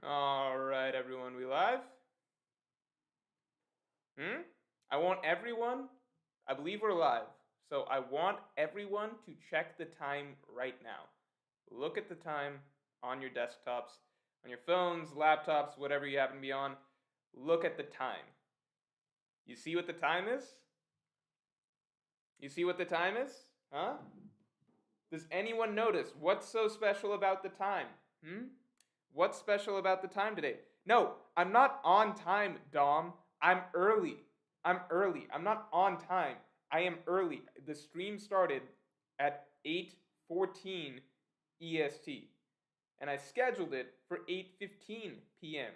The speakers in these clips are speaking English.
All right, everyone, we live? I want everyone, I believe we're live. So I want everyone to check the time right now. Look at the time on your desktops, on your phones, laptops, whatever you happen to be on. Look at the time. You see what the time is? You see what the time is? Huh? Does anyone notice what's so special about the time? What's special about the time today? No, I'm not on time, Dom. I'm early. I'm early. I'm not on time. I am early. The stream started at 8:14 EST, and I scheduled it for 8:15 p.m.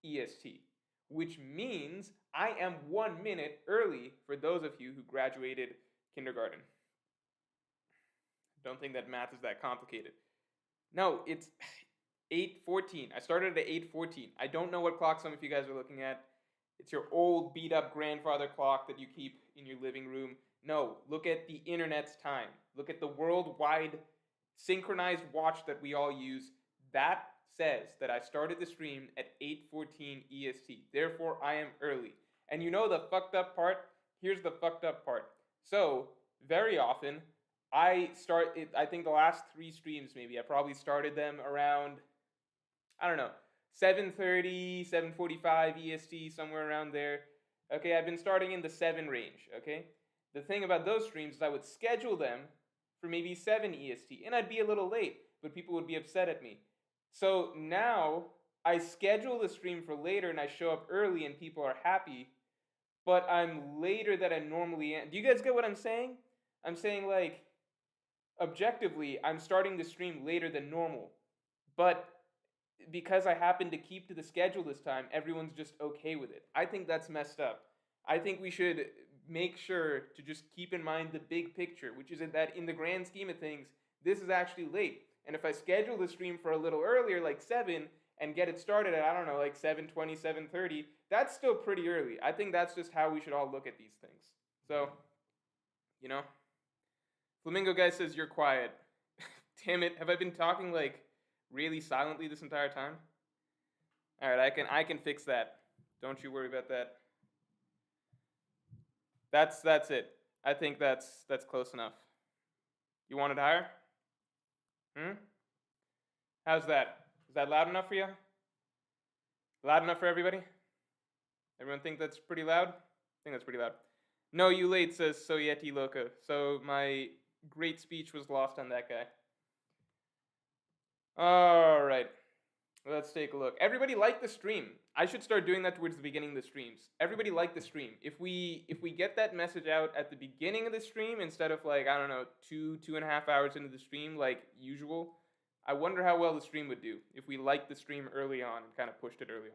EST, which means I am 1 minute early for those of you who graduated kindergarten. Don't think that math is that complicated. No, it's 8:14. I started at 8:14. I don't know what clock some of you guys are looking at. It's your old beat up grandfather clock that you keep in your living room. No, look at the internet's time. Look at the worldwide synchronized watch that we all use. That says that I started the stream at 8:14 EST. Therefore, I am early. And you know the fucked up part? Here's the fucked up part. So, very often, I think the last 3 streams maybe, I probably started them around, I don't know, 7:30, 7:45 EST, somewhere around there. Okay, I've been starting in the 7 range, okay? The thing about those streams is I would schedule them for maybe 7 EST, and I'd be a little late, but people would be upset at me. So now I schedule the stream for later and I show up early and people are happy, but I'm later than I normally am. Do you guys get what I'm saying? I'm saying, like, objectively, I'm starting the stream later than normal, but because I happen to keep to the schedule this time, everyone's just okay with it. I think that's messed up. I think we should make sure to just keep in mind the big picture, which is that in the grand scheme of things, this is actually late. And if I schedule the stream for a little earlier, like 7, and get it started at, I don't know, like 7:20, 7:30, that's still pretty early. I think that's just how we should all look at these things. So, you know, Flamingo guy says you're quiet. Damn it, have I been talking like really silently this entire time? All right, I can fix that. Don't you worry about that. That's it. I think that's close enough. You want it higher? Hmm? How's that? Is that loud enough for you? Loud enough for everybody? Everyone think that's pretty loud? I think that's pretty loud. No, you late, says Soyeti Loca. So my great speech was lost on that guy. All right. Let's take a look. Everybody like the stream. I should start doing that towards the beginning of the streams. Everybody like the stream. If we get that message out at the beginning of the stream instead of, like, I don't know, 2.5 hours into the stream like usual, I wonder how well the stream would do if we liked the stream early on and kind of pushed it early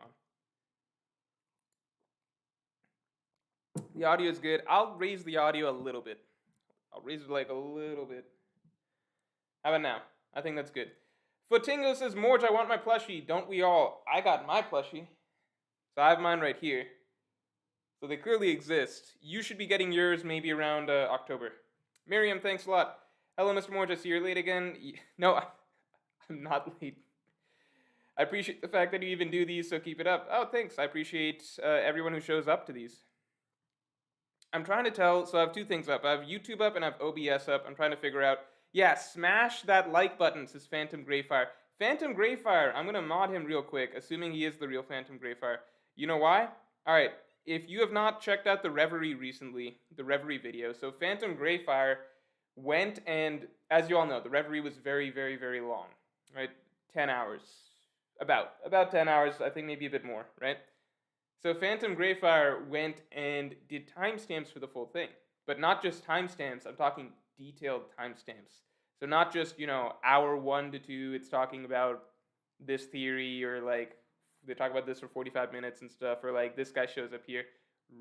on. The audio is good. I'll raise the audio a little bit. I'll raise it like a little bit. How about now? I think that's good. Footingo says, Morge, I want my plushie. Don't we all? I got my plushie. So I have mine right here. So they clearly exist. You should be getting yours maybe around October. Miriam, thanks a lot. Hello, Mr. Morge. I see you're late again. No, I'm not late. I appreciate the fact that you even do these, so keep it up. Oh, thanks. I appreciate everyone who shows up to these. I'm trying to tell, so I have 2 things up. I have YouTube up and I have OBS up. I'm trying to figure out, yeah, smash that like button, says Phantom Greyfire. Phantom Greyfire, I'm going to mod him real quick, assuming he is the real Phantom Greyfire. You know why? Alright, if you have not checked out the Reverie recently, the Reverie video, so Phantom Greyfire went and, as you all know, the Reverie was very, very, very long, right? 10 hours. About 10 hours, I think maybe a bit more, right? So Phantom Greyfire went and did timestamps for the full thing. But not just timestamps, I'm talking detailed timestamps. So not just, hour 1 to 2, it's talking about this theory, or like they talk about this for 45 minutes and stuff, or like this guy shows up here.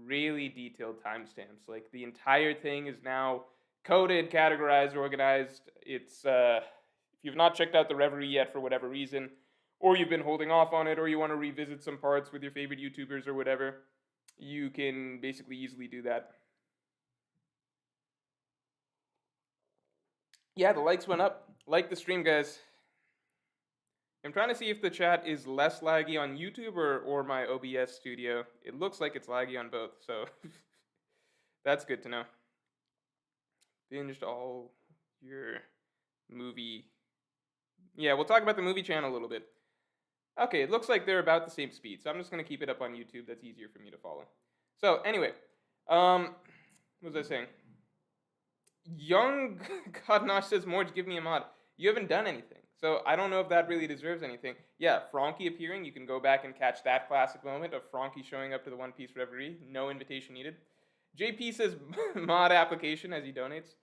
Really detailed timestamps. Like the entire thing is now coded, categorized, organized. It's if you've not checked out the Reverie yet for whatever reason, or you've been holding off on it, or you want to revisit some parts with your favorite YouTubers or whatever, you can basically easily do that. Yeah, the likes went up. Like the stream, guys. I'm trying to see if the chat is less laggy on YouTube or my OBS studio. It looks like it's laggy on both, so that's good to know. Binged all your movie. Yeah, we'll talk about the movie channel a little bit. Okay, it looks like they're about the same speed, so I'm just going to keep it up on YouTube. That's easier for me to follow. So, anyway, what was I saying? Young Godnosh says, Morge, give me a mod. You haven't done anything, so I don't know if that really deserves anything. Yeah, Frankie appearing. You can go back and catch that classic moment of Frankie showing up to the One Piece Reverie. No invitation needed. JP says, mod application as he donates.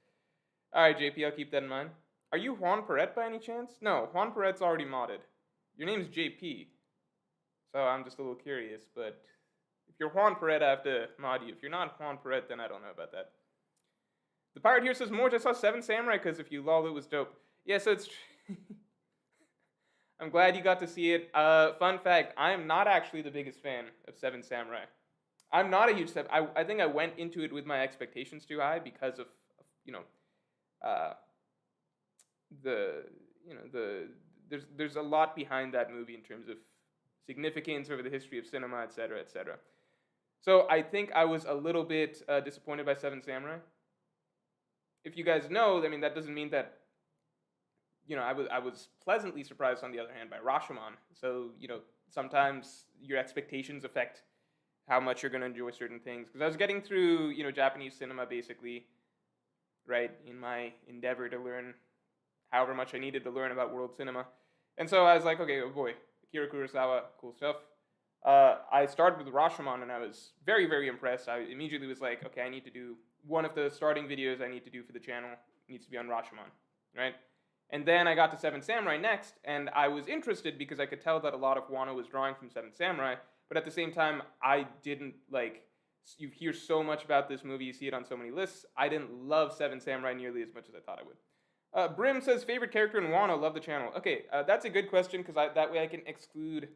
Alright, JP, I'll keep that in mind. Are you Juan Perret by any chance? No, Juan Perret's already modded. Your name's JP. So I'm just a little curious, but if you're Juan Perret, I have to mod you. If you're not Juan Perret, then I don't know about that. The pirate here says, Morge, I saw 7 Samurai because if you lol, it was dope. Yeah, so it's... I'm glad you got to see it. Fun fact, I am not actually the biggest fan of 7 Samurai. I'm not a huge... I think I went into it with my expectations too high because of there's a lot behind that movie in terms of significance over the history of cinema, etc., etc. So I think I was a little bit disappointed by 7 Samurai. If you guys know, I mean, that doesn't mean that, I was pleasantly surprised, on the other hand, by Rashomon. So, sometimes your expectations affect how much you're going to enjoy certain things. Because I was getting through, Japanese cinema, basically, right, in my endeavor to learn however much I needed to learn about world cinema. And so I was like, okay, oh boy, Akira Kurosawa, cool stuff. I started with Rashomon, and I was very, very impressed. I immediately was like, okay, I need to do one of the starting videos I need to do for the channel. It needs to be on Rashomon, right? And then I got to 7 Samurai next, and I was interested because I could tell that a lot of Wano was drawing from 7 Samurai, but at the same time, I didn't, you hear so much about this movie, you see it on so many lists, I didn't love 7 Samurai nearly as much as I thought I would. Brim says, favorite character in Wano, love the channel. Okay, that's a good question, because that way I can exclude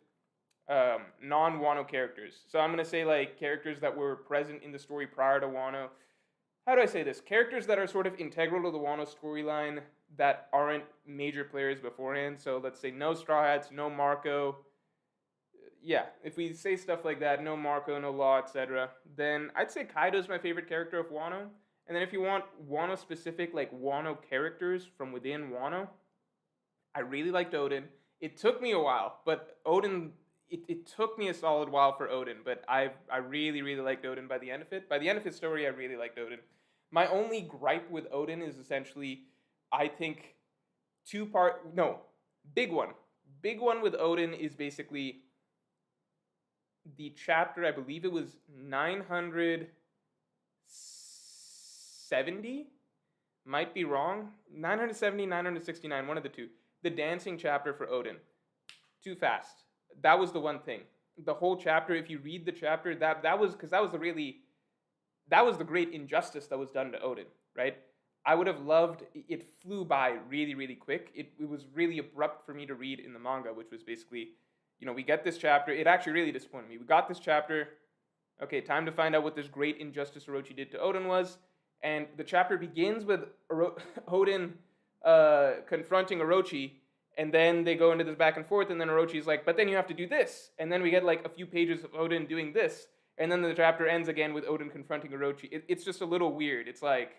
non-Wano characters. So I'm going to say, characters that were present in the story prior to Wano. How do I say this? Characters that are sort of integral to the Wano storyline that aren't major players beforehand. So let's say no Straw Hats, no Marco. Yeah, if we say stuff like that, no Marco, no Law, etc., then I'd say Kaido's my favorite character of Wano. And then if you want Wano-specific, Wano characters from within Wano, I really liked Odin. It took me a while, but Odin... It took me a solid while for Odin, but I really, really liked Odin by the end of it. By the end of his story, I really liked Odin. My only gripe with Odin is essentially, I think, big one. Big one with Odin is basically the chapter, I believe it was 970? Might be wrong. 970, 969, one of the two. The dancing chapter for Odin. Too fast. That was the one thing. The whole chapter, if you read the chapter, that was the great injustice that was done to Odin, right? I would have loved, it flew by really, really quick. It was really abrupt for me to read in the manga, which was basically, we get this chapter. It actually really disappointed me. We got this chapter. Okay, time to find out what this great injustice Orochi did to Odin was. And the chapter begins with Odin confronting Orochi. And then they go into this back and forth, and then Orochi's like, but then you have to do this. And then we get a few pages of Odin doing this. And then the chapter ends again with Odin confronting Orochi. It's just a little weird. It's like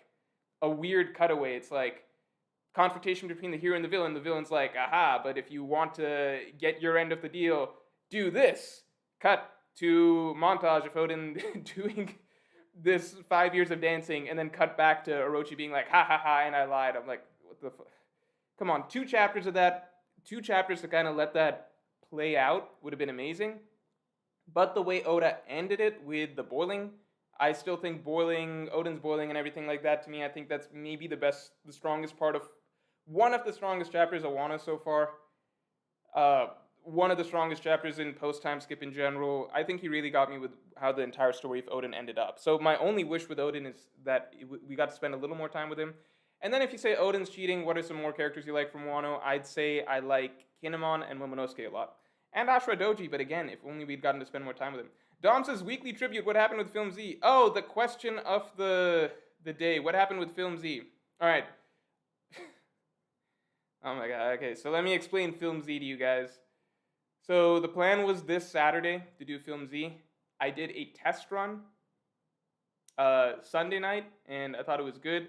a weird cutaway. It's like confrontation between the hero and the villain. The villain's like, aha, but if you want to get your end of the deal, do this. Cut to montage of Odin doing this 5 years of dancing, and then cut back to Orochi being like, ha ha ha, and I lied. I'm like, what the fuck? Come on, 2 chapters of that. 2 chapters to kind of let that play out would have been amazing. But the way Oda ended it with the boiling, I still think Odin's boiling and everything like that, to me, I think that's maybe the strongest part of, one of the strongest chapters of Wano so far. One of the strongest chapters in post-time skip in general. I think he really got me with how the entire story of Odin ended up. So my only wish with Odin is that we got to spend a little more time with him. And then if you say Odin's cheating, what are some more characters you like from Wano? I'd say I like Kinemon and Momonosuke a lot. And Ashura Doji, but again, if only we'd gotten to spend more time with him. Dom says, weekly tribute, what happened with Film Z? Oh, the question of the day. What happened with Film Z? Alright. Oh my god, okay, so let me explain Film Z to you guys. So the plan was this Saturday to do Film Z. I did a test run Sunday night, and I thought it was good.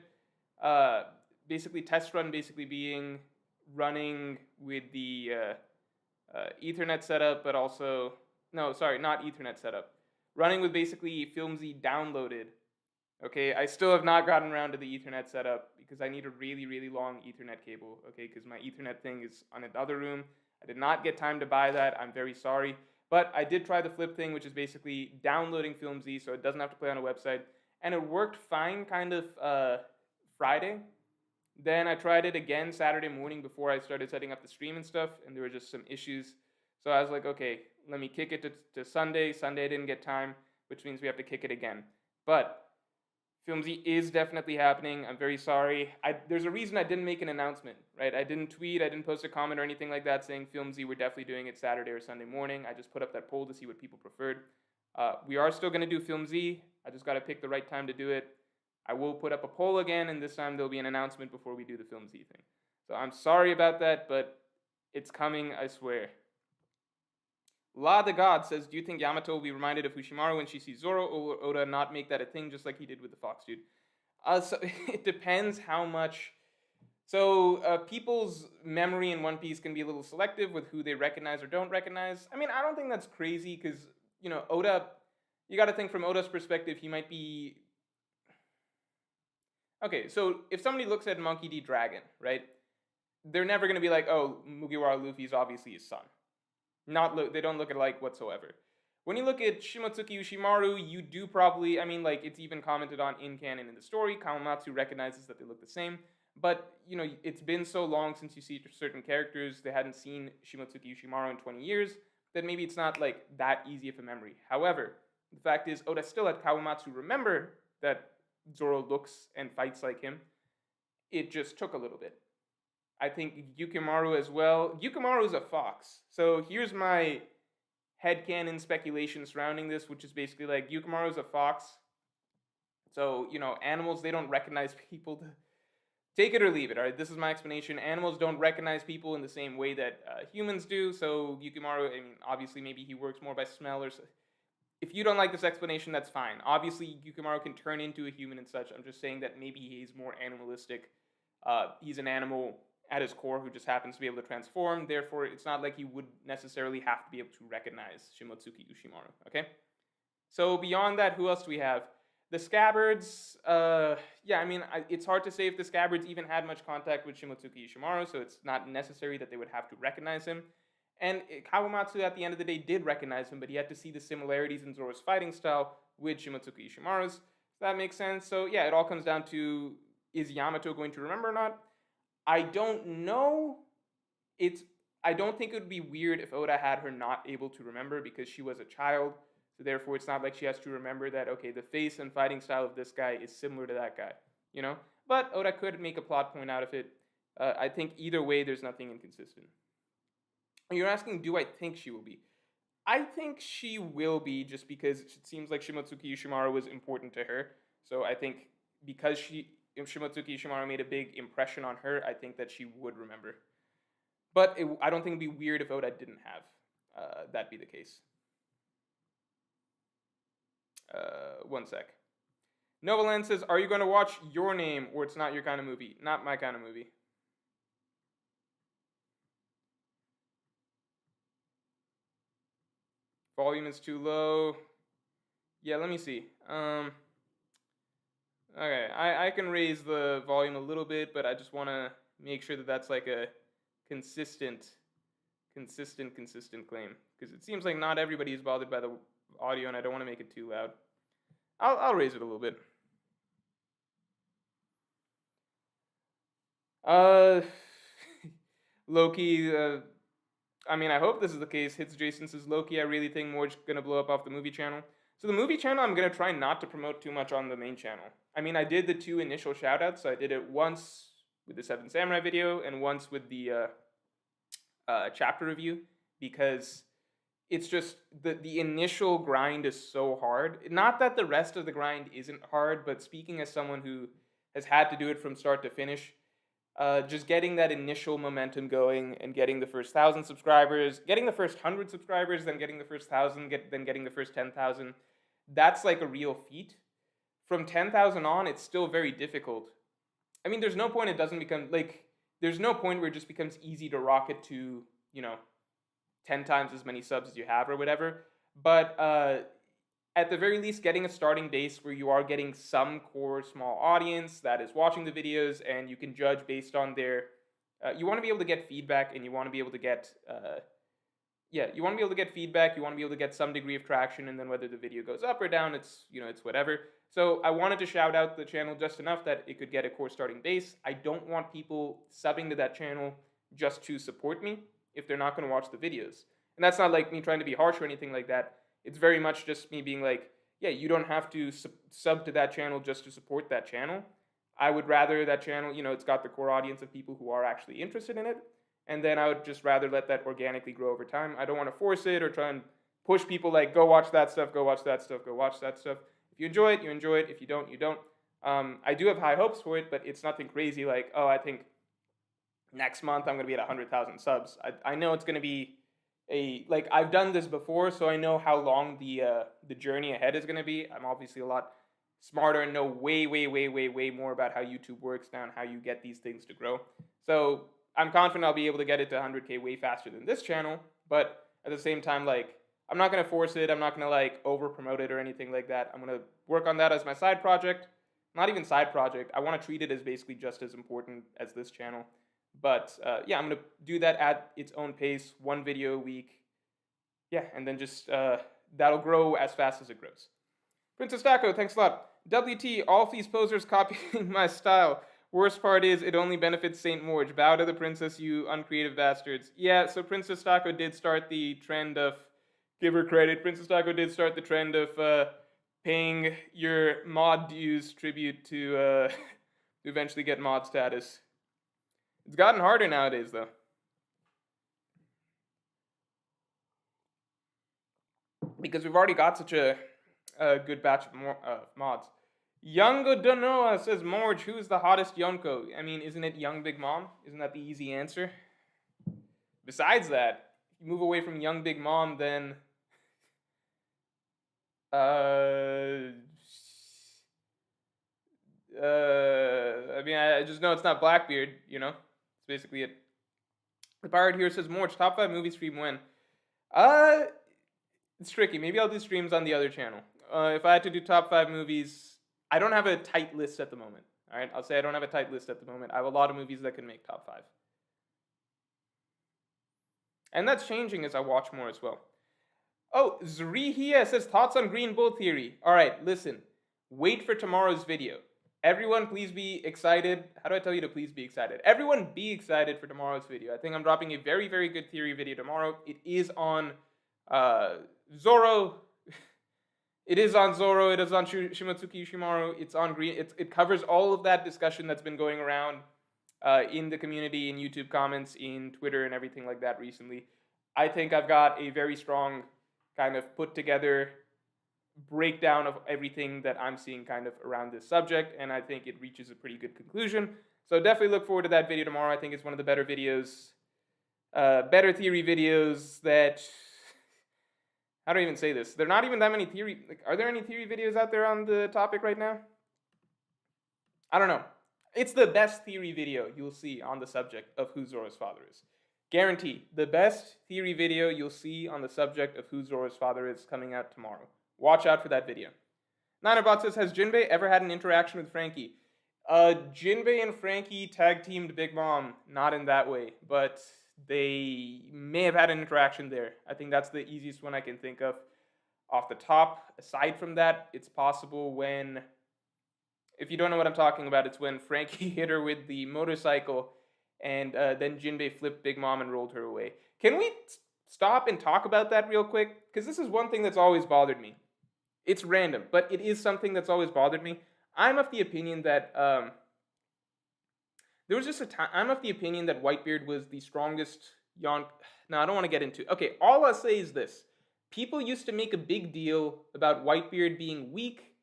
Uh, Basically, test run basically being running with the Ethernet setup, but also no, sorry, not Ethernet setup. Running with basically Film Z downloaded. Okay, I still have not gotten around to the Ethernet setup because I need a really, really long Ethernet cable. Okay, because my Ethernet thing is on another room. I did not get time to buy that. I'm very sorry. But I did try the flip thing, which is basically downloading Film Z so it doesn't have to play on a website. And it worked fine kind of Friday. Then I tried it again Saturday morning before I started setting up the stream and stuff, and there were just some issues. So I was like, okay, let me kick it to Sunday. Sunday I didn't get time, which means we have to kick it again. But Film Z is definitely happening. I'm very sorry. There's a reason I didn't make an announcement, right? I didn't tweet, I didn't post a comment or anything like that saying Film Z, we're definitely doing it Saturday or Sunday morning. I just put up that poll to see what people preferred. We are still going to do Film Z. I just got to pick the right time to do it. I will put up a poll again, and this time there'll be an announcement before we do the Film Z thing. So I'm sorry about that, but it's coming, I swear. La the God says, do you think Yamato will be reminded of Ushimaru when she sees Zoro, or will Oda not make that a thing just like he did with the Fox dude? So it depends how much. So people's memory in One Piece can be a little selective with who they recognize or don't recognize. I mean, I don't think that's crazy because, you know, Oda, you got to think from Oda's perspective, he might be. Okay, so if somebody looks at Monkey D. Dragon, right, they're never going to be like, oh, Mugiwara Luffy's obviously his son. They don't look alike whatsoever. When you look at Shimotsuki Ushimaru, you do probably, I mean, like, it's even commented on in canon in the story. Kawamatsu recognizes that they look the same. But, you know, it's been so long since you see certain characters, they hadn't seen Shimotsuki Ushimaru in 20 years, that maybe it's not, like, that easy of a memory. However, the fact is, Oda still had Kawamatsu remember that Zoro looks and fights like him. It just took a little bit. I think Yukimaru as well. Yukimaru is a fox. So here's my headcanon speculation surrounding this, which is basically like Yukimaru is a fox. So, you know, animals, they don't recognize people. Take it or leave it, all right? This is my explanation. Animals don't recognize people in the same way that humans do. So Yukimaru, I mean, obviously maybe he works more by smell or so. If you don't like this explanation, that's fine. Obviously, Yukimaru can turn into a human and such. I'm just saying that maybe he's more animalistic. He's an animal at his core who just happens to be able to transform. Therefore, it's not like he would necessarily have to be able to recognize Shimotsuki Ushimaru, okay? So beyond that, who else do we have? The Scabbards, yeah, I mean, it's hard to say if the Scabbards even had much contact with Shimotsuki Ushimaru, so it's not necessary that they would have to recognize him. And Kawamatsu, at the end of the day, did recognize him, but he had to see the similarities in Zoro's fighting style with Shimotsuki Ushimaru's. So that makes sense. So yeah, it all comes down to, is Yamato going to remember or not? I don't know. I don't think it would be weird if Oda had her not able to remember because she was a child. So therefore, it's not like she has to remember that, okay, the face and fighting style of this guy is similar to that guy, you know? But Oda could make a plot point out of it. I think either way, there's nothing inconsistent. You're asking, do I think she will be? I think she will be just because it seems like Shimotsuki Ushimaru was important to her. So I think because if Shimotsuki Ushimaru made a big impression on her, I think that she would remember. But I don't think it'd be weird if Oda didn't have that be the case. One sec. Novaland says, are you going to watch Your Name or It's Not Your Kind of Movie? Not my kind of movie. Volume is too low. Yeah, let me see. Okay, I can raise the volume a little bit, but I just want to make sure that that's like a consistent claim. Because it seems like not everybody is bothered by the audio, and I don't want to make it too loud. I'll raise it a little bit. Loki, I mean, I hope this is the case. Hits Jason says, Loki, I really think more gonna blow up off the movie channel. So the movie channel, I'm gonna try not to promote too much on the main channel. I mean, I did the 2 initial shoutouts. So I did it once with the 7 Samurai video and once with the chapter review because it's just the initial grind is so hard. Not that the rest of the grind isn't hard, but speaking as someone who has had to do it from start to finish, just getting that initial momentum going and getting the first 1,000 subscribers, getting the first 100 subscribers, then getting the first 1,000, then getting the first 10,000. That's like a real feat. From 10,000 on, it's still very difficult. I mean, there's no point it doesn't become, like, there's no point where it just becomes easy to rocket to, 10 times as many subs as you have or whatever. But at the very least, getting a starting base where you are getting some core small audience that is watching the videos, and you can judge based on their, you want to be able to get feedback, and you want to be able to get, you want to be able to get feedback, you want to be able to get some degree of traction, and then whether the video goes up or down, it's, it's whatever. So I wanted to shout out the channel just enough that it could get a core starting base. I don't want people subbing to that channel just to support me if they're not going to watch the videos. And that's not like me trying to be harsh or anything like that. It's very much just me being like, yeah, you don't have to sub to that channel just to support that channel. I would rather that channel, it's got the core audience of people who are actually interested in it. And then I would just rather let that organically grow over time. I don't want to force it or try and push people like, go watch that stuff, go watch that stuff, go watch that stuff. If you enjoy it, you enjoy it. If you don't, you don't. I do have high hopes for it, but it's nothing crazy like, oh, I think next month I'm going to be at 100,000 subs. I know it's going to be I've done this before, so I know how long the journey ahead is going to be. I'm obviously a lot smarter and know way, way, way, way, way more about how YouTube works now and how you get these things to grow. So I'm confident I'll be able to get it to 100K way faster than this channel, but at the same time, I'm not going to force it. I'm not going to over promote it or anything like that. I'm going to work on that as my side project. Not even side project. I want to treat it as basically just as important as this channel. But I'm going to do that at its own pace, one video a week. Yeah, and then just that'll grow as fast as it grows. Princess Taco, thanks a lot. WT, all of these posers copying my style. Worst part is it only benefits St. Morge. Bow to the princess, you uncreative bastards. Yeah, so Princess Taco did start the trend of, give her credit, Princess Taco did start the trend of paying your mod dues tribute to eventually get mod status. It's gotten harder nowadays, though. Because we've already got such a good batch of mods. Yonko Donoa says, Morge, who's the hottest Yonko? I mean, isn't it Young Big Mom? Isn't that the easy answer? Besides that, if you move away from Young Big Mom, then... I just know it's not Blackbeard, That's basically it. The pirate here says, Morge, top 5 movie stream when? It's tricky. Maybe I'll do streams on the other channel. If I had to do top 5 movies, I don't have a tight list at the moment. All right, I'll say I don't have a tight list at the moment. I have a lot of movies that can make top 5. And that's changing as I watch more as well. Oh, Zrihia says, thoughts on Green Bull theory. All right, listen. Wait for tomorrow's video. Everyone, please be excited. How do I tell you to please be excited? Everyone be excited for tomorrow's video. I think I'm dropping a very, very good theory video tomorrow. It is on Zoro. It is on Zoro. It is on Shimotsuki Yoshimaru. It's on Green. It covers all of that discussion that's been going around in the community, in YouTube comments, in Twitter, and everything like that recently. I think I've got a very strong kind of put together breakdown of everything that I'm seeing kind of around this subject, and I think it reaches a pretty good conclusion. So definitely look forward to that video tomorrow. I think it's one of the better videos, better theory videos that, how do I even say this? There are not even that many theory, are there any theory videos out there on the topic right now? I don't know. It's the best theory video you'll see on the subject of who Zoro's father is. Guarantee, the best theory video you'll see on the subject of who Zoro's father is coming out tomorrow. Watch out for that video. Ninebot says, has Jinbe ever had an interaction with Frankie? Jinbe and Frankie tag-teamed Big Mom. Not in that way, but they may have had an interaction there. I think that's the easiest one I can think of off the top. Aside from that, it's possible when, if you don't know what I'm talking about, it's when Frankie hit her with the motorcycle and then Jinbe flipped Big Mom and rolled her away. Can we stop and talk about that real quick? Because this is one thing that's always bothered me. It's random, but it is something that's always bothered me. I'm of the opinion that there was just a time. I'm of the opinion that Whitebeard was the strongest Yonko. No, I don't want to get into. Okay, all I'll say is this: people used to make a big deal about Whitebeard being weak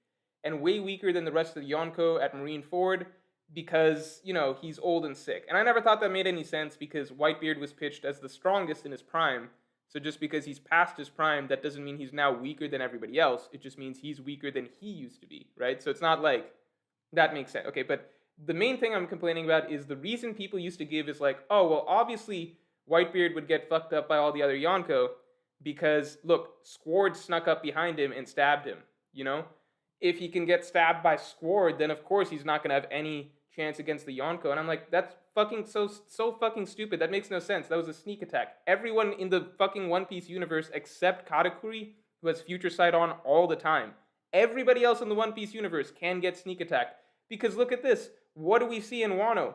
and way weaker than the rest of the Yonko at Marineford. because, you know, he's old and sick. And I never thought that made any sense because Whitebeard was pitched as the strongest in his prime. So just because he's past his prime, that doesn't mean he's now weaker than everybody else. It just means he's weaker than he used to be, right? So it's not like that makes sense. Okay, but the main thing I'm complaining about is the reason people used to give is like, oh, well, obviously Whitebeard would get fucked up by all the other Yonko because, look, Squard snuck up behind him and stabbed him, you know? If he can get stabbed by Squard, then of course he's not going to have any chance against the Yonko. And I'm like, that's fucking so fucking stupid. That makes no sense. That was a sneak attack. Everyone in the fucking One Piece universe except Katakuri, who has Future Sight on all the time. Everybody else in the One Piece universe can get sneak attack. Because look at this. What do we see in Wano?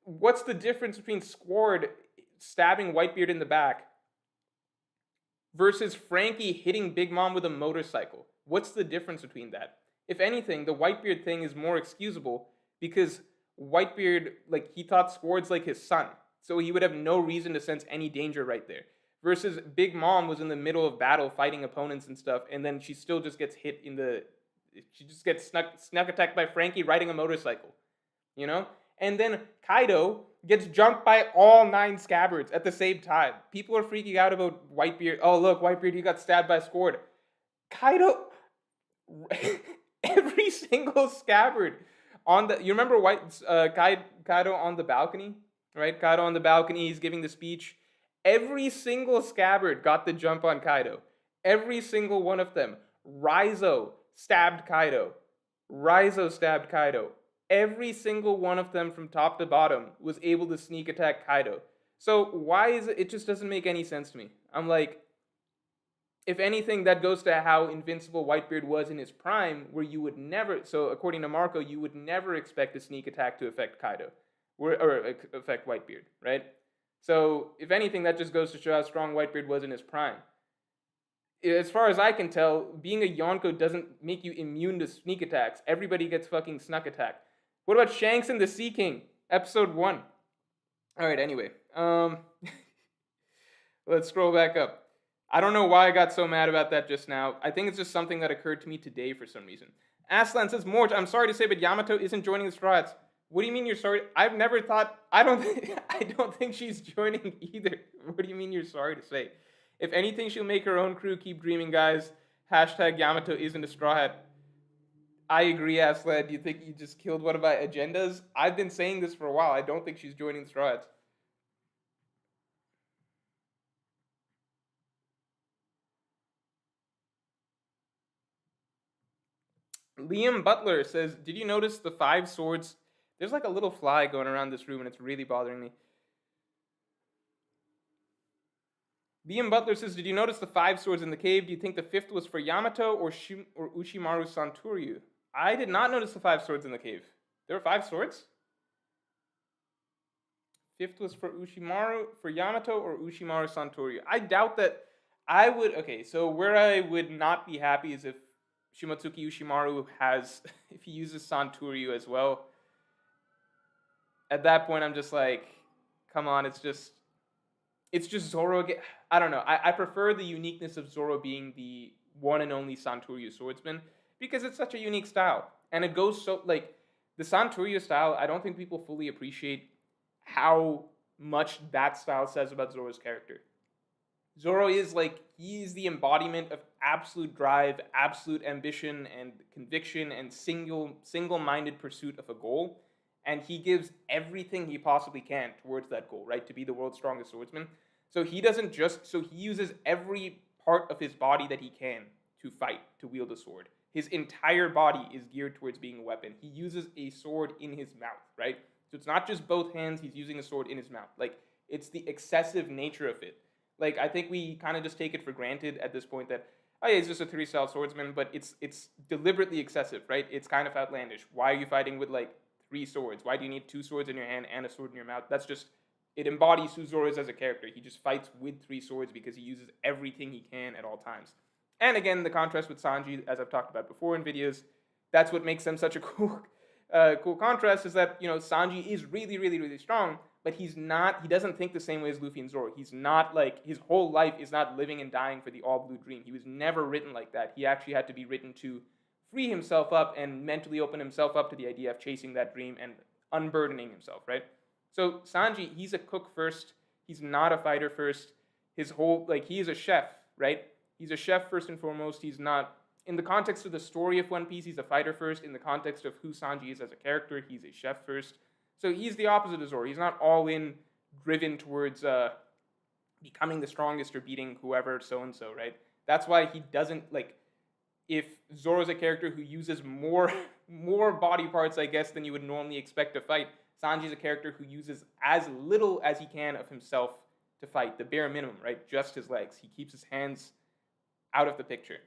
What's the difference between Squard stabbing Whitebeard in the back versus Frankie hitting Big Mom with a motorcycle? What's the difference between that? If anything, the Whitebeard thing is more excusable because Whitebeard, like, he thought Squard's like his son. So he would have no reason to sense any danger right there. Versus Big Mom was in the middle of battle fighting opponents and stuff, and then she still just gets hit in the... She just gets snuck attacked by Frankie riding a motorcycle. You know? And then Kaido gets jumped by all 9 Scabbards at the same time. People are freaking out about Whitebeard. Oh, look, Whitebeard, he got stabbed by Squard. Kaido... Every single Scabbard on the... You remember Kaido on the balcony? Right? Kaido on the balcony, he's giving the speech. Every single Scabbard got the jump on Kaido. Every single one of them. Raizo stabbed Kaido. Every single one of them from top to bottom was able to sneak attack Kaido. So why is it... It just doesn't make any sense to me. I'm like... If anything, that goes to how invincible Whitebeard was in his prime, where you would never... So according to Marco, you would never expect a sneak attack to affect Kaido. Or affect Whitebeard, right? So if anything, that just goes to show how strong Whitebeard was in his prime. As far as I can tell, being a Yonko doesn't make you immune to sneak attacks. Everybody gets fucking snuck attacked. What about Shanks and the Sea King? Episode 1. Alright, anyway. Let's scroll back up. I don't know why I got so mad about that just now. I think it's just something that occurred to me today for some reason. Aslan says, Morge, I'm sorry to say, but Yamato isn't joining the Straw Hats. What do you mean you're sorry? I've never thought... I don't think she's joining either. What do you mean you're sorry to say? If anything, she'll make her own crew. Keep dreaming, guys. Hashtag Yamato isn't a Straw Hat. I agree, Aslan. Do you think you just killed one of my agendas? I've been saying this for a while. I don't think she's joining the Straw Hats. Liam Butler says, did you notice the 5 swords? There's like a little fly going around this room and it's really bothering me. Liam Butler says, did you notice the 5 swords in the cave? Do you think the 5th was for Yamato or Ushimaru Santuryu? I did not notice the 5 swords in the cave. There were 5 swords? 5th was for Yamato or Ushimaru Santuryu. I doubt that I would... Okay, so where I would not be happy is if Shimotsuki Ushimaru if he uses Santuryu as well. At that point, I'm just like, come on, it's just Zoro again. I don't know. I prefer the uniqueness of Zoro being the one and only Santuryu swordsman because it's such a unique style. And it goes so, like, the Santuryu style, I don't think people fully appreciate how much that style says about Zoro's character. Zoro is like, he is the embodiment of absolute drive, absolute ambition and conviction and single-minded pursuit of a goal. And he gives everything he possibly can towards that goal, right? To be the world's strongest swordsman. So he uses every part of his body that he can to fight, to wield a sword. His entire body is geared towards being a weapon. He uses a sword in his mouth, right? So it's not just both hands, he's using a sword in his mouth. Like, it's the excessive nature of it. Like, I think we kind of just take it for granted at this point that, oh yeah, he's just a 3-style swordsman, but it's deliberately excessive, right? It's kind of outlandish. Why are you fighting with, like, 3 swords? Why do you need 2 swords in your hand and a sword in your mouth? That's just, it embodies who Zoro is as a character. He just fights with 3 swords because he uses everything he can at all times. And again, the contrast with Sanji, as I've talked about before in videos, that's what makes them such a cool contrast, is that, you know, Sanji is really, really, really strong, but he doesn't think the same way as Luffy and Zoro. He's not like, his whole life is not living and dying for the all blue dream. He was never written like that. He actually had to be written to free himself up and mentally open himself up to the idea of chasing that dream and unburdening himself, right? So Sanji, he's a cook first. He's not a fighter first. His whole, like, he is a chef, right? He's a chef first and foremost. He's not, in the context of the story of One Piece, he's a fighter first. In the context of who Sanji is as a character, he's a chef first. So he's the opposite of Zoro. He's not all in, driven towards becoming the strongest or beating whoever so-and-so, right? That's why he doesn't, like, if Zoro's a character who uses more body parts, I guess, than you would normally expect to fight, Sanji's a character who uses as little as he can of himself to fight, the bare minimum, right? Just his legs. He keeps his hands out of the picture.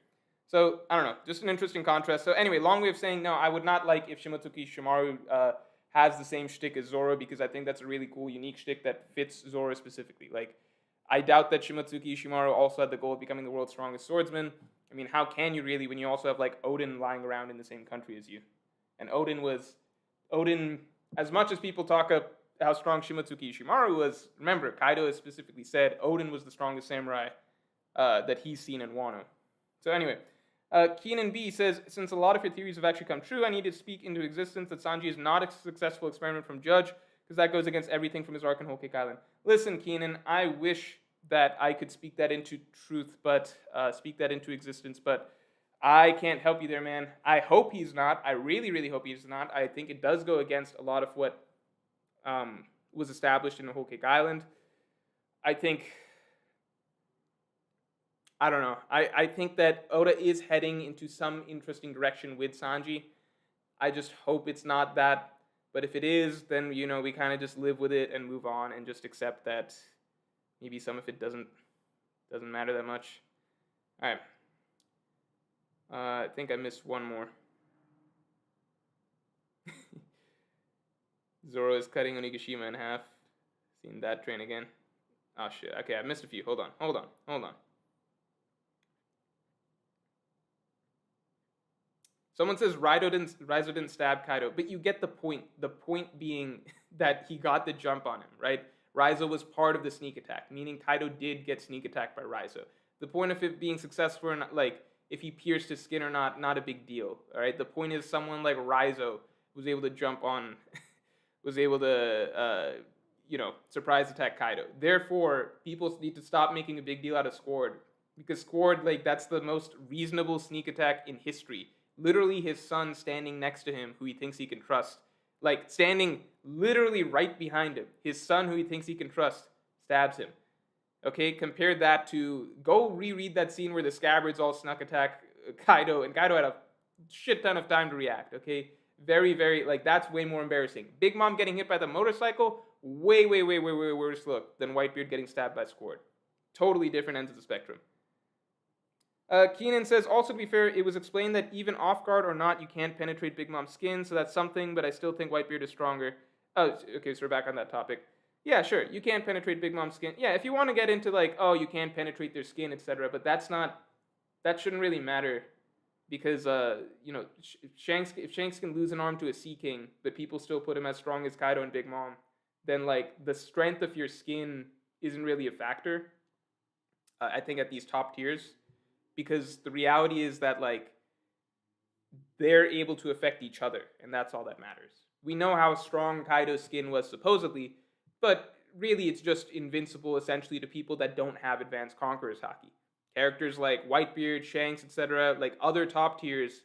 So, I don't know, just an interesting contrast. So anyway, long way of saying, no, I would not like if Shimotsuki Shimaru has the same shtick as Zoro, because I think that's a really cool, unique shtick that fits Zoro specifically. Like, I doubt that Shimotsuki Shimaru also had the goal of becoming the world's strongest swordsman. I mean, how can you really when you also have, like, Odin lying around in the same country as you? And Odin, as much as people talk up how strong Shimotsuki Shimaru was, remember, Kaido has specifically said Odin was the strongest samurai that he's seen in Wano. So anyway, Keenan B says, since a lot of your theories have actually come true, I need to speak into existence that Sanji is not a successful experiment from Judge, because that goes against everything from his arc in Whole Cake Island. Listen, Keenan, I wish that I could speak that into truth, but speak that into existence, but I can't help you there, man. I hope he's not. I really, really hope he's not. I think it does go against a lot of what was established in the Whole Cake Island. I don't know. I think that Oda is heading into some interesting direction with Sanji. I just hope it's not that. But if it is, then, you know, we kind of just live with it and move on and just accept that maybe some of it doesn't matter that much. All right. I think I missed one more. Zoro is cutting Onigashima in half. Seen that train again. Oh, shit. Okay, I missed a few. Hold on. Someone says Raizo didn't stab Kaido, but you get the point. The point being that he got the jump on him, right? Raizo was part of the sneak attack, meaning Kaido did get sneak attacked by Raizo. The point of it being successful or not, like, if he pierced his skin or not a big deal, all right? The point is someone like Raizo was able to jump on, was able to, surprise attack Kaido. Therefore, people need to stop making a big deal out of Squard, because Squard, like, that's the most reasonable sneak attack in history. Literally his son standing next to him, who he thinks he can trust, like, standing literally right behind him. His son, who he thinks he can trust, stabs him. Okay, compare that to, go reread that scene where the Scabbards all snuck attack Kaido, and Kaido had a shit ton of time to react, okay? Very, very, like, that's way more embarrassing. Big Mom getting hit by the motorcycle, way worse look than Whitebeard getting stabbed by Squard. Totally different ends of the spectrum. Keenan says, also to be fair, it was explained that even off guard or not, you can't penetrate Big Mom's skin, so that's something, but I still think Whitebeard is stronger. Oh, okay, so we're back on that topic. Yeah, sure, you can penetrate Big Mom's skin. Yeah, if you want to get into, like, oh, you can penetrate their skin, etc., but that shouldn't really matter, because, if Shanks can lose an arm to a Sea King, but people still put him as strong as Kaido and Big Mom, then, like, the strength of your skin isn't really a factor, I think, at these top tiers. Because the reality is that, like, they're able to affect each other, and that's all that matters. We know how strong Kaido's skin was supposedly, but really it's just invincible essentially to people that don't have advanced Conqueror's Haki. Characters like Whitebeard, Shanks, etc., like other top tiers,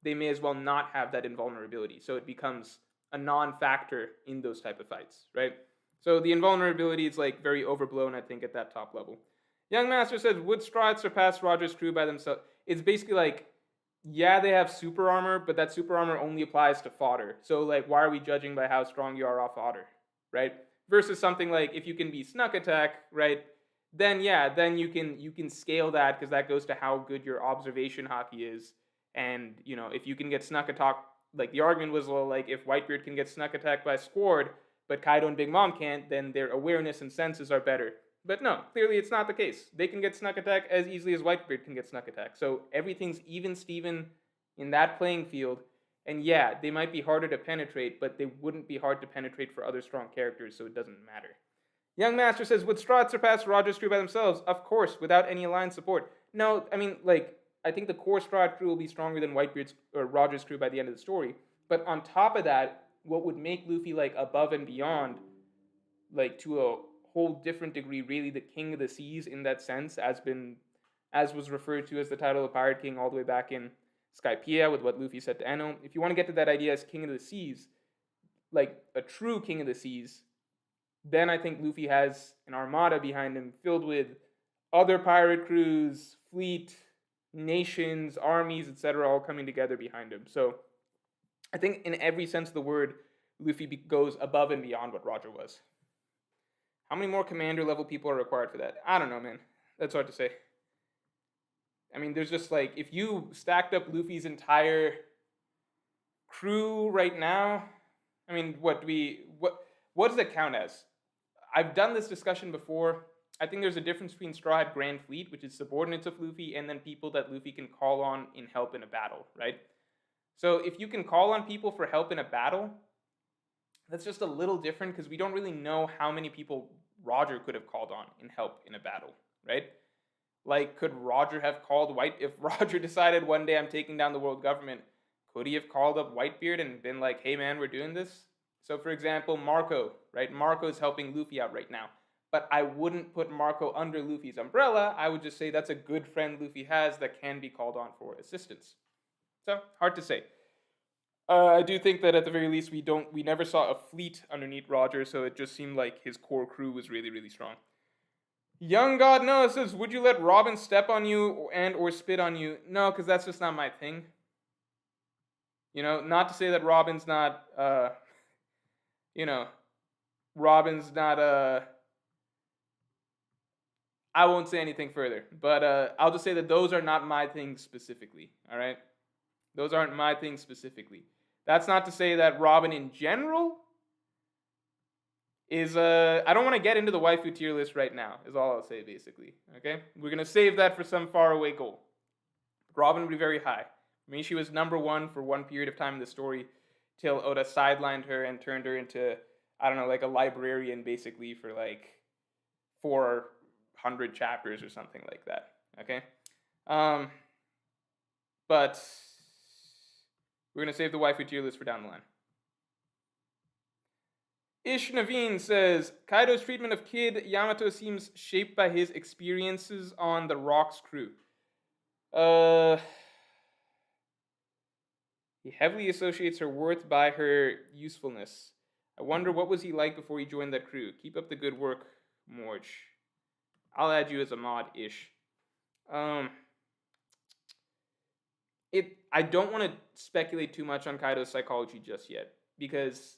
they may as well not have that invulnerability, so it becomes a non-factor in those type of fights, right? So the invulnerability is, like, very overblown, I think, at that top level. Young Master says, would Strahd surpass Roger's crew by themselves? It's basically like, yeah, they have super armor, but that super armor only applies to fodder. So, like, why are we judging by how strong you are off fodder, right? Versus something like, if you can be snuck attack, right, then yeah, then you can scale that, because that goes to how good your observation Haki is. And, you know, if you can get snuck attack, like, the argument was, well, like, if Whitebeard can get snuck attacked by Squard, but Kaido and Big Mom can't, then their awareness and senses are better. But no, clearly it's not the case. They can get snuck attack as easily as Whitebeard can get snuck attack. So everything's even Steven in that playing field. And yeah, they might be harder to penetrate, but they wouldn't be hard to penetrate for other strong characters, so it doesn't matter. Young Master says, would Strahd surpass Roger's crew by themselves? Of course, without any alliance support. No, I mean, like, I think the core Straw Hat crew will be stronger than Whitebeard's or Roger's crew by the end of the story. But on top of that, what would make Luffy like above and beyond, like to a whole different degree, really the king of the seas in that sense, as was referred to as the title of Pirate King all the way back in Skypiea with what Luffy said to Eno. If you want to get to that idea as king of the seas, like a true king of the seas, then I think Luffy has an armada behind him filled with other pirate crews, fleet, nations, armies, etc., all coming together behind him. So I think in every sense of the word, Luffy goes above and beyond what Roger was. How many more commander level people are required for that? I don't know, man. That's hard to say. I mean, there's just like, if you stacked up Luffy's entire crew right now, I mean, what does it count as? I've done this discussion before. I think there's a difference between Straw Hat Grand Fleet, which is subordinates of Luffy, and then people that Luffy can call on in help in a battle, right? So if you can call on people for help in a battle, that's just a little different because we don't really know how many people Roger could have called on in help in a battle, right? Like, could Roger have called if Roger decided one day I'm taking down the world government, could he have called up Whitebeard and been like, hey man, we're doing this? So for example, Marco, right? Marco's helping Luffy out right now. But I wouldn't put Marco under Luffy's umbrella. I would just say that's a good friend Luffy has that can be called on for assistance. So, hard to say. I do think that at the very least we never saw a fleet underneath Roger, so it just seemed like his core crew was really, really strong. Young God Noah says, would you let Robin step on you and or spit on you? No, because that's just not my thing. You know, not to say that Robin's not, I won't say anything further, but I'll just say that those are not my things specifically, all right? Those aren't my things specifically. That's not to say that Robin in general is, I don't want to get into the waifu tier list right now, is all I'll say, basically, okay? We're going to save that for some faraway goal. Robin would be very high. For me, she was number one for one period of time in the story, till Oda sidelined her and turned her into, I don't know, like a librarian, basically, for like 400 chapters or something like that, okay? But we're going to save the waifu tier list for down the line. Ish Naveen says, Kaido's treatment of Kid Yamato seems shaped by his experiences on the Rocks crew. He heavily associates her worth by her usefulness. I wonder what was he like before he joined that crew. Keep up the good work, Morge. I'll add you as a mod, Ish. I don't want to speculate too much on Kaido's psychology just yet, because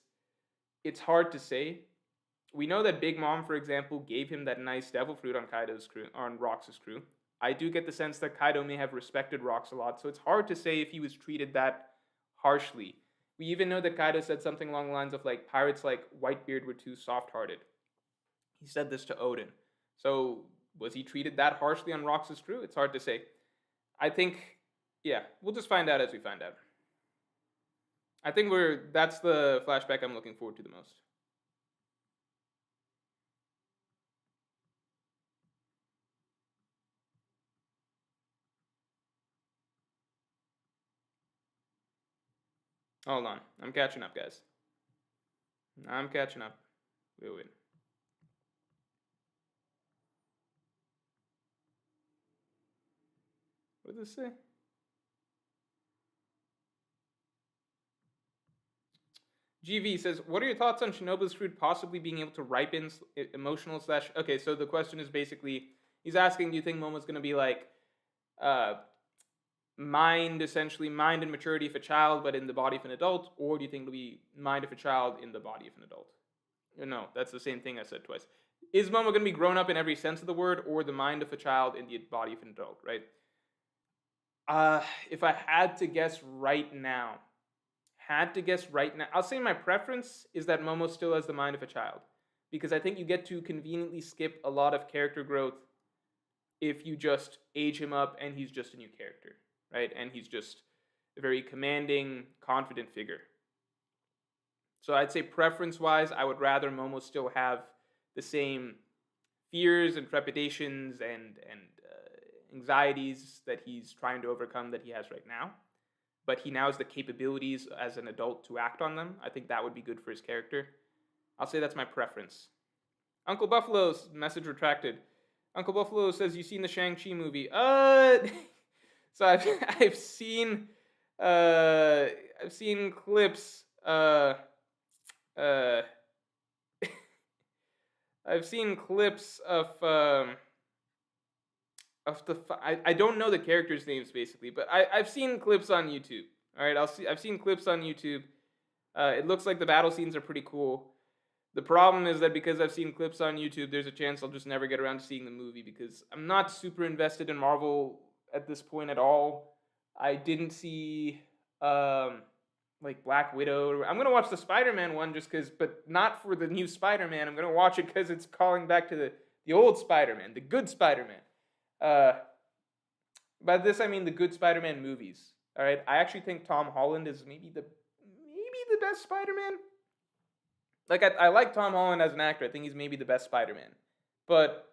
it's hard to say. We know that Big Mom, for example, gave him that nice devil fruit on Kaido's crew, on Rox's crew. I do get the sense that Kaido may have respected Rox a lot, so it's hard to say if he was treated that harshly. We even know that Kaido said something along the lines of like, pirates like Whitebeard were too soft-hearted. He said this to Odin. So was he treated that harshly on Rox's crew? It's hard to say. I think, yeah, we'll just find out as we find out. I think that's the flashback I'm looking forward to the most. Hold on. I'm catching up, guys. I'm catching up. Wait. What does it say? GV says, what are your thoughts on Shinobu's fruit possibly being able to ripen emotional / Okay, so the question is basically, he's asking, do you think Momo's going to be like, mind and maturity of a child, but in the body of an adult? Or do you think it'll be mind of a child in the body of an adult? No, that's the same thing I said twice. Is Momo going to be grown up in every sense of the word, or the mind of a child in the body of an adult, right? If I had to guess right now, I'll say my preference is that Momo still has the mind of a child, because I think you get to conveniently skip a lot of character growth if you just age him up and he's just a new character, right? And he's just a very commanding, confident figure. So I'd say preference-wise, I would rather Momo still have the same fears and trepidations and anxieties that he's trying to overcome that he has right now, but he now has the capabilities as an adult to act on them. I think that would be good for his character. I'll say that's my preference. Uncle Buffalo's message retracted. Uncle Buffalo says, "You seen the Shang-Chi movie?" So I've seen clips. I've seen clips of I don't know the characters' names basically, but I've seen clips on YouTube. All right, I've seen clips on YouTube. It looks like the battle scenes are pretty cool. The problem is that because I've seen clips on YouTube, there's a chance I'll just never get around to seeing the movie because I'm not super invested in Marvel at this point at all. I didn't see like Black Widow. I'm gonna watch the Spider-Man one just because, but not for the new Spider-Man. I'm gonna watch it because it's calling back to the old Spider-Man, the good Spider-Man. By this I mean the good Spider-Man movies. All right, I actually think Tom Holland is maybe the best Spider-Man. Like I like Tom Holland as an actor. I think he's maybe the best Spider-Man. But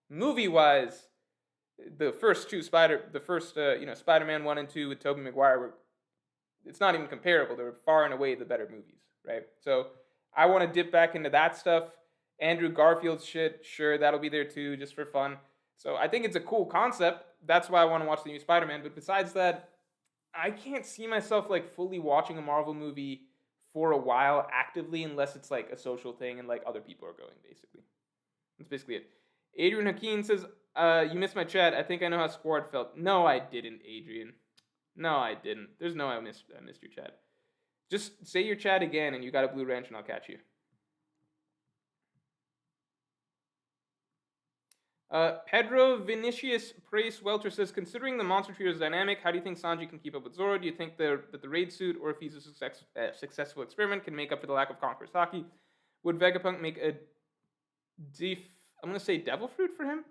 movie-wise, the first Spider-Man 1 and 2 with Tobey Maguire it's not even comparable. They were far and away the better movies, right? So I want to dip back into that stuff. Andrew Garfield's shit, sure, that'll be there too, just for fun. So I think it's a cool concept. That's why I want to watch the new Spider-Man. But besides that, I can't see myself like fully watching a Marvel movie for a while actively unless it's like a social thing and like other people are going, basically. That's basically it. Adrian Hakeem says, you missed my chat. I think I know how Squad felt. No, I didn't, Adrian. No, I didn't. There's no I missed your chat. Just say your chat again and you got a blue wrench and I'll catch you. Pedro Vinicius Prace Welter says, considering the Monster Trio's dynamic, how do you think Sanji can keep up with Zoro? Do you think that the raid suit, or if he's a successful experiment, can make up for the lack of Conqueror's Haki? Would Vegapunk make a I'm going to say devil fruit for him?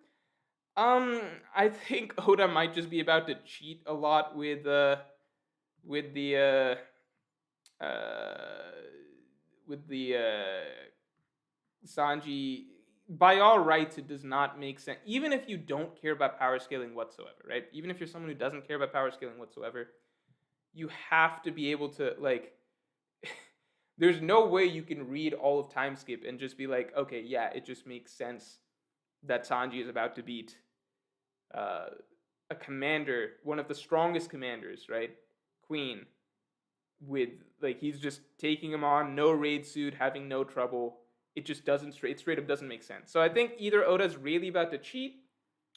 I think Oda might just be about to cheat a lot with the Sanji. By all rights, it does not make sense. Even if you don't care about power scaling whatsoever, right? Even if you're someone who doesn't care about power scaling whatsoever, you have to be able to, like, there's no way you can read all of Time Skip and just be like, okay, yeah, it just makes sense that Sanji is about to beat a commander, one of the strongest commanders, right? Queen, with, like, he's just taking him on, no raid suit, having no trouble. It just doesn't, it straight up doesn't make sense. So I think either Oda's really about to cheat,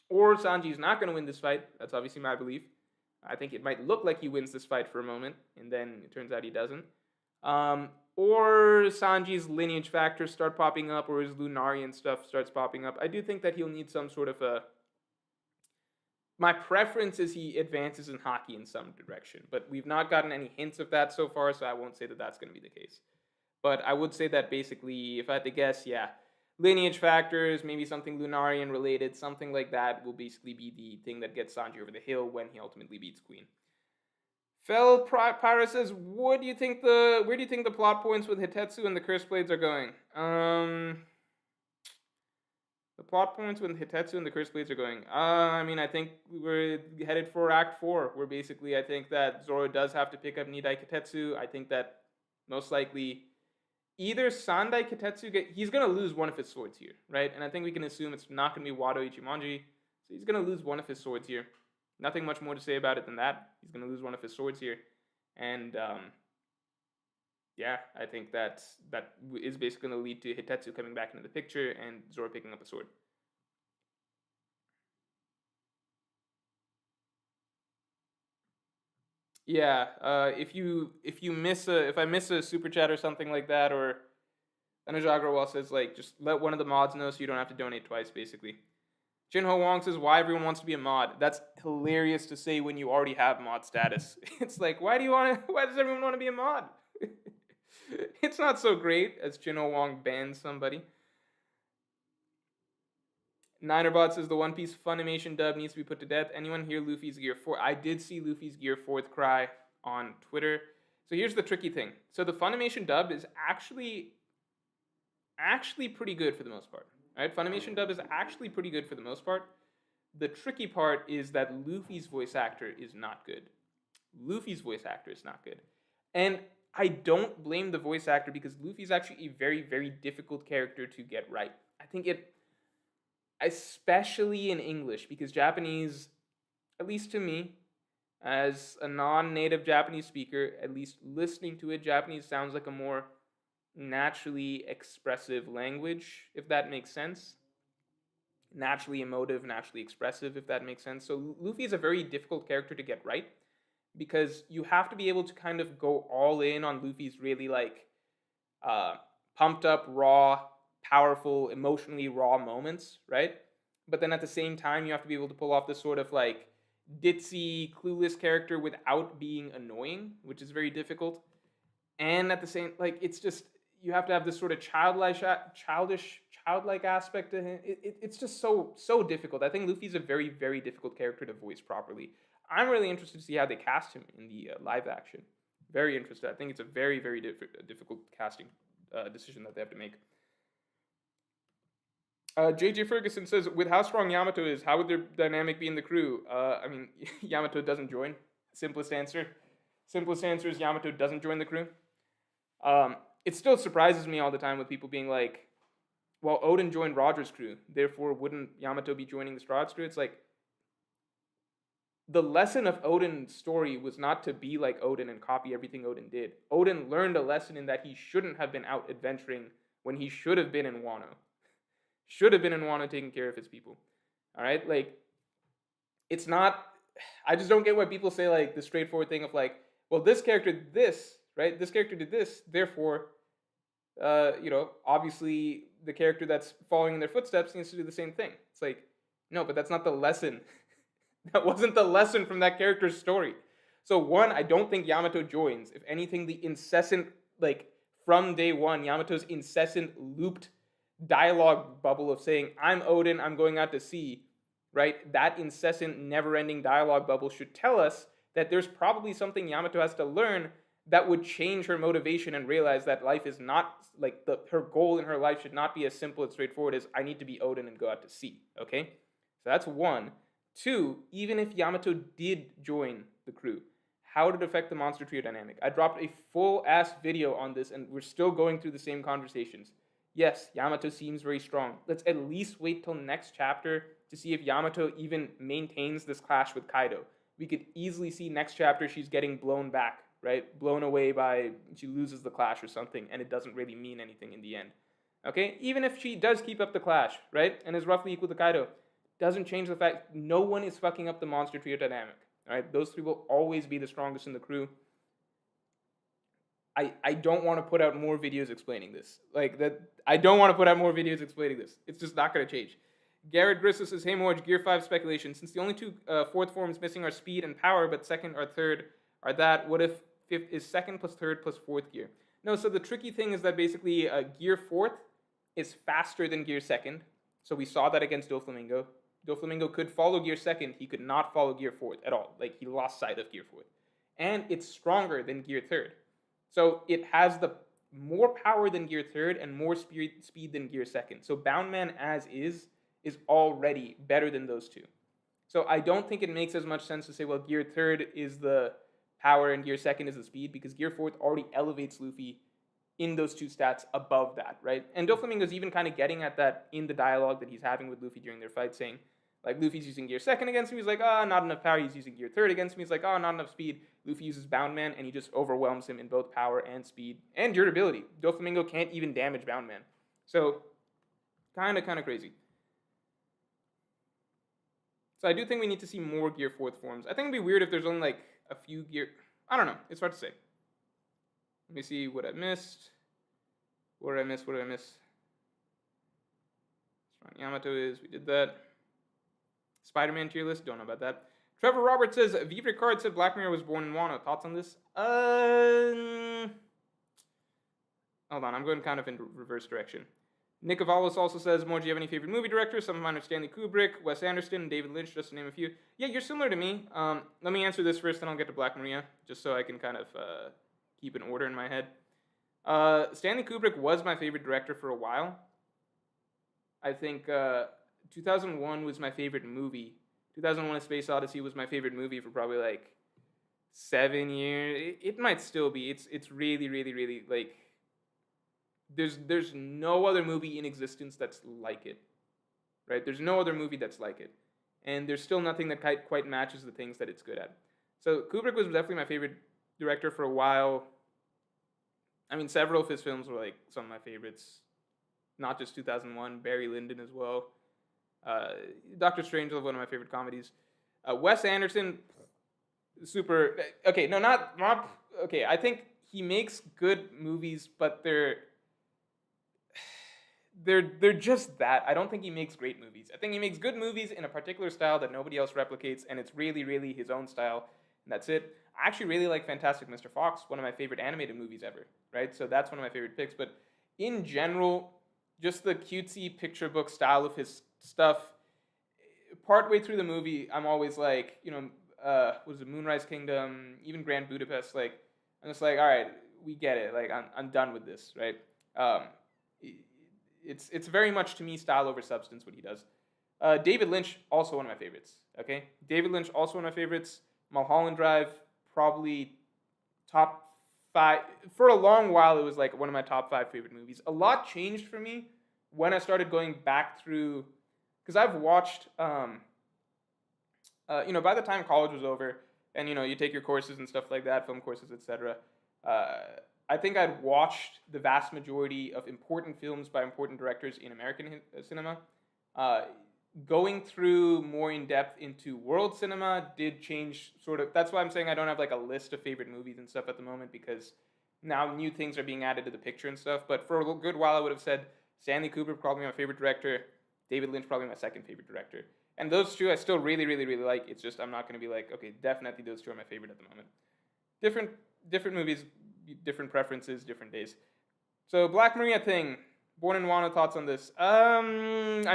or Sanji's not going to win this fight. That's obviously my belief. I think it might look like he wins this fight for a moment, and then it turns out he doesn't. Or Sanji's lineage factors start popping up, or his Lunarian stuff starts popping up. I do think that he'll need some sort of a... My preference is he advances in Haki in some direction, but we've not gotten any hints of that so far, so I won't say that that's going to be the case. But I would say that basically, if I had to guess, yeah, lineage factors, maybe something Lunarian related, something like that will basically be the thing that gets Sanji over the hill when he ultimately beats Queen. Fel Pyra says, where do you think the plot points with Hitetsu and the Cursed Blades are going? The plot points with Hitetsu and the Cursed Blades are going. I mean, I think we're headed for Act 4, where basically I think that Zoro does have to pick up Nidai Kitetsu. I think that most likely either Sandai Kitetsu, he's going to lose one of his swords here, right? And I think we can assume it's not going to be Wado Ichimonji. So he's going to lose one of his swords here. Nothing much more to say about it than that. He's going to lose one of his swords here. And, yeah, I think that is basically going to lead to Hitetsu coming back into the picture and Zoro picking up a sword. Yeah, if I miss a super chat or something like that, or Anuj Agrawal says, like, just let one of the mods know so you don't have to donate twice, basically. Jinho Wong says, why everyone wants to be a mod. That's hilarious to say when you already have mod status. It's like, why does everyone want to be a mod? It's not so great as Jinho Wong bans somebody. Ninerbot says the One Piece Funimation dub needs to be put to death. Anyone hear Luffy's Gear 4? I did see Luffy's Gear 4th cry on Twitter. So here's the tricky thing. So the Funimation dub is actually pretty good for the most part. Right? Funimation dub is actually pretty good for the most part. The tricky part is that Luffy's voice actor is not good. Luffy's voice actor is not good. And I don't blame the voice actor because Luffy's actually a very, very difficult character to get right. I think it, especially in English, because Japanese, at least to me, as a non-native Japanese speaker, at least listening to it, Japanese sounds like a more naturally expressive language, if that makes sense. Naturally emotive, naturally expressive, if that makes sense. So Luffy is a very difficult character to get right because you have to be able to kind of go all in on Luffy's really like pumped up, raw, powerful, emotionally raw moments, right? But then at the same time, you have to be able to pull off this sort of like ditzy, clueless character without being annoying, which is very difficult. And at the same, like, it's just you have to have this sort of childlike aspect to him. It's just so difficult. I think Luffy's a very, very difficult character to voice properly. I'm really interested to see how they cast him in the live action. Very interested. I think it's a very, very difficult casting decision that they have to make. JJ Ferguson says, with how strong Yamato is, how would their dynamic be in the crew? I mean, Yamato doesn't join. Simplest answer. Simplest answer is Yamato doesn't join the crew. It still surprises me all the time with people being like, well, Odin joined Roger's crew, therefore wouldn't Yamato be joining the Straw Hats crew? It's like, the lesson of Odin's story was not to be like Odin and copy everything Odin did. Odin learned a lesson in that he shouldn't have been out adventuring when he should have been in Wano. Should have been in Wano taking care of his people. All right? Like, it's not, I just don't get why people say like the straightforward thing of like, well, this character did this, right? This character did this, therefore, obviously the character that's following in their footsteps needs to do the same thing. It's like, no, but that's not the lesson. That wasn't the lesson from that character's story. So one, I don't think Yamato joins. If anything, the incessant, like, from day one, Yamato's incessant looped dialogue bubble of saying, I'm Odin, I'm going out to sea, right? That incessant, never-ending dialogue bubble should tell us that there's probably something Yamato has to learn that would change her motivation and realize that life is not, like, her goal in her life should not be as simple and straightforward as, I need to be Odin and go out to sea, okay? So that's one. Two, even if Yamato did join the crew, how would it affect the Monster Trio dynamic? I dropped a full-ass video on this, and we're still going through the same conversations. Yes, Yamato seems very strong. Let's at least wait till next chapter to see if Yamato even maintains this clash with Kaido. We could easily see next chapter she's getting blown back, right? Blown away by, she loses the clash or something, and it doesn't really mean anything in the end. Okay? Even if she does keep up the clash, right? And is roughly equal to Kaido, doesn't change the fact no one is fucking up the Monster Trio dynamic. All right? Those three will always be the strongest in the crew. I don't want to put out more videos explaining this. Like, that, I don't want to put out more videos explaining this. It's just not going to change. Garrett Grissom says, hey Morge, Gear 5 speculation. Since the only two fourth forms missing are speed and power, but second or third are that, what if fifth is second plus third plus fourth gear? No, so the tricky thing is that basically Gear 4th is faster than Gear 2nd. So we saw that against Doflamingo. Doflamingo could follow Gear 2nd. He could not follow Gear 4th at all. Like, he lost sight of Gear 4th. And it's stronger than Gear 3rd. So it has the more power than Gear 3rd and more speed than Gear 2nd. So Boundman as is already better than those two. So I don't think it makes as much sense to say, well, Gear 3rd is the power and Gear 2nd is the speed, because Gear 4th already elevates Luffy in those two stats above that, right? And Doflamingo's even kind of getting at that in the dialogue that he's having with Luffy during their fight, saying, like, Luffy's using Gear 2nd against him, he's like, not enough power. He's using Gear 3rd against me, he's like, not enough speed. Luffy uses Boundman, and he just overwhelms him in both power and speed and durability. Doflamingo can't even damage Boundman. So, kind of crazy. So I do think we need to see more Gear 4th forms. I think it'd be weird if there's only, like, a few Gear... I don't know. It's hard to say. Let me see what I missed. What did I miss? Yamato is... We did that. Spider-Man tier list, don't know about that. Trevor Roberts says, Vivre Card said Black Mirror was born in Wano. Thoughts on this? Hold on, I'm going kind of in reverse direction. Nick Avalos also says, Mo, do you have any favorite movie directors? Some of mine are Stanley Kubrick, Wes Anderson, and David Lynch, just to name a few. Yeah, you're similar to me. Let me answer this first, then I'll get to Black Maria, just so I can kind of keep an order in my head. Stanley Kubrick was my favorite director for a while. I think 2001 was my favorite movie. 2001: A Space Odyssey was my favorite movie for probably like 7 years. It might still be. It's really, really, really like there's no other movie in existence that's like it, right? There's no other movie that's like it, and there's still nothing that quite matches the things that it's good at. So Kubrick was definitely my favorite director for a while. I mean, several of his films were like some of my favorites, not just 2001. Barry Lyndon as well. Doctor Strangelove, one of my favorite comedies. Wes Anderson, super. Okay, no, not okay. I think he makes good movies, but they're just that. I don't think he makes great movies. I think he makes good movies in a particular style that nobody else replicates, and it's really, really his own style, and that's it. I actually really like Fantastic Mr. Fox, one of my favorite animated movies ever, right? So that's one of my favorite picks. But in general, just the cutesy picture book style of his stuff. Partway through the movie, I'm always like, was it Moonrise Kingdom, even Grand Budapest? Like, I'm just like, all right, we get it. Like, I'm done with this, right? It's very much to me style over substance what he does. David Lynch, also one of my favorites. Okay, David Lynch, also one of my favorites. Mulholland Drive, probably top 5. For a long while, it was like one of my top 5 favorite movies. A lot changed for me when I started going back through, because I've watched, by the time college was over, and you take your courses and stuff like that, film courses, etc. I think I'd watched the vast majority of important films by important directors in American cinema. Going through more in depth into world cinema did change sort of. That's why I'm saying I don't have like a list of favorite movies and stuff at the moment, because now new things are being added to the picture and stuff. But for a good while, I would have said Stanley Kubrick probably my favorite director, David Lynch probably my second favorite director. And those two I still really, really, really like. It's just I'm not going to be like, okay, definitely those two are my favorite at the moment. Different movies, different preferences, different days. So Black Maria thing. Born in Wano, thoughts on this? I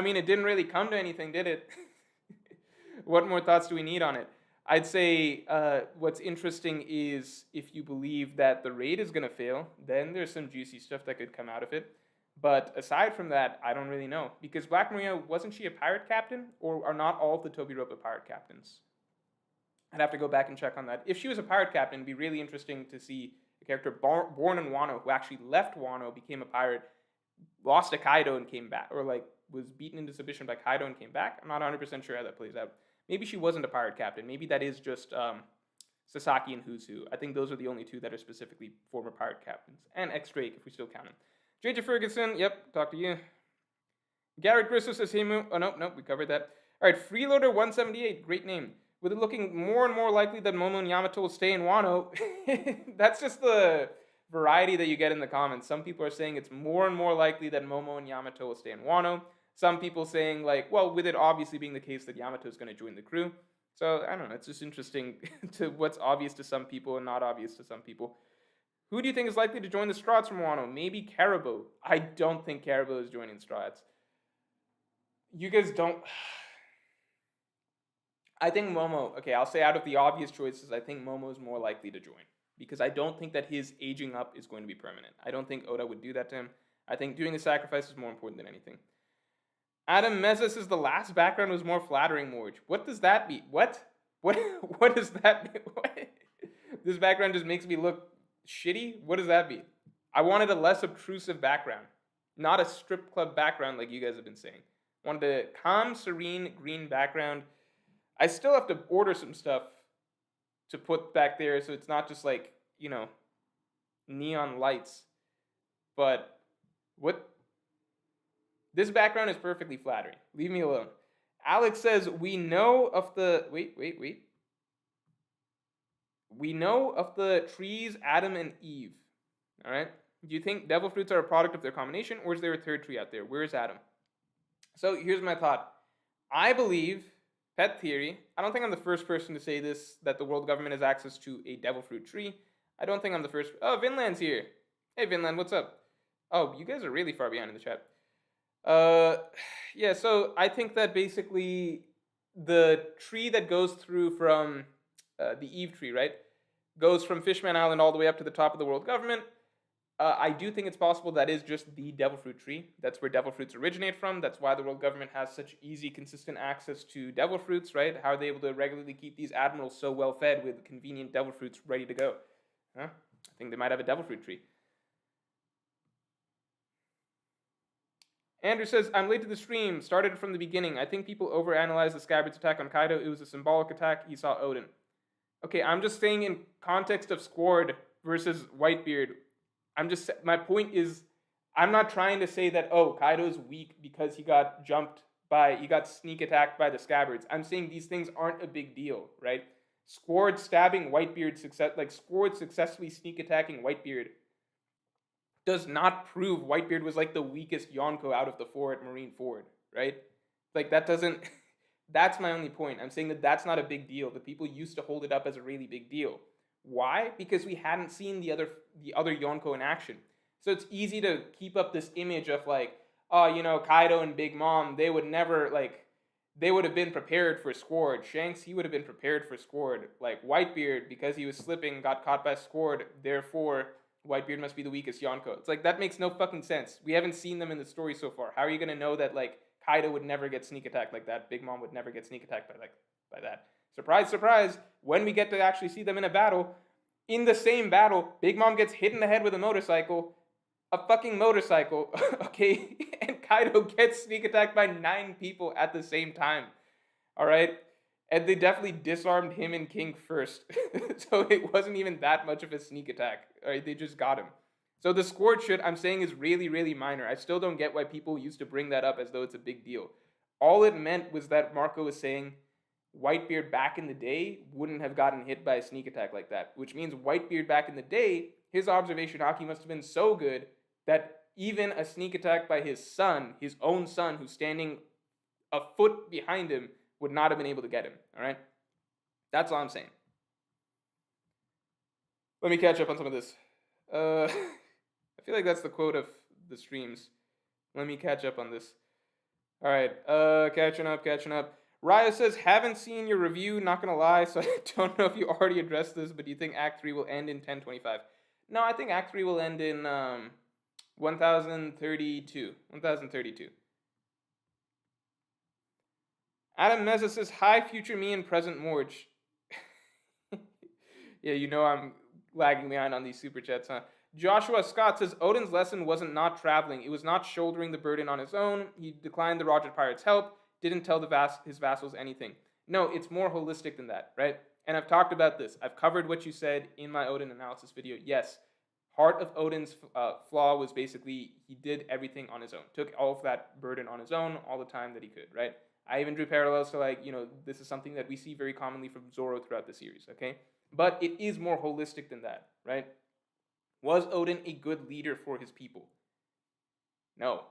mean, it didn't really come to anything, did it? What more thoughts do we need on it? I'd say what's interesting is if you believe that the raid is going to fail, then there's some juicy stuff that could come out of it. But aside from that, I don't really know. Because Black Maria, wasn't she a pirate captain? Or are not all of the Tobiropa pirate captains? I'd have to go back and check on that. If she was a pirate captain, it'd be really interesting to see a character born in Wano who actually left Wano, became a pirate, lost to Kaido and came back, or like was beaten into submission by Kaido and came back. I'm not 100% sure how that plays out. Maybe she wasn't a pirate captain. Maybe that is just Sasaki and Who's Who. I think those are the only two that are specifically former pirate captains. And X-Drake, if we still count him. JJ Ferguson, yep, talk to you. Garrett Grissom says, hey, oh, no, we covered that. All right, Freeloader178, great name. With it looking more and more likely that Momo and Yamato will stay in Wano, that's just the variety that you get in the comments. Some people are saying it's more and more likely that Momo and Yamato will stay in Wano. Some people saying like, well, with it obviously being the case that Yamato is going to join the crew. So I don't know, it's just interesting to what's obvious to some people and not obvious to some people. Who do you think is likely to join the Strats from Wano? Maybe Caribou. I don't think Caribou is joining Strats. You guys don't... I think Momo, okay, I'll say out of the obvious choices, I think Momo is more likely to join. Because I don't think that his aging up is going to be permanent. I don't think Oda would do that to him. I think doing the sacrifice is more important than anything. Adam Meza says the last background was more flattering, Morge. What does that mean? What does that mean? What? This background just makes me look shitty? What does that mean? I wanted a less obtrusive background. Not a strip club background like you guys have been saying. I wanted a calm, serene, green background. I still have to order some stuff to put back there so it's not just like, neon lights. But what? This background is perfectly flattering. Leave me alone. Alex says, we know of the... Wait. We know of the trees Adam and Eve. All right? Do you think devil fruits are a product of their combination, or is there a third tree out there? Where is Adam? So here's my thought. I believe, pet theory, I don't think I'm the first person to say this, that the world government has access to a devil fruit tree. I don't think I'm the first... Oh, Vinland's here. Hey, Vinland, what's up? Oh, you guys are really far behind in the chat. Yeah, so I think that basically the tree that goes through from the Eve tree, right, goes from Fishman Island all the way up to the top of the world government. I do think it's possible that is just the devil fruit tree. That's where devil fruits originate from. That's why the world government has such easy, consistent access to devil fruits, right? How are they able to regularly keep these admirals so well fed with convenient devil fruits ready to go? Huh? I think they might have a devil fruit tree. Andrew says, I'm late to the stream. Started from the beginning. I think people overanalyze the Scabbards attack on Kaido. It was a symbolic attack. He saw Odin. Okay, I'm just saying in context of Squard versus Whitebeard. My point is, I'm not trying to say that, oh, Kaido's weak because he got sneak attacked by the Scabbards. I'm saying these things aren't a big deal, right? Squard stabbing Whitebeard, Squard successfully sneak attacking Whitebeard does not prove Whitebeard was like the weakest Yonko out of the four at Marine Ford, right? Like that doesn't. That's my only point. I'm saying that that's not a big deal. The people used to hold it up as a really big deal. Why? Because we hadn't seen the other Yonko in action. So it's easy to keep up this image of like, oh, Kaido and Big Mom, they would never they would have been prepared for Squard. Shanks, he would have been prepared for Squard. Like Whitebeard, because he was slipping, got caught by Squard, therefore Whitebeard must be the weakest Yonko. It's like that makes no fucking sense. We haven't seen them in the story so far. How are you gonna know that like Kaido would never get sneak attacked like that? Big Mom would never get sneak attacked by that. Surprise, surprise! When we get to actually see them in a battle, in the same battle, Big Mom gets hit in the head with a fucking motorcycle, okay? And Kaido gets sneak attacked by 9 people at the same time. All right? And they definitely disarmed him and King first. So it wasn't even that much of a sneak attack. All right? They just got him. So the Squard shit I'm saying is really, really minor. I still don't get why people used to bring that up as though it's a big deal. All it meant was that Marco was saying Whitebeard back in the day wouldn't have gotten hit by a sneak attack like that, which means Whitebeard back in the day, his observation haki must have been so good that even a sneak attack by his son, his own son, who's standing a foot behind him, would not have been able to get him, all right? That's all I'm saying. Let me catch up on some of this. I feel like that's the quote of the streams. Let me catch up on this. All right, catching up. Raya says, haven't seen your review, not gonna lie, so I don't know if you already addressed this, but do you think Act 3 will end in 1025? No, I think Act 3 will end in 1032. Adam Meza says, hi, future me and present Morge. Yeah, I'm lagging behind on these super chats, huh? Joshua Scott says, Odin's lesson wasn't not traveling. It was not shouldering the burden on his own. He declined the Roger Pirate's help, didn't tell his vassals anything. No, it's more holistic than that, right? And I've talked about this. I've covered what you said in my Odin analysis video. Yes, part of Odin's flaw was basically he did everything on his own. Took all of that burden on his own all the time that he could, right? I even drew parallels to this is something that we see very commonly from Zoro throughout the series, okay? But it is more holistic than that, right? Was Odin a good leader for his people? No.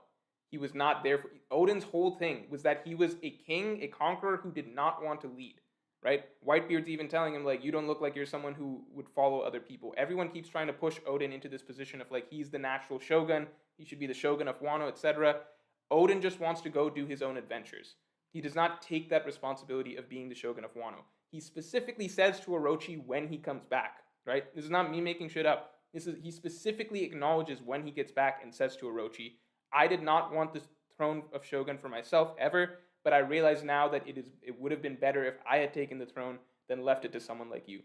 He was not there for... Odin's whole thing was that he was a king, a conqueror who did not want to lead, right? Whitebeard's even telling him, you don't look like you're someone who would follow other people. Everyone keeps trying to push Odin into this position of, he's the natural shogun, he should be the shogun of Wano, etc. Odin just wants to go do his own adventures. He does not take that responsibility of being the shogun of Wano. He specifically says to Orochi when he comes back, right? This is not me making shit up. He specifically acknowledges when he gets back and says to Orochi, I did not want the throne of Shogun for myself ever, but I realize now that it would have been better if I had taken the throne than left it to someone like you.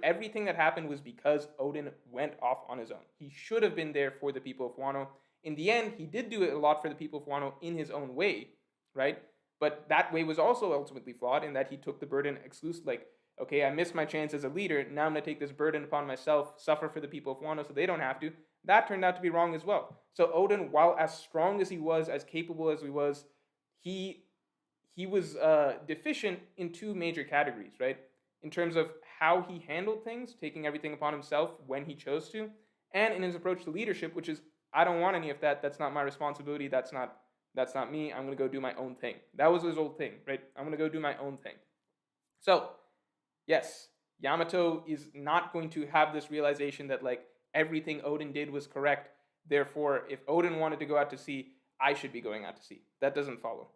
Everything that happened was because Odin went off on his own. He should have been there for the people of Wano. In the end, he did do a lot for the people of Wano in his own way, right? But that way was also ultimately flawed in that he took the burden exclusively, okay, I missed my chance as a leader, now I'm going to take this burden upon myself, suffer for the people of Wano so they don't have to. That turned out to be wrong as well. So Odin, while as strong as he was, as capable as he was, he was deficient in 2 major categories, right? In terms of how he handled things, taking everything upon himself when he chose to, and in his approach to leadership, which is, I don't want any of that, that's not my responsibility, that's not me, I'm going to go do my own thing. That was his old thing, right? I'm going to go do my own thing. So, yes, Yamato is not going to have this realization that, everything Odin did was correct. Therefore, if Odin wanted to go out to sea, I should be going out to sea. That doesn't follow.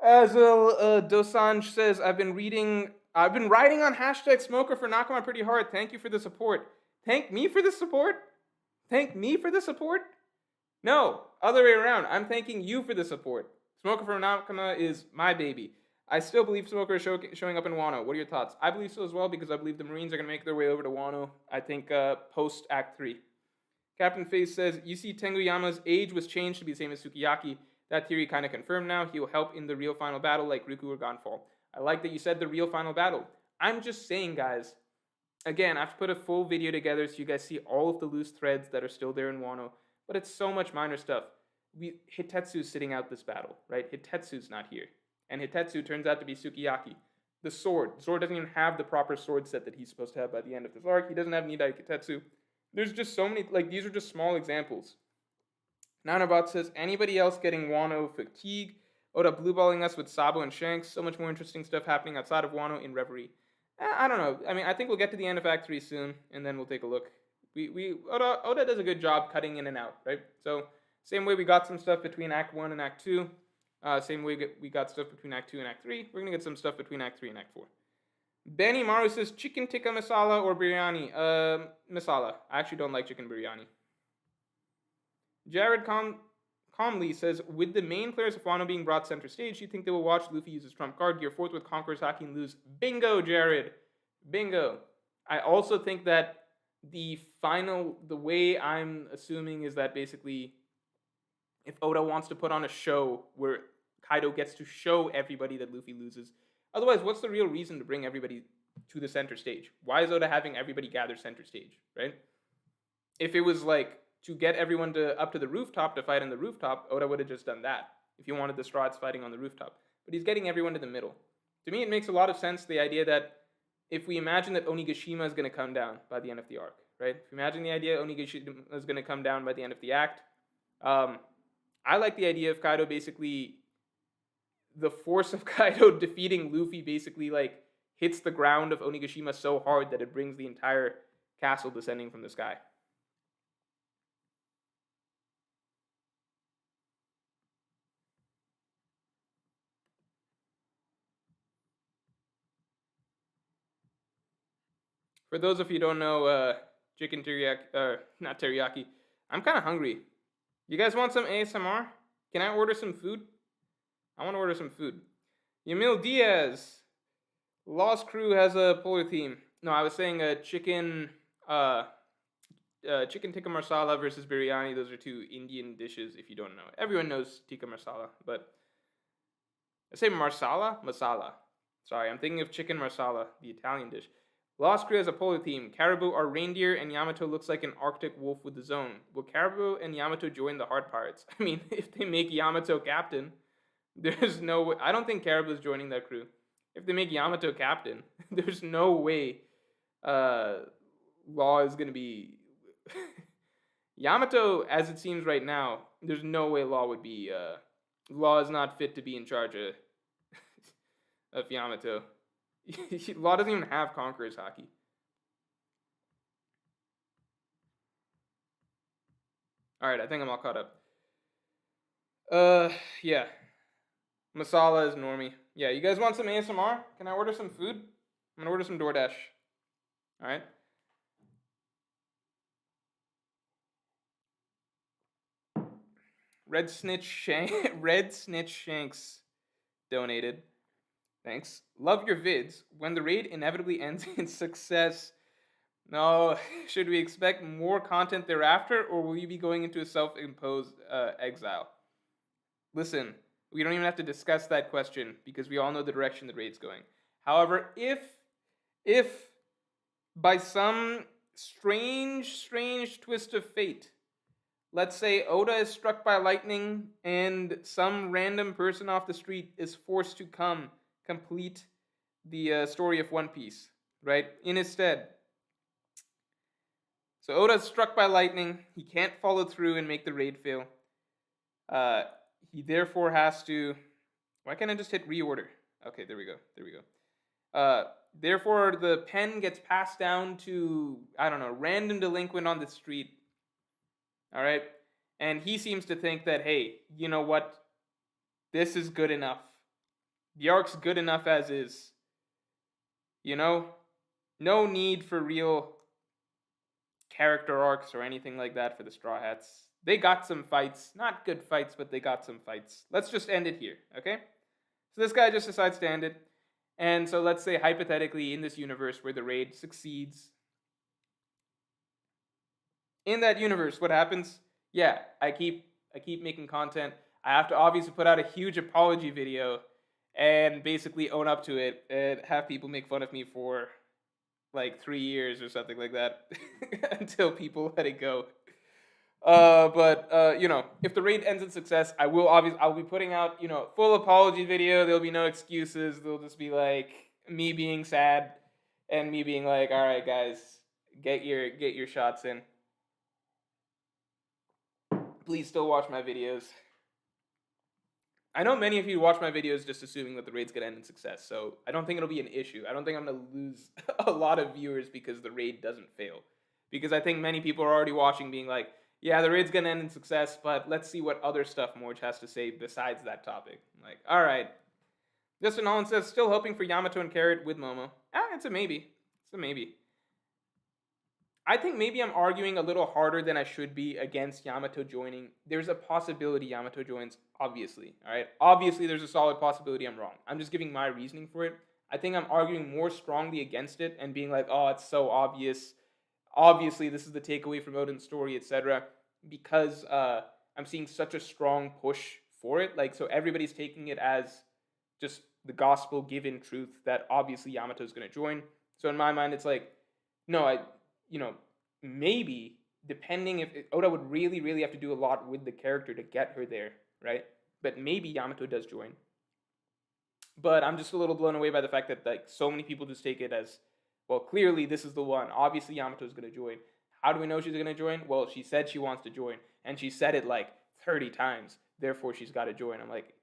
Azil Dosanjh says, I've been reading I've been writing on hashtag Smoker for Nakama pretty hard. Thank you for the support. Thank me for the support? Thank me for the support? No, other way around. I'm thanking you for the support. Smoker for Nakama is my baby. I still believe Smoker is showing up in Wano. What are your thoughts? I believe so as well because I believe the Marines are going to make their way over to Wano, I think, post Act 3. Captain Face says, you see Tenguyama's age was changed to be the same as Sukiyaki. That theory kind of confirmed now. He will help in the real final battle like Riku or Gonfall. I like that you said the real final battle. I'm just saying, guys, again, I have to put a full video together so you guys see all of the loose threads that are still there in Wano. But it's so much minor stuff. Hitetsu's sitting out this battle, right? Hitetsu's not here. And Hitetsu turns out to be Sukiyaki. The sword. The sword doesn't even have the proper sword set that he's supposed to have by the end of this arc. He doesn't have Nidai Hitetsu. There's just so many, like, these are just small examples. Nanobot says, anybody else getting Wano fatigue? Oda blueballing us with Sabo and Shanks. So much more interesting stuff happening outside of Wano in Reverie. I don't know. I mean, I think we'll get to the end of Act 3 soon, and then we'll take a look. Oda does a good job cutting in and out, right? So, same way we got some stuff between Act 1 and Act 2. Same way we got stuff between Act 2 and Act 3. We're going to get some stuff between Act 3 and Act 4. Benny Maru says, chicken tikka masala or biryani? Masala. I actually don't like chicken biryani. Jared calmly says, with the main players of Wano being brought center stage, do you think they will watch Luffy use his trump card, gear forth with Conqueror's Haki and lose? Bingo, Jared. Bingo. I also think that the way I'm assuming is that basically if Oda wants to put on a show where Kaido gets to show everybody that Luffy loses, otherwise, what's the real reason to bring everybody to the center stage? Why is Oda having everybody gather center stage, right? If it was like to get everyone up to the rooftop to fight on the rooftop, Oda would have just done that if he wanted the Strahds fighting on the rooftop. But he's getting everyone to the middle. To me, it makes a lot of sense, the idea that if we imagine that Onigashima is going to come down by the end of the arc, right? If we imagine the idea Onigashima is going to come down by the end of the act, I like the idea of Kaido basically, the force of Kaido defeating Luffy basically like hits the ground of Onigashima so hard that it brings the entire castle descending from the sky. For those of you who don't know, chicken teriyaki, not teriyaki, I'm kind of hungry. You guys want some ASMR? Can I order some food? I want to order some food. Yamil Diaz. Lost Crew has a polar theme. No, I was saying chicken tikka marsala versus biryani. Those are two Indian dishes, if you don't know. Everyone knows tikka marsala, but I say marsala? Masala. Sorry, I'm thinking of chicken marsala, the Italian dish. Lost Crew has a polar theme. Caribou are reindeer, and Yamato looks like an Arctic wolf with the zone. Will Caribou and Yamato join the Heart Pirates? I mean, if they make Yamato captain, there's no way. I don't think Caribou's joining that crew. If they make Yamato captain, there's no way Law is going to be... Yamato, as it seems right now, there's no way Law would be... Law is not fit to be in charge of Yamato. Law doesn't even have Conqueror's Haki. Alright, I think I'm all caught up. Yeah. Masala is normie. Yeah, you guys want some ASMR? Can I order some food? I'm gonna order some DoorDash. Alright. Red Snitch Shanks donated. Thanks. Love your vids. When the raid inevitably ends in success, no, should we expect more content thereafter, or will you be going into a self-imposed exile? Listen, we don't even have to discuss that question because we all know the direction the raid's going. However, if by some strange twist of fate, let's say Oda is struck by lightning and some random person off the street is forced to complete the story of One Piece, right? In his stead. So Oda's struck by lightning. He can't follow through and make the raid fail. He therefore has to... Why can't I just hit reorder? Okay, there we go. Therefore, the pen gets passed down to, I don't know, random delinquent on the street. All right? And he seems to think that, hey, you know what? This is good enough. The arc's good enough as is. You know, no need for real character arcs or anything like that for the Straw Hats. They got some fights, not good fights, but they got some fights. Let's just end it here, okay? So this guy just decides to end it. And so let's say hypothetically in this universe where the raid succeeds, in that universe, what happens? Yeah, I keep making content. I have to obviously put out a huge apology video and basically own up to it and have people make fun of me for like 3 years or something like that until people let it go. But you know, if the raid ends in success, I'll be putting out, you know, full apology video. There'll be no excuses. There'll just be like me being sad and me being like, all right, guys, get your shots in. Please still watch my videos. I know many of you watch my videos just assuming that the raid's gonna end in success, so I don't think it'll be an issue. I don't think I'm gonna lose a lot of viewers because the raid doesn't fail. Because I think many people are already watching being like, yeah, the raid's gonna end in success, but let's see what other stuff Morge has to say besides that topic. I'm like, alright. Justin Nolan says, still hoping for Yamato and Carrot with Momo. It's a maybe. It's a maybe. I think maybe I'm arguing a little harder than I should be against Yamato joining. There's a possibility Yamato joins, obviously. All right, obviously there's a solid possibility I'm wrong. I'm just giving my reasoning for it. I think I'm arguing more strongly against it and being like, oh, it's so obvious. Obviously, this is the takeaway from Odin's story, etc. Because I'm seeing such a strong push for it. Like, so everybody's taking it as just the gospel given truth that obviously Yamato's going to join. So in my mind, it's like, no, you know, maybe, depending if Oda would really, really have to do a lot with the character to get her there, right? But maybe Yamato does join. But I'm just a little blown away by the fact that like so many people just take it as, well, clearly this is the one. Obviously Yamato's going to join. How do we know she's going to join? Well, she said she wants to join, and she said it like 30 times. Therefore, she's got to join. I'm like,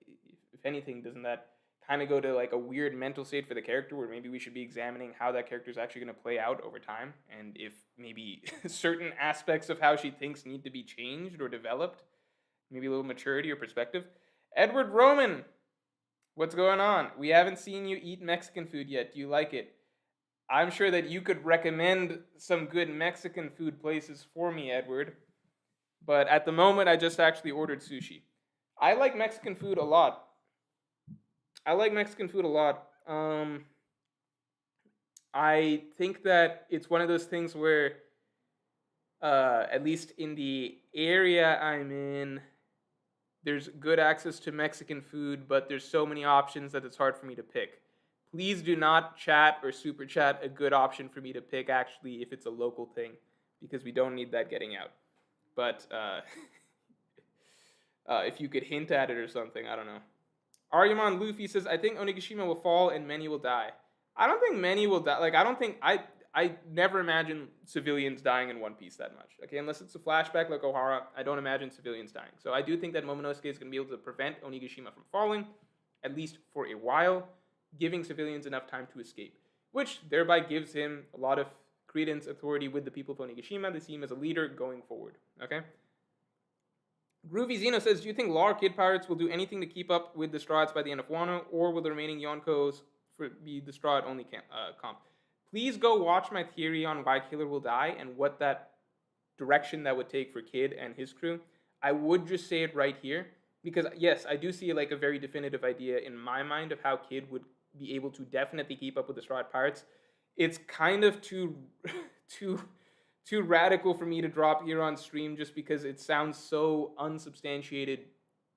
if anything, doesn't that kind of go to like a weird mental state for the character where maybe we should be examining how that character is actually going to play out over time, and if maybe certain aspects of how she thinks need to be changed or developed, maybe a little maturity or perspective. Edward Roman, what's going on? We haven't seen you eat Mexican food yet. Do you like it? I'm sure that you could recommend some good Mexican food places for me, Edward. But at the moment, I just actually ordered sushi. I like Mexican food a lot. I think that it's one of those things where, at least in the area I'm in, there's good access to Mexican food, but there's so many options that it's hard for me to pick. Please do not chat or super chat a good option for me to pick, actually, if it's a local thing, because we don't need that getting out. But if you could hint at it or something, I don't know. Aryamon Luffy says, I think Onigashima will fall and many will die. I don't think many will die. Like, I never imagine civilians dying in One Piece that much. Okay, unless it's a flashback like Ohara, I don't imagine civilians dying. So I do think that Momonosuke is going to be able to prevent Onigashima from falling, at least for a while, giving civilians enough time to escape, which thereby gives him a lot of credence, authority with the people of Onigashima. They see him as a leader going forward, okay? Groovy Zeno says, do you think Law Kid Pirates will do anything to keep up with the Straw Hats by the end of Wano, or will the remaining Yonkos be the Straw Hat only comp? Please go watch my theory on why Killer will die and what that direction that would take for Kid and his crew. I would just say it right here, because yes, I do see like a very definitive idea in my mind of how Kid would be able to definitely keep up with the Straw Hat Pirates. It's kind of too radical for me to drop here on stream just because it sounds so unsubstantiated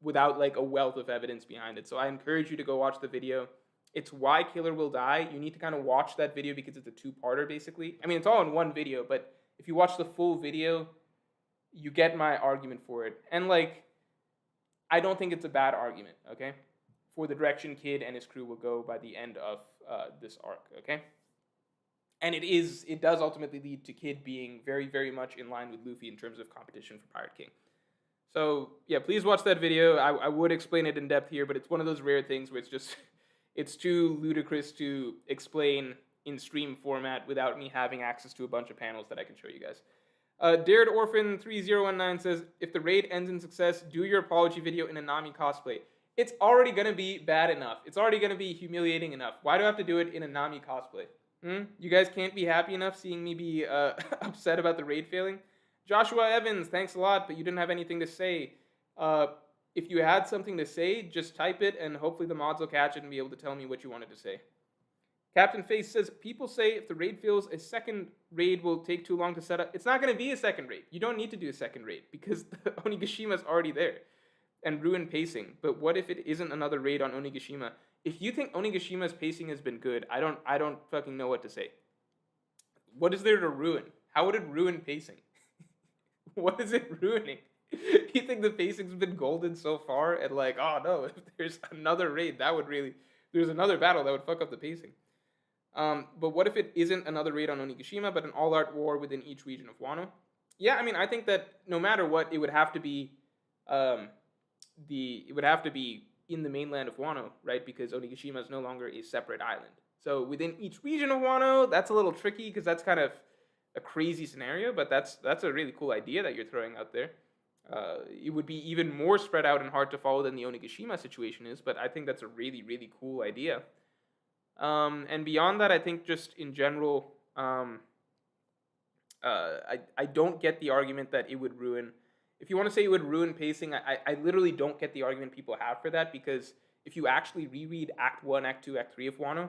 without like a wealth of evidence behind it. So I encourage you to go watch the video. It's why Killer will die. You need to kind of watch that video because it's a two-parter basically. I mean, it's all in one video, but if you watch the full video, you get my argument for it. And like, I don't think it's a bad argument, okay? For the direction Kid and his crew will go by the end of this arc, okay? And it does ultimately lead to Kid being very, very much in line with Luffy in terms of competition for Pirate King. So, yeah, please watch that video. I would explain it in depth here, but it's one of those rare things where it's just, it's too ludicrous to explain in stream format without me having access to a bunch of panels that I can show you guys. Dared Orphan 3019 says, if the raid ends in success, do your apology video in a Nami cosplay. It's already going to be bad enough. It's already going to be humiliating enough. Why do I have to do it in a Nami cosplay? You guys can't be happy enough seeing me be upset about the raid failing? Joshua Evans, thanks a lot, but you didn't have anything to say. Uh, if you had something to say, just type it, and hopefully the mods will catch it and be able to tell me what you wanted to say. Captain Face says, people say if the raid fails, a second raid will take too long to set up. It's not going to be a second raid. You don't need to do a second raid because the Onigashima already there and ruin pacing. But what if it isn't another raid on Onigashima? If you think Onigashima's pacing has been good, I don't fucking know what to say. What is there to ruin? How would it ruin pacing? What is it ruining? You think the pacing's been golden so far, and like, oh no, if there's another raid, that would really, there's another battle that would fuck up the pacing. But what if it isn't another raid on Onigashima, but an all-out war within each region of Wano? Yeah, I mean, I think that no matter what, it would have to be, it would have to be in the mainland of Wano, right? Because Onigashima is no longer a separate island. So within each region of Wano, that's a little tricky because that's kind of a crazy scenario, but that's a really cool idea that you're throwing out there. It would be even more spread out and hard to follow than the Onigashima situation is, but I think that's a really, really cool idea. And beyond that, I think just in general, I don't get the argument that it would ruin. If you want to say it would ruin pacing, I literally don't get the argument people have for that, because if you actually reread Act 1, Act 2, Act 3 of Wano,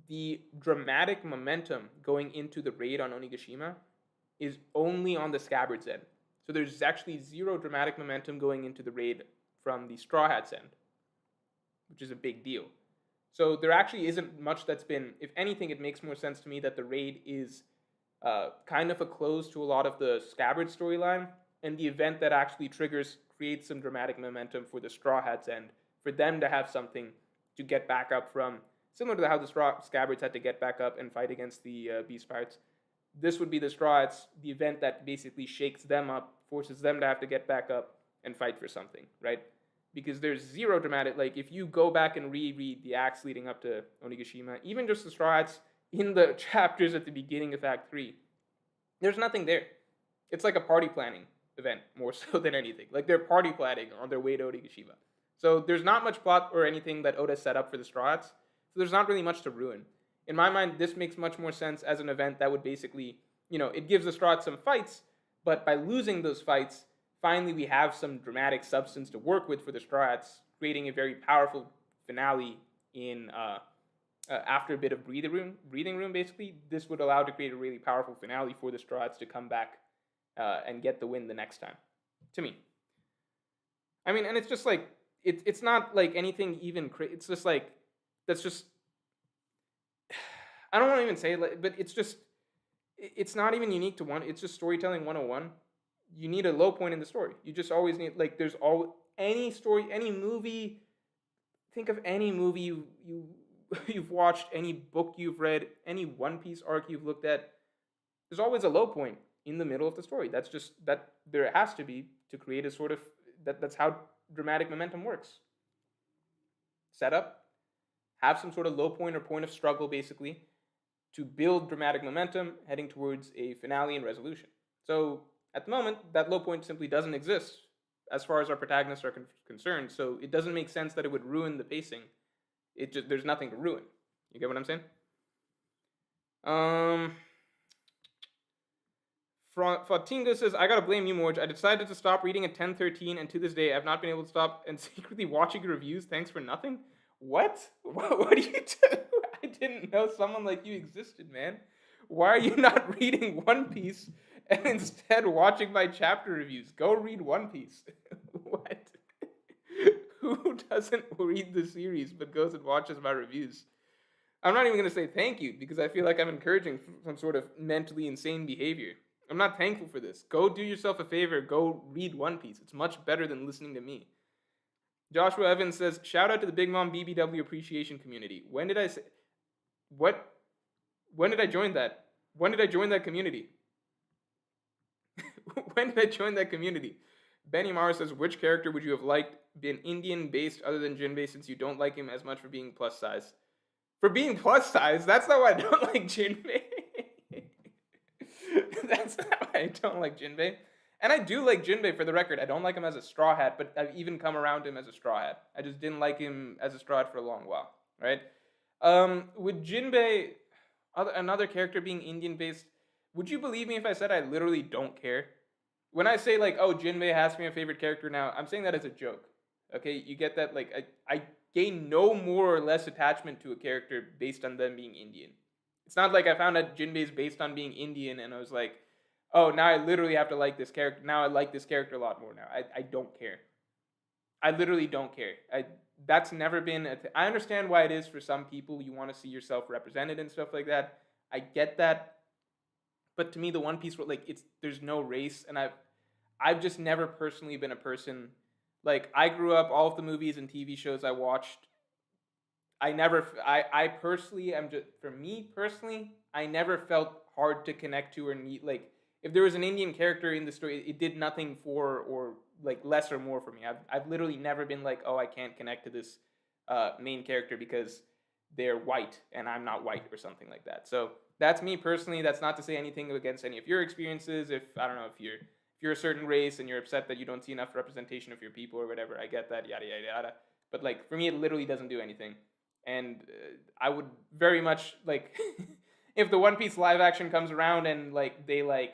the dramatic momentum going into the raid on Onigashima is only on the Scabbards end. So there's actually zero dramatic momentum going into the raid from the Straw Hats end, which is a big deal. So there actually isn't much that's been, if anything, it makes more sense to me that the raid is kind of a close to a lot of the Scabbards storyline, and the event that actually creates some dramatic momentum for the Straw Hats end, for them to have something to get back up from, similar to how the Scabbards had to get back up and fight against the Beast Pirates. This would be the Straw Hats, the event that basically shakes them up, forces them to have to get back up and fight for something, right? Because there's zero dramatic, like if you go back and reread the acts leading up to Onigashima, even just the Straw Hats in the chapters at the beginning of Act 3, there's nothing there. It's like a party planning event more so than anything. Like they're party planning on their way to Onigashima. So there's not much plot or anything that Oda set up for the Straw Hats, so there's not really much to ruin. In my mind, this makes much more sense as an event that would basically, it gives the Straw Hats some fights, but by losing those fights, finally we have some dramatic substance to work with for the Straw Hats, creating a very powerful finale in after a bit of breathing room. Basically, this would allow to create a really powerful finale for the Straw Hats to come back and get the win the next time. To me, I mean, and it's just like it's not like anything even. It's just like that's just. I don't want to even say it, but it's just. It's not even unique to one. It's just storytelling 101. You need a low point in the story. You just always need, like, there's any story, any movie. Think of any movie you've watched, any book you've read, any One Piece arc you've looked at. There's always a low point in the middle of the story. That's just that there has to be to create a sort of that's how dramatic momentum works. Set up, have some sort of low point or point of struggle, basically, to build dramatic momentum heading towards a finale and resolution. So at the moment, that low point simply doesn't exist as far as our protagonists are concerned. So it doesn't make sense that it would ruin the pacing. There's nothing to ruin. You get what I'm saying? Fatinga says, I gotta blame you, Morge. I decided to stop reading at 10:13, and to this day, I've not been able to stop and secretly watching reviews. Thanks for nothing. What? What do you do? I didn't know someone like you existed, man. Why are you not reading One Piece and instead watching my chapter reviews? Go read One Piece. What? Who doesn't read the series but goes and watches my reviews? I'm not even going to say thank you because I feel like I'm encouraging some sort of mentally insane behavior. I'm not thankful for this. Go do yourself a favor. Go read One Piece. It's much better than listening to me. Joshua Evans says, shout out to the Big Mom BBW appreciation community. When did I say... What? When did I join that? When did I join that community? When did I join that community? Benny Mara says, which character would you have liked been Indian-based other than Jinbe since you don't like him as much for being plus size? For being plus size? That's not why I don't like Jinbe. That's not why I don't like Jinbe. And I do like Jinbe, for the record. I don't like him as a Straw Hat, but I've even come around him as a Straw Hat. I just didn't like him as a Straw Hat for a long while, right? With Jinbe, Another character being Indian based. Would you believe me if I said I literally don't care? When I say like, oh, Jinbe has to be my favorite character now, I'm saying that as a joke. Okay, you get that? Like, I gain no more or less attachment to a character based on them being Indian. It's not like I found out Jinbe is based on being Indian and I was like, oh, now I literally have to like this character. Now I like this character a lot more now. I don't care. I literally don't care. That's never been. I understand why it is for some people. You want to see yourself represented and stuff like that. I get that, but to me, the One Piece world, like there's no race, and I've just never personally been a person. Like I grew up, all of the movies and TV shows I watched. I personally am just for me personally. I never felt hard to connect to or need like if there was an Indian character in the story, it did nothing for or like less or more for me. I've literally never been like, oh, I can't connect to this main character because they're white and I'm not white or something like that. So that's me personally. That's not to say anything against any of your experiences. If I don't know if you're a certain race and you're upset that you don't see enough representation of your people or whatever, I get that. Yada yada yada. But like for me, it literally doesn't do anything. And I would very much like if the One Piece live action comes around and like they like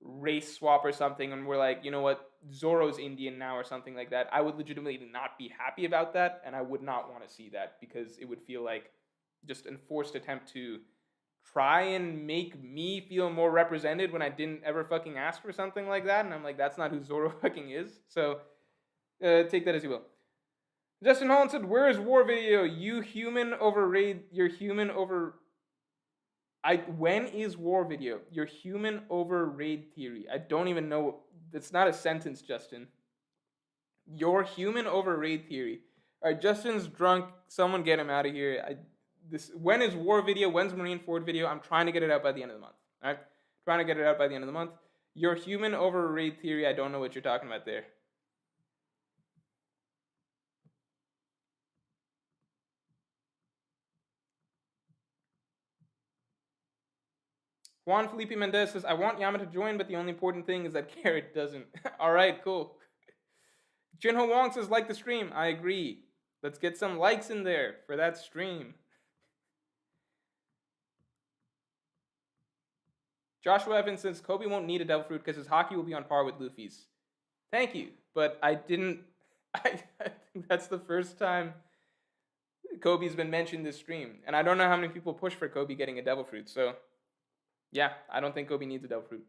race swap or something and we're like, you know what, Zoro's Indian now or something like that, I would legitimately not be happy about that, and I would not want to see that because it would feel like just an enforced attempt to try and make me feel more represented when I didn't ever fucking ask for something like that, and I'm like, that's not who Zoro fucking is. So take that as you will. Justin Holland said, "Where is War Video? You human over raid. You're human over when is War Video? Your human over raid theory. I don't even know. It's not a sentence, Justin. Your human over raid theory. All right, Justin's drunk. Someone get him out of here. When is War Video? When's Marineford Video? I'm trying to get it out by the end of the month. All right, trying to get it out by the end of the month. Your human over raid theory. I don't know what you're talking about there. Juan Felipe Mendez says, I want Yama to join, but the only important thing is that Carrot doesn't. All right, cool. Jinho Wong says, like the stream. I agree. Let's get some likes in there for that stream. Joshua Evans says, Kobe won't need a Devil Fruit because his hockey will be on par with Luffy's. Thank you, but I didn't. I think that's the first time Kobe's been mentioned this stream. And I don't know how many people push for Kobe getting a Devil Fruit, so yeah, I don't think Kobe needs a Devil Fruit.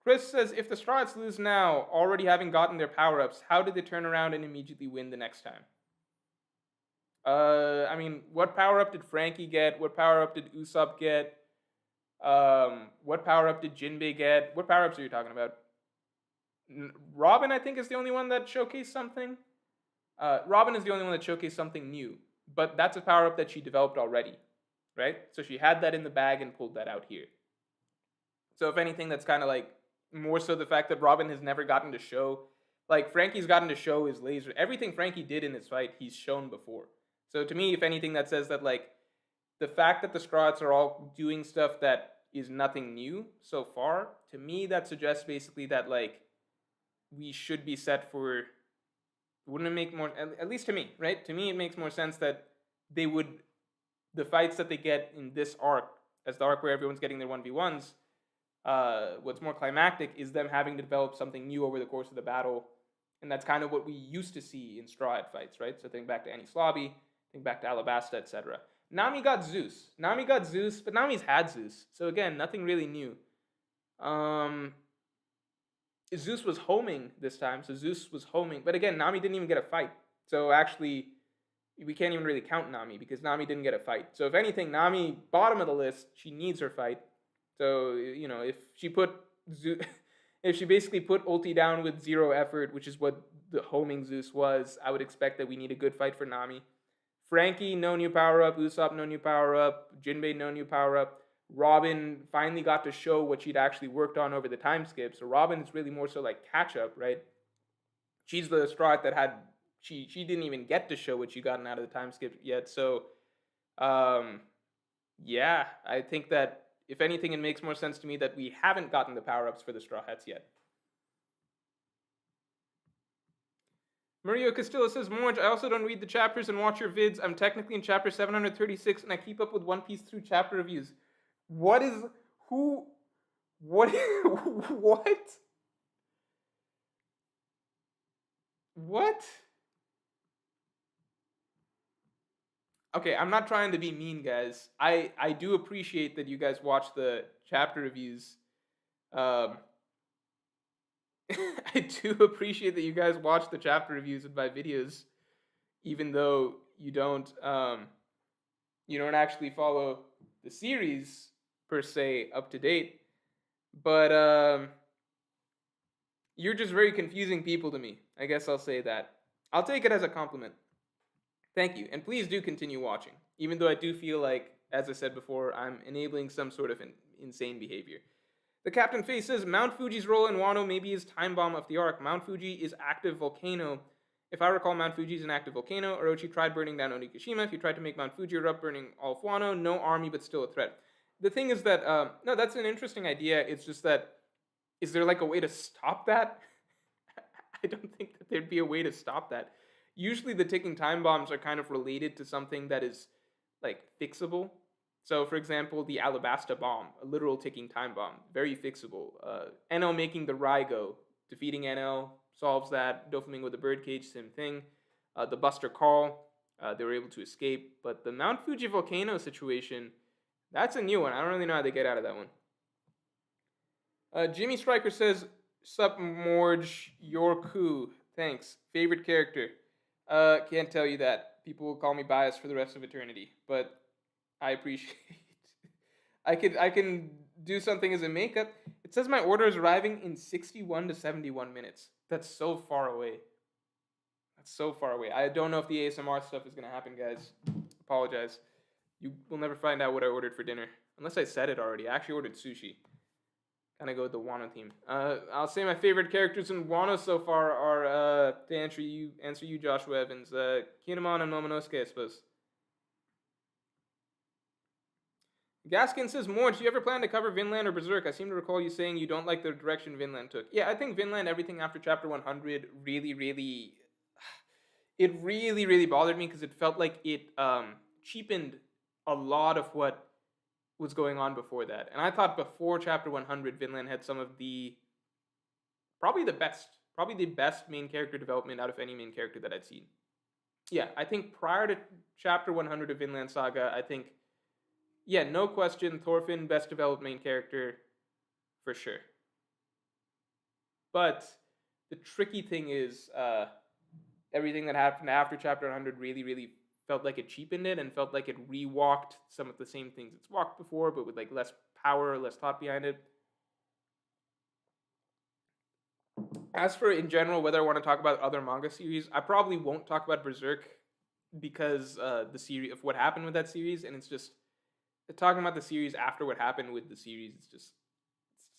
Chris says, if the Straw Hats lose now, already having gotten their power-ups, how did they turn around and immediately win the next time? I mean, what power-up did Frankie get? What power-up did Usopp get? What power-up did Jinbe get? What power-ups are you talking about? Robin, I think, is the only one that showcased something. Robin is the only one that showcased something new. But that's a power-up that she developed already, right? So she had that in the bag and pulled that out here. So if anything, that's kind of like more so the fact that Robin has never gotten to show. Like, Frankie's gotten to show his laser. Everything Frankie did in this fight, he's shown before. So to me, if anything, that says that, like, the fact that the Straw Hats are all doing stuff that is nothing new so far, to me, that suggests basically that, like, we should be set for... Wouldn't it make more... At least to me, right? To me, it makes more sense that they would... The fights that they get in this arc, as the arc where everyone's getting their 1v1s, what's more climactic is them having to develop something new over the course of the battle, and that's kind of what we used to see in Straw Hat fights, right? So think back to Annie Slobby, think back to Alabasta, etc. Nami got Zeus, but Nami's had Zeus, so again, nothing really new. Zeus was homing this time, but again, Nami didn't even get a fight, so actually, we can't even really count Nami, because Nami didn't get a fight. So if anything, Nami, bottom of the list, she needs her fight. So, you know, if she basically put ulti down with zero effort, which is what the homing Zeus was, I would expect that we need a good fight for Nami. Frankie, no new power-up. Usopp, no new power-up. Jinbe, no new power-up. Robin finally got to show what she'd actually worked on over the time skip. So Robin is really more so like catch-up, right? She's the Straw Hat that had... She didn't even get to show what she gotten out of the time skip yet. So, yeah, I think that if anything, it makes more sense to me that we haven't gotten the power-ups for the Straw Hats yet. Mario Castillo says, Morge, I also don't read the chapters and watch your vids. I'm technically in chapter 736, and I keep up with One Piece through chapter reviews. What is who? What? What? What? Okay, I'm not trying to be mean, guys. I do appreciate that you guys watch the chapter reviews. Um, I do appreciate that you guys watch the chapter reviews in my videos, even though you don't actually follow the series per se up to date. But you're just very confusing people to me. I guess I'll say that. I'll take it as a compliment. Thank you, and please do continue watching, even though I do feel like, as I said before, I'm enabling some sort of insane behavior. The Captain Face says, Mount Fuji's role in Wano may be his time bomb of the arc. Mount Fuji is active volcano. If I recall, Mount Fuji is an active volcano. Orochi tried burning down Onigashima. If you tried to make Mount Fuji erupt, burning all of Wano, no army, but still a threat. The thing is that, no, that's an interesting idea. It's just that, is there like a way to stop that? I don't think that there'd be a way to stop that. Usually the ticking time bombs are kind of related to something that is like fixable. So, for example, the Alabasta bomb, a literal ticking time bomb, very fixable. NL making the Raigo, defeating NL solves that. Doflamingo the birdcage, same thing. The Buster Call, they were able to escape. But the Mount Fuji volcano situation, that's a new one. I don't really know how they get out of that one. Jimmy Striker says, Sup Morge, your coup. Thanks. Favorite character? Can't tell you that. People will call me biased for the rest of eternity, but I appreciate. I can do something as a makeup. It says my order is arriving in 61 to 71 minutes. That's so far away. That's so far away. I don't know if the ASMR stuff is gonna happen, guys. Apologize. You will never find out what I ordered for dinner, unless I said it already. I actually ordered sushi. Kind of go with the Wano theme. I'll say my favorite characters in Wano so far are, to answer you, Joshua Evans, Kinemon and Momonosuke, I suppose. Gaskin says, Morge, do you ever plan to cover Vinland or Berserk? I seem to recall you saying you don't like the direction Vinland took. Yeah, I think Vinland, everything after chapter 100, really bothered me because it felt like it cheapened a lot of what was going on before that. And I thought before chapter 100, Vinland had some of probably the best main character development out of any main character that I'd seen. Yeah, I think prior to chapter 100 of Vinland Saga, I think, yeah, no question, Thorfinn, best developed main character, for sure. But the tricky thing is, everything that happened after chapter 100 really felt like it cheapened it and felt like it rewalked some of the same things it's walked before, but with like less power, less thought behind it. As for in general whether I want to talk about other manga series, I probably won't talk about Berserk because the series of what happened with that series, and it's just talking about the series after what happened with the series. It's just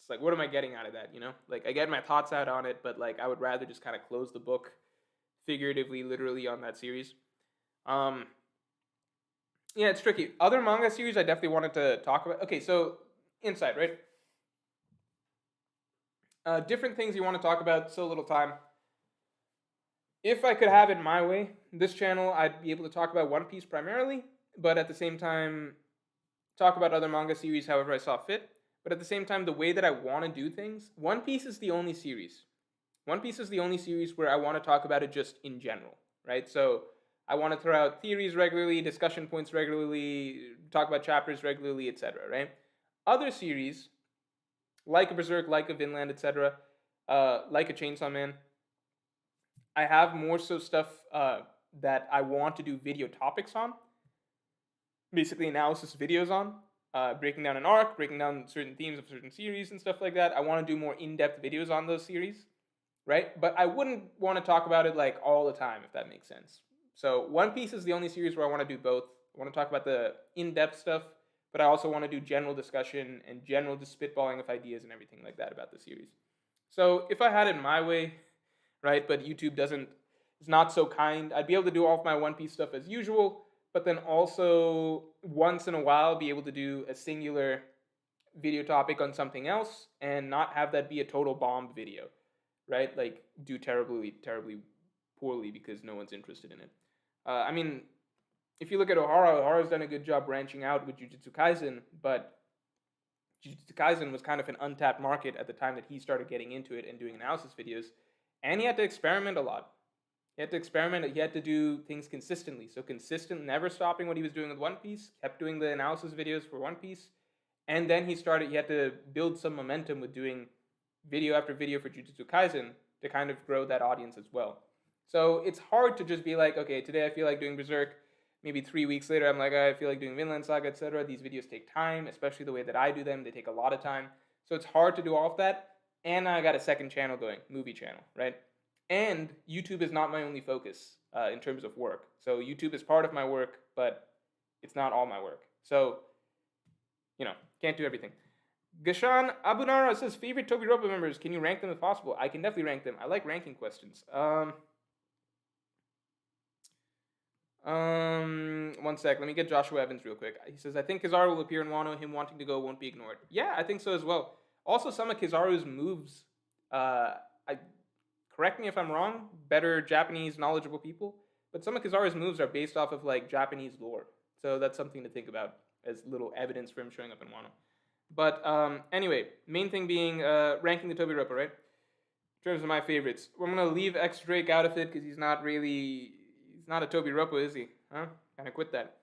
like, what am I getting out of that? You know, like I get my thoughts out on it, but like I would rather just kind of close the book, figuratively, literally, on that series. Yeah, it's tricky. Other manga series I definitely wanted to talk about. Okay, so Inside, right? Different things you want to talk about, so little time. If I could have it my way, this channel, I'd be able to talk about One Piece primarily, but at the same time, talk about other manga series however I saw fit. But at the same time, the way that I want to do things, One Piece is the only series. One Piece is the only series where I want to talk about it just in general, right? So I want to throw out theories regularly, discussion points regularly, talk about chapters regularly, etc., right? Other series, like a Berserk, like a Vinland, etc., like a Chainsaw Man, I have more so stuff that I want to do video topics on, basically analysis videos on, breaking down an arc, breaking down certain themes of certain series and stuff like that. I want to do more in-depth videos on those series, right? But I wouldn't want to talk about it like all the time, if that makes sense. So One Piece is the only series where I want to do both. I want to talk about the in-depth stuff, but I also want to do general discussion and general just spitballing of ideas and everything like that about the series. So if I had it my way, right, but YouTube is not so kind, I'd be able to do all of my One Piece stuff as usual, but then also once in a while be able to do a singular video topic on something else and not have that be a total bomb video, right? Like do terribly poorly because no one's interested in it. I mean, if you look at Ohara's done a good job branching out with Jujutsu Kaisen, but Jujutsu Kaisen was kind of an untapped market at the time that he started getting into it and doing analysis videos, and he had to experiment a lot. He had to experiment. He had to do things consistently. So consistent, never stopping what he was doing with One Piece. Kept doing the analysis videos for One Piece, and then he had to build some momentum with doing video after video for Jujutsu Kaisen to kind of grow that audience as well. So it's hard to just be like, okay, today I feel like doing Berserk. Maybe 3 weeks later, I'm like, I feel like doing Vinland Saga, etc. These videos take time, especially the way that I do them. They take a lot of time. So it's hard to do all of that. And I got a second channel going, movie channel, right? And YouTube is not my only focus in terms of work. So YouTube is part of my work, but it's not all my work. So, can't do everything. Gashan Abunara says, favorite Tobiropo members, can you rank them if possible? I can definitely rank them. I like ranking questions. One sec. Let me get Joshua Evans real quick. He says, I think Kizaru will appear in Wano. Him wanting to go won't be ignored. Yeah, I think so as well. Also, some of Kizaru's moves, correct me if I'm wrong, better Japanese knowledgeable people, but some of Kizaru's moves are based off of like Japanese lore. So that's something to think about as little evidence for him showing up in Wano. But anyway, main thing being ranking the Tobiropo, right? In terms of my favorites. I'm going to leave X Drake out of it because he's not a Tobiropo, is he? Huh? Kind of quit that.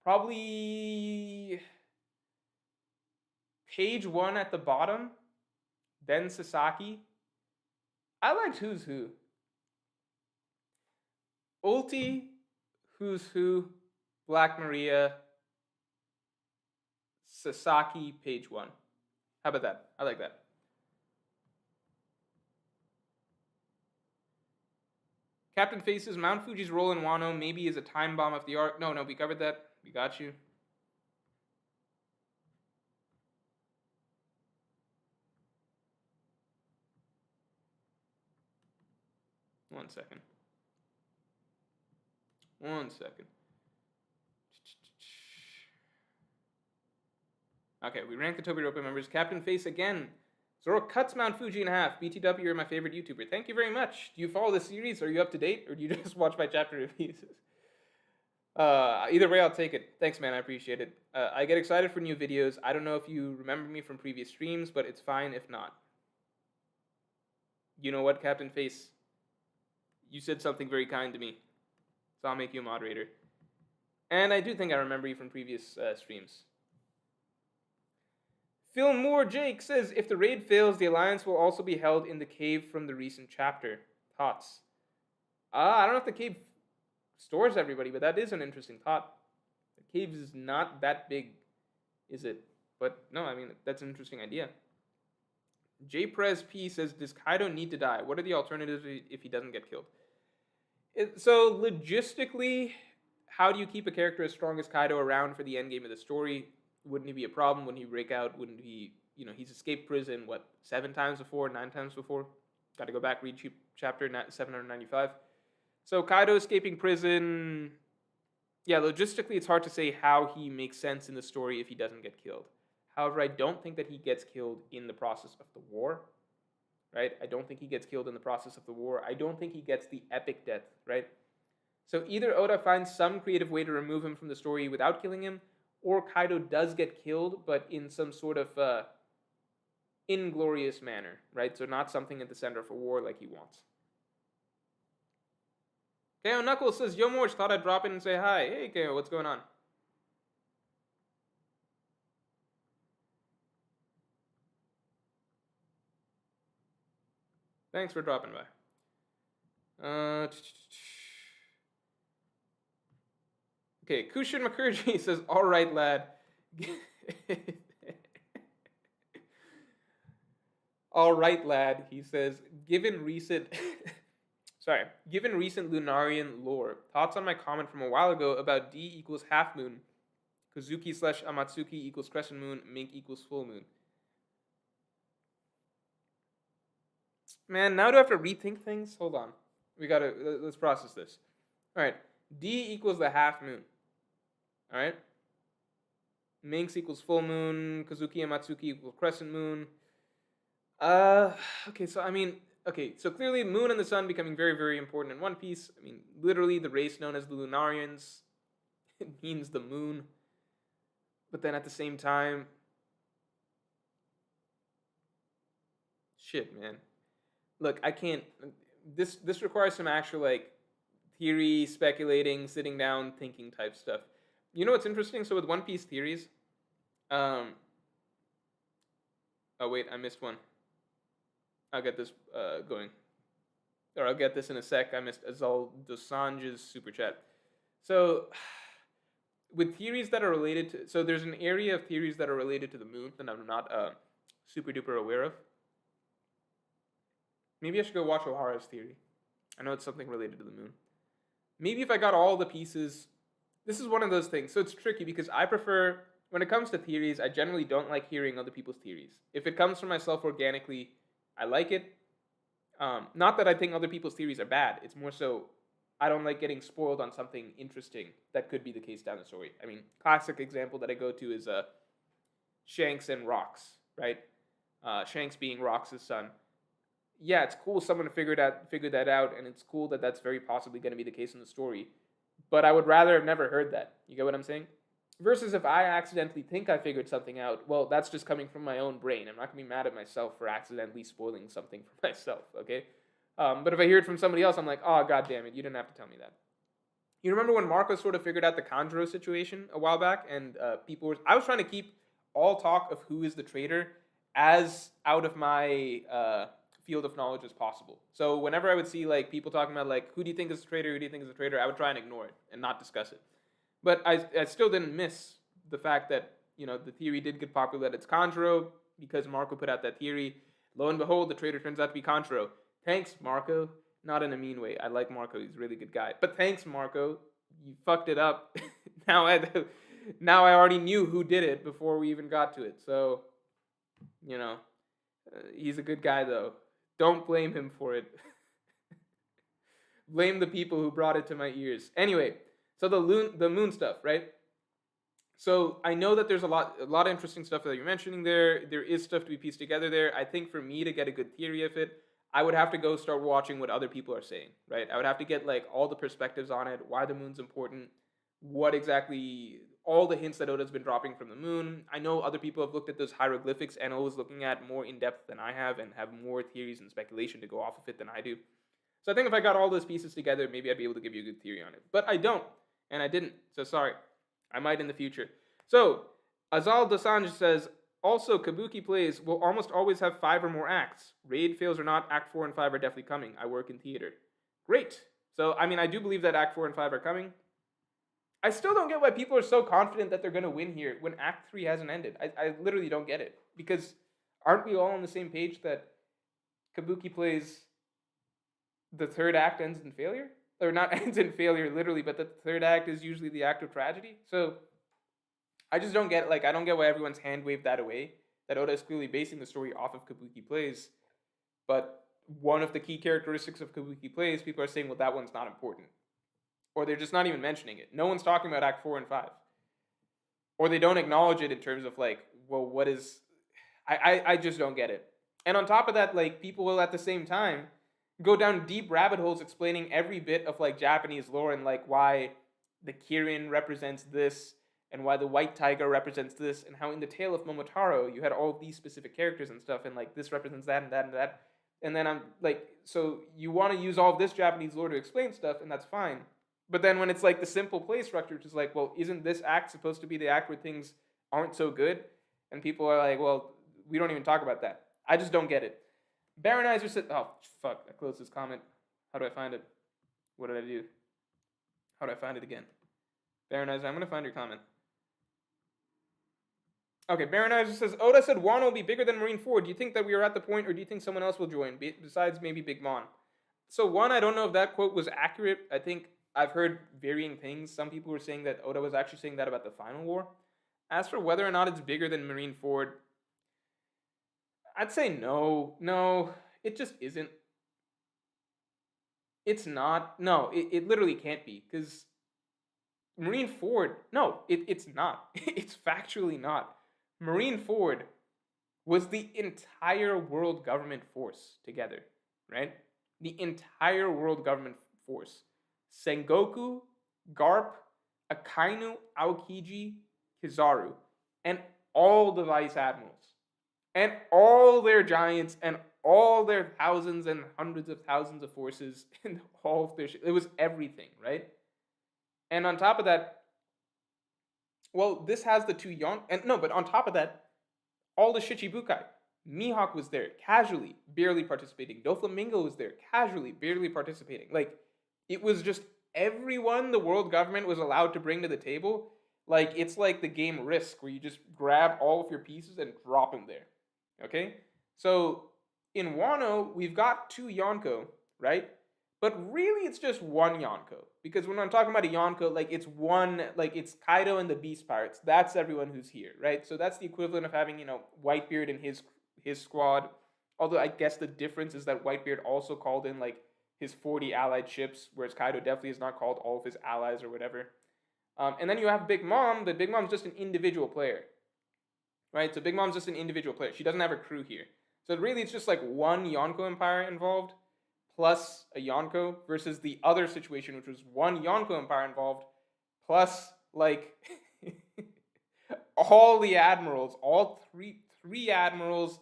Probably page 1 at the bottom, then Sasaki. I liked Who's Who. Ulti, Who's Who, Black Maria, Sasaki, page 1. How about that? I like that. Captain Faces, Mount Fuji's role in Wano maybe is a time bomb of the arc. No, we covered that. We got you. One second. Okay, we ranked the Tobiropo members. Captain Face again. Zoro cuts Mount Fuji in half. BTW, you're my favorite YouTuber. Thank you very much. Do you follow the series? Are you up to date? Or do you just watch my chapter reviews? Either way, I'll take it. Thanks, man. I appreciate it. I get excited for new videos. I don't know if you remember me from previous streams, but it's fine if not. You know what, Captain Face? You said something very kind to me. So I'll make you a moderator. And I do think I remember you from previous streams. Phil Moore Jake says, if the raid fails, the alliance will also be held in the cave from the recent chapter. Thoughts? I don't know if the cave stores everybody, but that is an interesting thought. The cave is not that big, is it? But no, I mean, that's an interesting idea. JPrez P says, does Kaido need to die? What are the alternatives if he doesn't get killed? So logistically, how do you keep a character as strong as Kaido around for the end game of the story? Wouldn't he be a problem? Wouldn't he break out? Wouldn't he, he's escaped prison, 7 times before, 9 times before? Got to go back, read chapter 795. So Kaido escaping prison, yeah, logistically it's hard to say how he makes sense in the story if he doesn't get killed. However, I don't think that he gets killed in the process of the war, right? I don't think he gets killed in the process of the war. I don't think he gets the epic death, right? So either Oda finds some creative way to remove him from the story without killing him, or Kaido does get killed, but in some sort of inglorious manner, right? So not something at the center of a war like he wants. KO Knuckles says, Yo Morge, thought I'd drop in and say hi. Hey KO, what's going on? Thanks for dropping by. Okay, Kushin Makurji says, all right, lad. All right, lad, he says, given recent Lunarian lore, thoughts on my comment from a while ago about D equals half moon, Kozuki / Amatsuki equals crescent moon, Mink equals full moon. Man, now do I have to rethink things? Hold on. Let's process this. All right, D equals the half moon. All right. Minx equals full moon. Kozuki and Matsuki equals crescent moon. Okay, so clearly moon and the sun becoming very, very important in One Piece. I mean, literally the race known as the Lunarians, it means the moon. But then at the same time, shit, man. Look, I can't. This requires some actual like theory, speculating, sitting down, thinking type stuff. You know what's interesting? So with One Piece theories, um, oh wait, I missed one. I'll get this going, or I'll get this in a sec. I missed Azal Dosanj's super chat. So with theories that are related to, so there's an area of theories that are related to the moon that I'm not super duper aware of. Maybe I should go watch O'Hara's theory. I know it's something related to the moon. Maybe if I got all the pieces, this is one of those things. So it's tricky because I prefer, when it comes to theories, I generally don't like hearing other people's theories. If it comes from myself organically, I like it. Not that I think other people's theories are bad. It's more so I don't like getting spoiled on something interesting that could be the case down the story. I mean, classic example that I go to is Shanks and Rox, right? Shanks being Rox's son. Yeah, it's cool someone figured that out, and it's cool that that's very possibly going to be the case in the story. But I would rather have never heard that. You get what I'm saying? Versus if I accidentally think I figured something out, well, that's just coming from my own brain. I'm not going to be mad at myself for accidentally spoiling something for myself, okay? But if I hear it from somebody else, I'm like, oh, god damn it, you didn't have to tell me that. You remember when Marco sort of figured out the Kanjuro situation a while back, and I was trying to keep all talk of who is the traitor as out of my field of knowledge as possible. So whenever I would see like people talking about like who do you think is the traitor, who do you think is the traitor, I would try and ignore it and not discuss it. But I still didn't miss the fact that, you know, the theory did get popular that it's Kanjuro because Marco put out that theory. Lo and behold, the traitor turns out to be Kanjuro. Thanks, Marco. Not in a mean way. I like Marco. He's a really good guy. But thanks, Marco. You fucked it up. now I already knew who did it before we even got to it. So, you know, he's a good guy though. Don't blame him for it. Blame the people who brought it to my ears. Anyway, so the moon stuff, right? So I know that there's a lot of interesting stuff that you're mentioning there. There is stuff to be pieced together there. I think for me to get a good theory of it, I would have to go start watching what other people are saying, right? I would have to get like all the perspectives on it, why the moon's important, what exactly, all the hints that Oda's been dropping from the moon. I know other people have looked at those hieroglyphics and Oda's looking at more in depth than I have and have more theories and speculation to go off of it than I do. So I think if I got all those pieces together, maybe I'd be able to give you a good theory on it. But I don't, and I didn't, so sorry. I might in the future. So, Azal Dosanjh says, also, Kabuki plays will almost always have 5 or more acts. Raid fails or not, Act 4 and 5 are definitely coming. I work in theater. Great. So, I mean, I do believe that Act 4 and 5 are coming. I still don't get why people are so confident that they're going to win here when Act 3 hasn't ended. I literally don't get it. Because aren't we all on the same page that Kabuki plays the third act ends in failure? Or not ends in failure literally, but the third act is usually the act of tragedy. So I just don't get, like, I don't get why everyone's hand waved that away. That Oda is clearly basing the story off of Kabuki Plays. But one of the key characteristics of Kabuki Plays, people are saying, well, that one's not important. Or they're just not even mentioning it. No one's talking about Act 4 and 5. Or they don't acknowledge it in terms of, like, well, what is... I just don't get it. And on top of that, like, people will at the same time go down deep rabbit holes explaining every bit of, like, Japanese lore and, like, why the Kirin represents this and why the White Tiger represents this, and how in the Tale of Momotaro you had all of these specific characters and stuff, and like this represents that and that and that. And then I'm like, so you want to use all of this Japanese lore to explain stuff, and that's fine. But then when it's like the simple play structure, which is like, well, isn't this act supposed to be the act where things aren't so good? And people are like, well, we don't even talk about that. I just don't get it. Baronizer said, oh, fuck, I closed this comment. How do I find it? What did I do? How do I find it again? Baronizer, I'm going to find your comment. Okay, Baronizer says, Oda said Wano will be bigger than Marineford. Do you think that we are at the point, or do you think someone else will join, besides maybe Big Mom? So one, I don't know if that quote was accurate. I think I've heard varying things. Some people were saying that Oda was actually saying that about the Final War. As for whether or not it's bigger than Marineford, I'd say no. No, it just isn't. It's not. No, it literally can't be, because Marineford, no, it's not. It's factually not. Marineford was the entire world government force together, right? The entire world government force. Sengoku, Garp, Akainu, Aokiji, Kizaru. and all the vice admirals, and all their giants, and all their thousands and hundreds of thousands of forces, and all of their shit. It was everything, right? And on top of that, well, this has the two and no, but on top of that, all the Shichibukai. Mihawk was there, casually, barely participating. Doflamingo was there, casually, barely participating. Like, it was just everyone the world government was allowed to bring to the table. Like, it's like the game Risk, where you just grab all of your pieces and drop them there. Okay? So, in Wano, we've got two Yonko, right? But really, it's just one Yonko. Because when I'm talking about a Yonko, like, it's one, like, it's Kaido and the Beast Pirates. That's everyone who's here, right? So that's the equivalent of having, Whitebeard and his squad. Although I guess the difference is that Whitebeard also called in, like, his 40 allied ships, whereas Kaido definitely has not called all of his allies or whatever. And then you have Big Mom, but Big Mom's just an individual player, right? So Big Mom's just an individual player. She doesn't have a crew here. So really, it's just like one Yonko Empire involved, plus a Yonko, versus the other situation, which was one Yonko Empire involved, plus, like, all the admirals, all three admirals,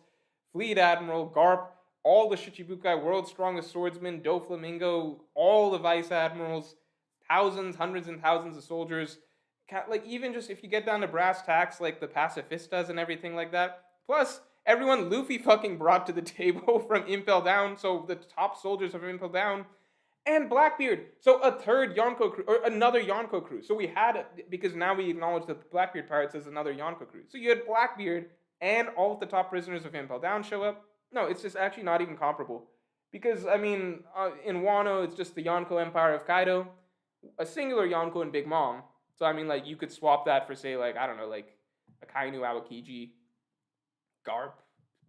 Fleet Admiral, Garp, all the Shichibukai, World's Strongest Swordsman, Doflamingo, all the Vice Admirals, thousands, hundreds and thousands of soldiers. Like, even just if you get down to brass tacks, like the pacifistas and everything like that. Plus, everyone Luffy fucking brought to the table from Impel Down, so the top soldiers of Impel Down, and Blackbeard. So a third Yonko crew, or another Yonko crew. So we had, because now we acknowledge that the Blackbeard Pirates is another Yonko crew. So you had Blackbeard and all of the top prisoners of Impel Down show up. No, it's just actually not even comparable. Because, I mean, in Wano, it's just the Yonko Empire of Kaido, a singular Yonko and Big Mom. So, I mean, like, you could swap that for, say, like, I don't know, like, a Kainu Aokiji, Garp,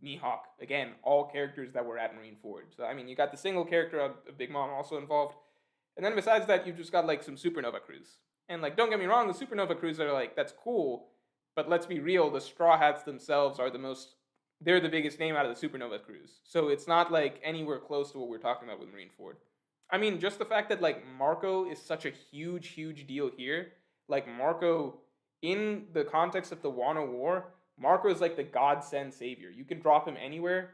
Mihawk. Again, all characters that were at Marineford. So, I mean, you got the single character of Big Mom also involved. And then besides that, you've just got, like, some Supernova crews. And, like, don't get me wrong, the Supernova crews are, like, that's cool. But let's be real, the Straw Hats themselves are they're the biggest name out of the Supernova crews. So it's not, like, anywhere close to what we're talking about with Marineford. I mean, just the fact that, like, Marco is such a huge, huge deal here. Like, Marco, in the context of the Wano War, Marco is, like, the godsend savior. You can drop him anywhere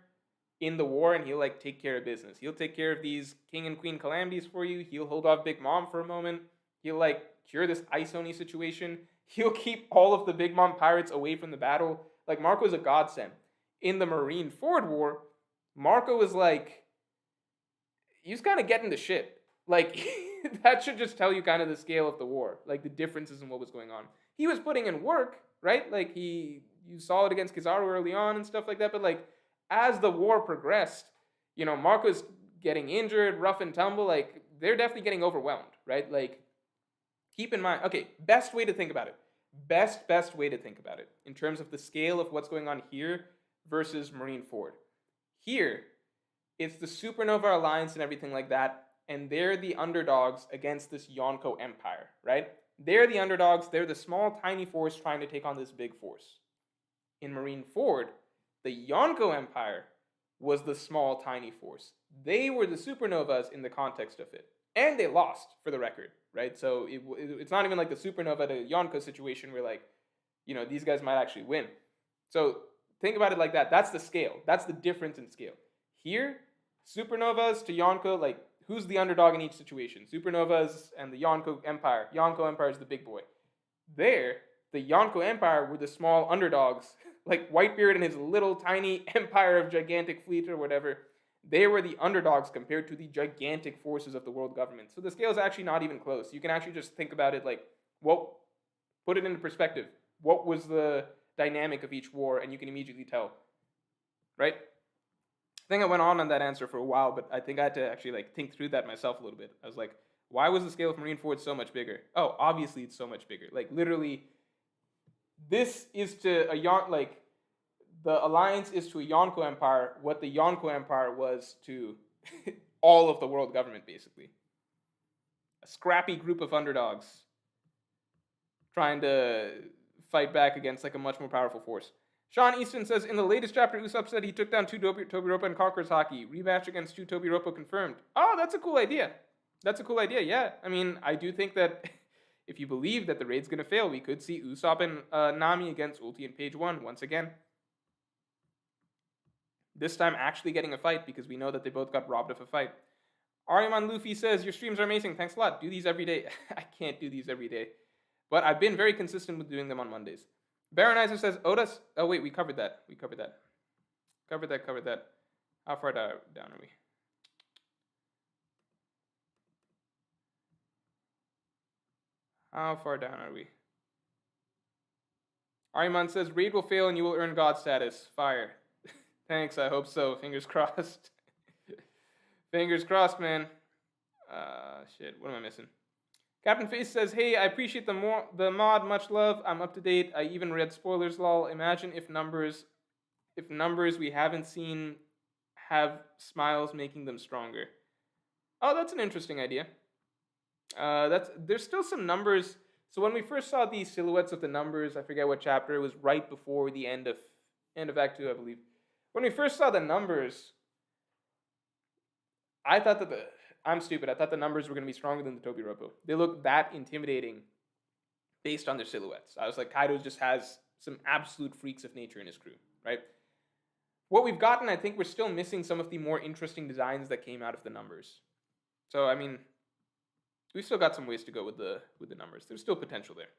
in the war, and he'll, like, take care of business. He'll take care of these King and Queen calamities for you. He'll hold off Big Mom for a moment. He'll, like, cure this Ice Oni situation. He'll keep all of the Big Mom pirates away from the battle. Like, Marco is a godsend. In the Marineford War, Marco is like, he's kind of getting the shit. Like, that should just tell you kind of the scale of the war, like the differences in what was going on. He was putting in work, right? Like, you saw it against Kizaru early on and stuff like that, but like, as the war progressed, Marco's getting injured, rough and tumble, like, they're definitely getting overwhelmed, right? Like, keep in mind, okay, best way to think about it. Best way to think about it in terms of the scale of what's going on here versus Marineford. Here, it's the Supernova Alliance and everything like that, and they're the underdogs against this Yonko Empire, right? They're the underdogs, they're the small, tiny force trying to take on this big force. In Marineford, the Yonko Empire was the small, tiny force. They were the Supernovas in the context of it. And they lost, for the record, right? So it's not even like the Supernova to Yonko situation where, like, these guys might actually win. So think about it like that. That's the scale. That's the difference in scale. Here, Supernovas to Yonko, like, who's the underdog in each situation? Supernovas and the Yonko Empire. Yonko Empire is the big boy. There, the Yonko Empire were the small underdogs, like Whitebeard and his little tiny empire of gigantic fleet or whatever. They were the underdogs compared to the gigantic forces of the world government. So the scale is actually not even close. You can actually just think about it like, put it into perspective. What was the dynamic of each war? And you can immediately tell, right? I think I went on that answer for a while, but I think I had to actually, like, think through that myself a little bit. I was like, why was the scale of Marineford so much bigger? Oh, obviously it's so much bigger. Like, literally, this is to the alliance is to a Yonko Empire what the Yonko Empire was to all of the world government, basically. A scrappy group of underdogs trying to fight back against, like, a much more powerful force. Sean Easton says, in the latest chapter, Usopp said he took down 2 Tobiropo and Conquerors Haki. Rematch against 2 Tobiropo confirmed. Oh, that's a cool idea. Yeah. I mean, I do think that If you believe that the raid's going to fail, we could see Usopp and Nami against Ulti in page 1 once again. This time actually getting a fight because we know that they both got robbed of a fight. Ariman Luffy says, your streams are amazing. Thanks a lot. Do these every day. I can't do these every day. But I've been very consistent with doing them on Mondays. Baronizer says, Oda's... Oh, wait, we covered that. Covered that. How far down are we? How far down are we? Ariman says, raid will fail and you will earn God status. Fire. Thanks, I hope so. Fingers crossed. Fingers crossed, man. Shit, what am I missing? Captain Face says, hey, I appreciate the mod, much love. I'm up to date. I even read spoilers, lol. Imagine if numbers we haven't seen have smiles making them stronger. Oh, that's an interesting idea. There's still some numbers. So when we first saw these silhouettes of the numbers, I forget what chapter, it was right before the end of Act 2, I believe. When we first saw the numbers, I thought that I'm stupid. I thought the numbers were going to be stronger than the Tobiropo. They look that intimidating based on their silhouettes. I was like, Kaido just has some absolute freaks of nature in his crew, right? What we've gotten, I think we're still missing some of the more interesting designs that came out of the numbers. So, I mean, we've still got some ways to go with the numbers. There's still potential there.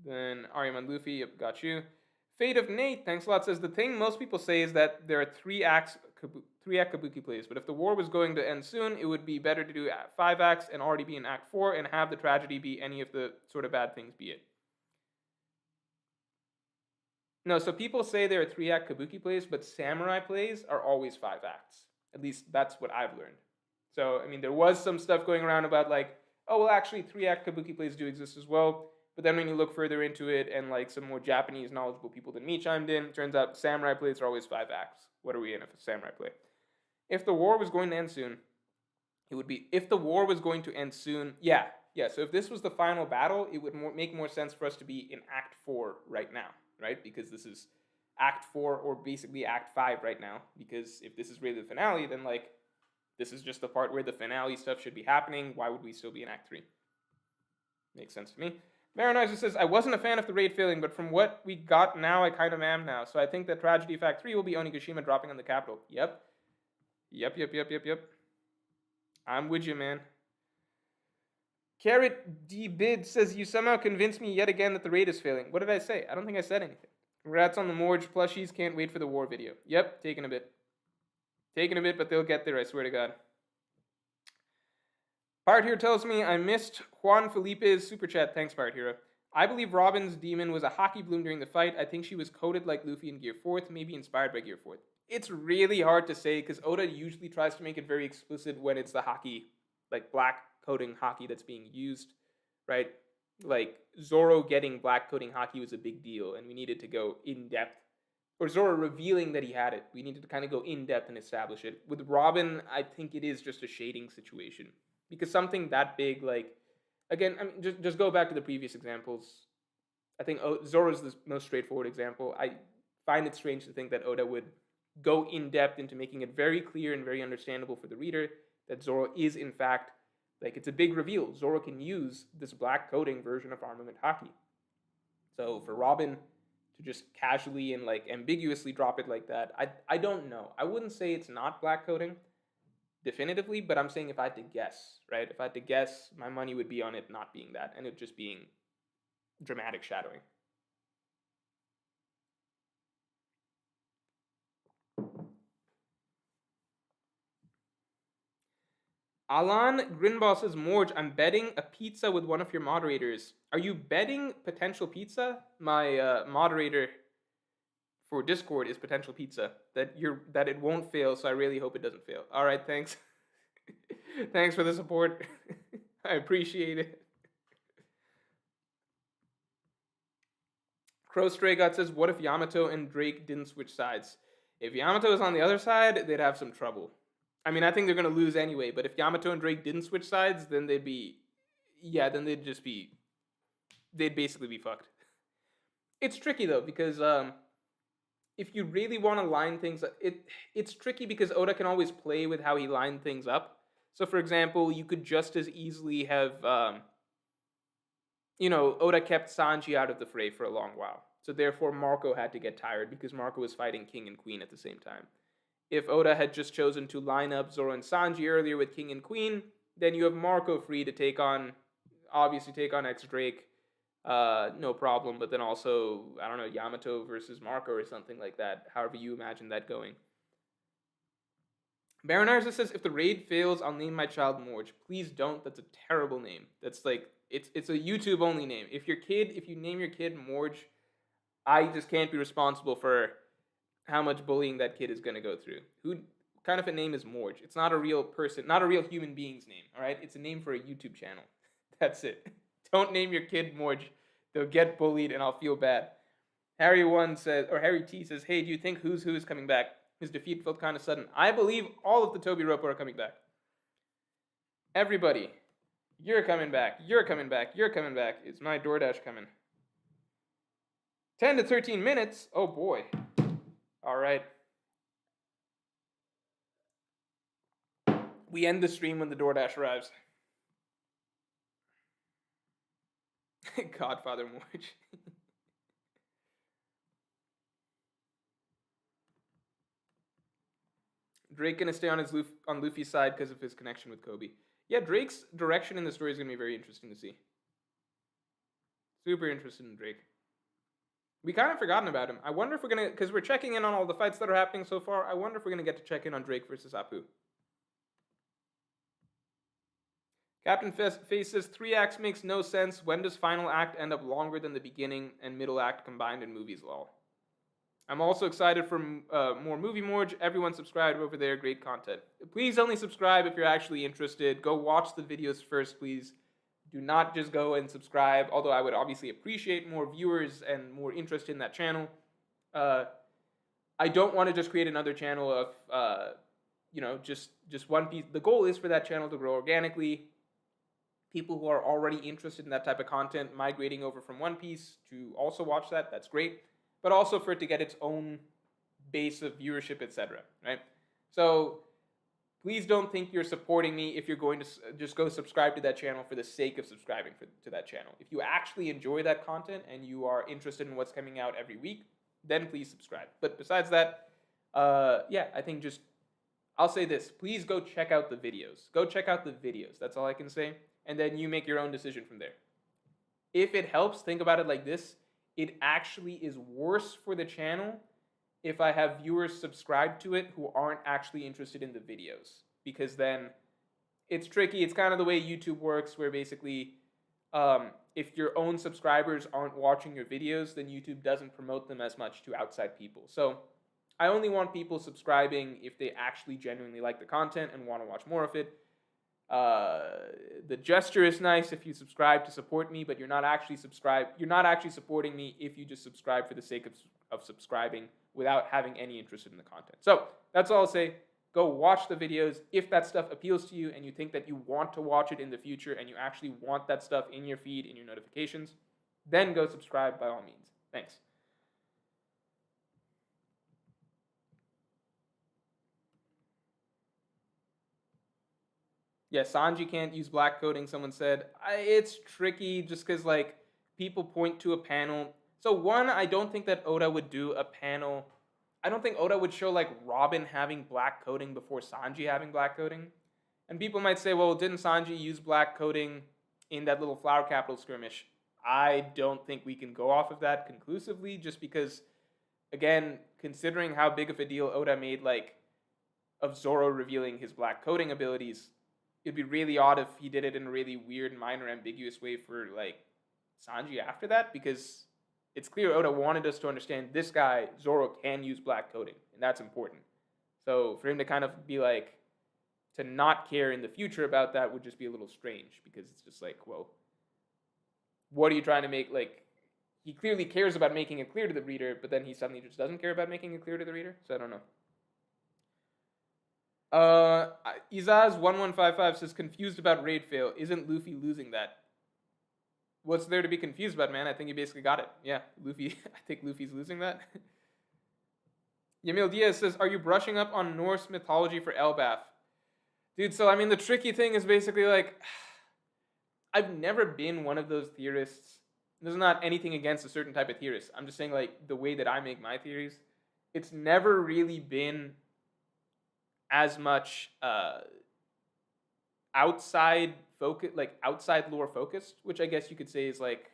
Then Ariman Luffy, yep, got you. Fate of Nate, thanks a lot, says the thing most people say is that there are 3-act Kabuki plays, but if the war was going to end soon, it would be better to do 5 acts and already be in Act 4 and have the tragedy be any of the sort of bad things be it. No, so people say there are 3-act Kabuki plays, but samurai plays are always 5 acts. At least that's what I've learned. So, I mean, there was some stuff going around about like, oh, well, actually 3-act Kabuki plays do exist as well. But then when you look further into it and like some more Japanese knowledgeable people than me chimed in, turns out samurai plays are always 5 acts. What are we in if a samurai play? If the war was going to end soon, it would be, if the war was going to end soon, yeah. So if this was the final battle, it would make more sense for us to be in Act 4 right now, right? Because this is Act 4 or basically Act 5 right now. Because if this is really the finale, then like, this is just the part where the finale stuff should be happening. Why would we still be in Act 3? Makes sense to me. Maronizer says, I wasn't a fan of the raid failing, but from what we got now, I kind of am now. So I think that Tragedy of Act 3 will be Onigashima dropping on the capital. Yep. I'm with you, man. Carrot D Bid says, you somehow convinced me yet again that the raid is failing. What did I say? I don't think I said anything. Congrats on the Morge plushies. Can't wait for the war video. Yep, taking a bit. But they'll get there, I swear to God. Pirate Hero tells me I missed Juan Felipe's super chat. Thanks, Pirate Hero. I believe Robin's demon was a hockey bloom during the fight. I think she was coated like Luffy in Gear 4th, maybe inspired by Gear 4th. It's really hard to say because Oda usually tries to make it very explicit when it's the hockey, like black coating hockey that's being used, right? Like Zoro getting black coating hockey was a big deal and we needed to go in depth. Or Zoro revealing that he had it. We needed to kind of go in depth and establish it. With Robin, I think it is just a shading situation. Because something that big, like, again, I mean, just go back to the previous examples. I think Zoro's the most straightforward example. I find it strange to think that Oda would go in depth into making it very clear and very understandable for the reader that Zoro is, in fact, like, it's a big reveal. Zoro can use this black coating version of armament hockey. So for Robin to just casually and, like, ambiguously drop it like that, I don't know. I wouldn't say it's not black coating definitively, but I'm saying if I had to guess, right? If I had to guess, my money would be on it not being that, and it just being dramatic shadowing. Alan Grinball says, Morge, I'm betting a pizza with one of your moderators. Are you betting potential pizza? My moderator for Discord is potential pizza. That it won't fail, so I really hope it doesn't fail. All right, thanks. Thanks for the support. I appreciate it. Crow Stray God says, what if Yamato and Drake didn't switch sides? If Yamato is on the other side, they'd have some trouble. I mean, I think they're going to lose anyway, but if Yamato and Drake didn't switch sides, then they'd basically be fucked. It's tricky, though, because if you really want to line things up, it's tricky because Oda can always play with how he lined things up. So, for example, you could just as easily have, Oda kept Sanji out of the fray for a long while. So therefore, Marco had to get tired because Marco was fighting King and Queen at the same time. If Oda had just chosen to line up Zoro and Sanji earlier with King and Queen, then you have Marco free to take on X Drake, no problem. But then also, I don't know, Yamato versus Marco or something like that. However you imagine that going. Baron Arza says, if the raid fails, I'll name my child Morge. Please don't. That's a terrible name. That's like, it's a YouTube only name. If you name your kid Morge, I just can't be responsible for how much bullying that kid is going to go through. Who kind of a name is Morge? It's not a real person, not a real human being's name, all right? It's a name for a YouTube channel. That's it. Don't name your kid Morge. They'll get bullied and I'll feel bad. Harry T says, hey, do you think Who's Who is coming back? His defeat felt kind of sudden. I believe all of the Toby Roppo are coming back. Everybody, you're coming back. You're coming back. You're coming back. Is my DoorDash coming? 10 to 13 minutes? Oh boy. All right. We end the stream when the DoorDash arrives. Godfather Morge. Drake gonna stay on Luffy's side because of his connection with Kobe. Yeah, Drake's direction in the story is gonna be very interesting to see. Super interested in Drake. We kind of forgotten about him. I wonder if we're gonna, because we're checking in on all the fights that are happening so far. I wonder if we're gonna get to check in on Drake versus Apu. Captain Face says 3 acts makes no sense. When does final act end up longer than the beginning and middle act combined in movies? Lol. I'm also excited for more Movie Morge. Everyone subscribe over there. Great content. Please only subscribe if you're actually interested. Go watch the videos first, please. Do not just go and subscribe, although I would obviously appreciate more viewers and more interest in that channel. I don't want to just create another channel of, just One Piece. The goal is for that channel to grow organically. People who are already interested in that type of content migrating over from One Piece to also watch that, that's great. But also for it to get its own base of viewership, etc. Right? So please don't think you're supporting me if you're going to just go subscribe to that channel for the sake of subscribing to that channel. If you actually enjoy that content and you are interested in what's coming out every week, then please subscribe. But besides that, I think I'll say this. Please go check out the videos. Go check out the videos. That's all I can say. And then you make your own decision from there. If it helps, think about it like this. It actually is worse for the channel if I have viewers subscribe to it who aren't actually interested in the videos. Because then it's tricky. It's kind of the way YouTube works, where basically if your own subscribers aren't watching your videos, then YouTube doesn't promote them as much to outside people. So I only want people subscribing if they actually genuinely like the content and want to watch more of it. The gesture is nice if you subscribe to support me, but you're not actually supporting me if you just subscribe for the sake of subscribing without having any interest in the content. So that's all I'll say. Go watch the videos. If that stuff appeals to you and you think that you want to watch it in the future and you actually want that stuff in your feed, in your notifications, then go subscribe by all means. Thanks. Yeah, Sanji can't use black coding, someone said. It's tricky just because, people point to a panel. So, one, I don't think that Oda would do a panel. I don't think Oda would show, Robin having black coding before Sanji having black coding. And people might say, well, didn't Sanji use black coding in that little Flower Capital skirmish? I don't think we can go off of that conclusively, just because, again, considering how big of a deal Oda made, of Zoro revealing his black coding abilities, it'd be really odd if he did it in a really weird, minor, ambiguous way for, Sanji after that, because it's clear Oda wanted us to understand this guy, Zoro, can use black coding, and that's important. So for him to kind of be to not care in the future about that would just be a little strange, because it's just well, what are you trying to make, he clearly cares about making it clear to the reader, but then he suddenly just doesn't care about making it clear to the reader, so I don't know. Izaz1155 says, confused about raid fail. Isn't Luffy losing that? What's there to be confused about, man? I think you basically got it. Yeah, I think Luffy's losing that. Yamil Diaz says, are you brushing up on Norse mythology for Elbaf? Dude, so I mean, the tricky thing is basically like, I've never been one of those theorists. There's not anything against a certain type of theorist. I'm just saying, like, the way that I make my theories, it's never really been as much outside focus, like outside lore focused, which I guess you could say is like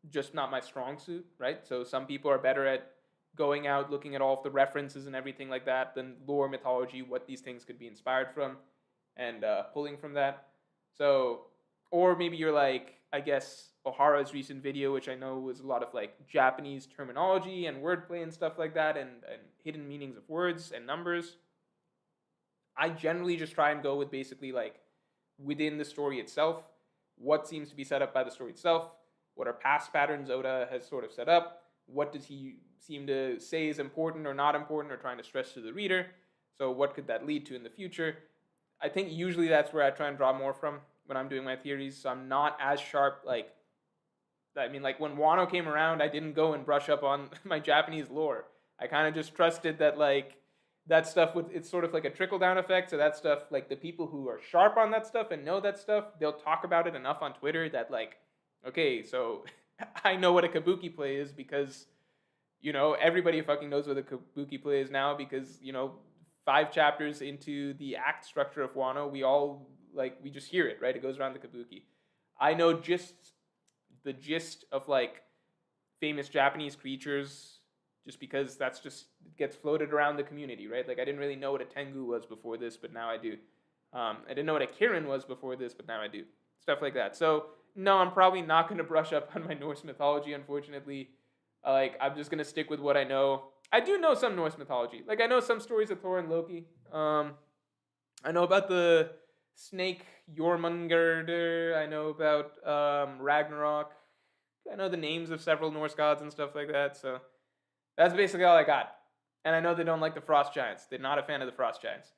just not my strong suit, right? So some people are better at going out, looking at all of the references and everything like that, than lore, mythology, what these things could be inspired from, and pulling from that. So, or maybe you're like, I guess Ohara's recent video, which I know was a lot of like Japanese terminology and wordplay and stuff like that, and hidden meanings of words and numbers. I generally just try and go with basically like within the story itself, what seems to be set up by the story itself, what are past patterns Oda has sort of set up, what does he seem to say is important or not important or trying to stress to the reader, so what could that lead to in the future. I think usually that's where I try and draw more from when I'm doing my theories, so I'm not as sharp, like, I mean, like when Wano came around, I didn't go and brush up on my Japanese lore. I kind of just trusted that, like, that stuff would, it's sort of like a trickle down effect. So that stuff, like the people who are sharp on that stuff and know that stuff, they'll talk about it enough on Twitter that, like, okay, so I know what a kabuki play is because, you know, everybody fucking knows what a kabuki play is now because, you know, 5 chapters into the act structure of Wano, we all, like, we just hear it, right? It goes around the kabuki. I know just the gist of, like, famous Japanese creatures just because that's just gets floated around the community, right? Like, I didn't really know what a Tengu was before this, but now I do. I didn't know what a Kirin was before this, but now I do. Stuff like that. So, no, I'm probably not going to brush up on my Norse mythology, unfortunately. Like, I'm just going to stick with what I know. I do know some Norse mythology. Like, I know some stories of Thor and Loki. I know about the snake Jormungandr. I know about Ragnarok. I know the names of several Norse gods and stuff like that, so that's basically all I got. And I know they don't like the Frost Giants. They're not a fan of the Frost Giants.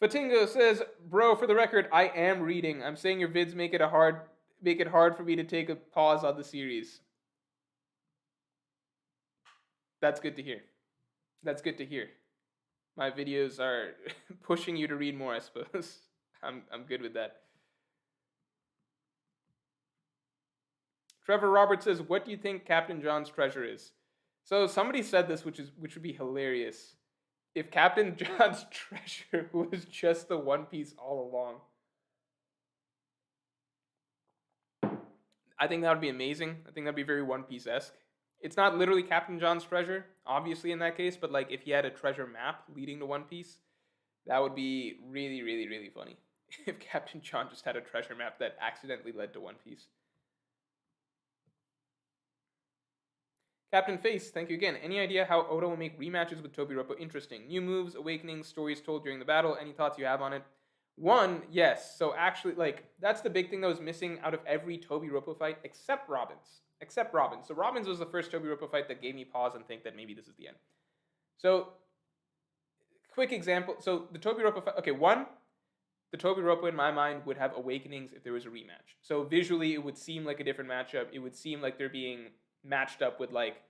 Fatingo says, "Bro, for the record, I am reading. I'm saying your vids make it hard for me to take a pause on the series." That's good to hear. That's good to hear. My videos are pushing you to read more, I suppose. I'm good with that. Trevor Roberts says, "What do you think Captain John's treasure is?" So somebody said this, which would be hilarious. If Captain John's treasure was just the One Piece all along, I think that would be amazing. I think that'd be very One Piece-esque. It's not literally Captain John's treasure, obviously in that case, but like if he had a treasure map leading to One Piece, that would be really, really, really funny. If Captain John just had a treasure map that accidentally led to One Piece. Captain Face, thank you again. Any idea how Oda will make rematches with Tobiroppo interesting? New moves, awakenings, stories told during the battle. Any thoughts you have on it? One, yes. So actually, like, that's the big thing that was missing out of every Tobiroppo fight, except Robin's. Except Robin's. So Robin's was the first Tobiroppo fight that gave me pause and think that maybe this is the end. So, quick example. So the Tobiroppo fight, okay, one, the Tobiroppo in my mind would have awakenings if there was a rematch. So visually, it would seem like a different matchup. It would seem like they're being matched up with like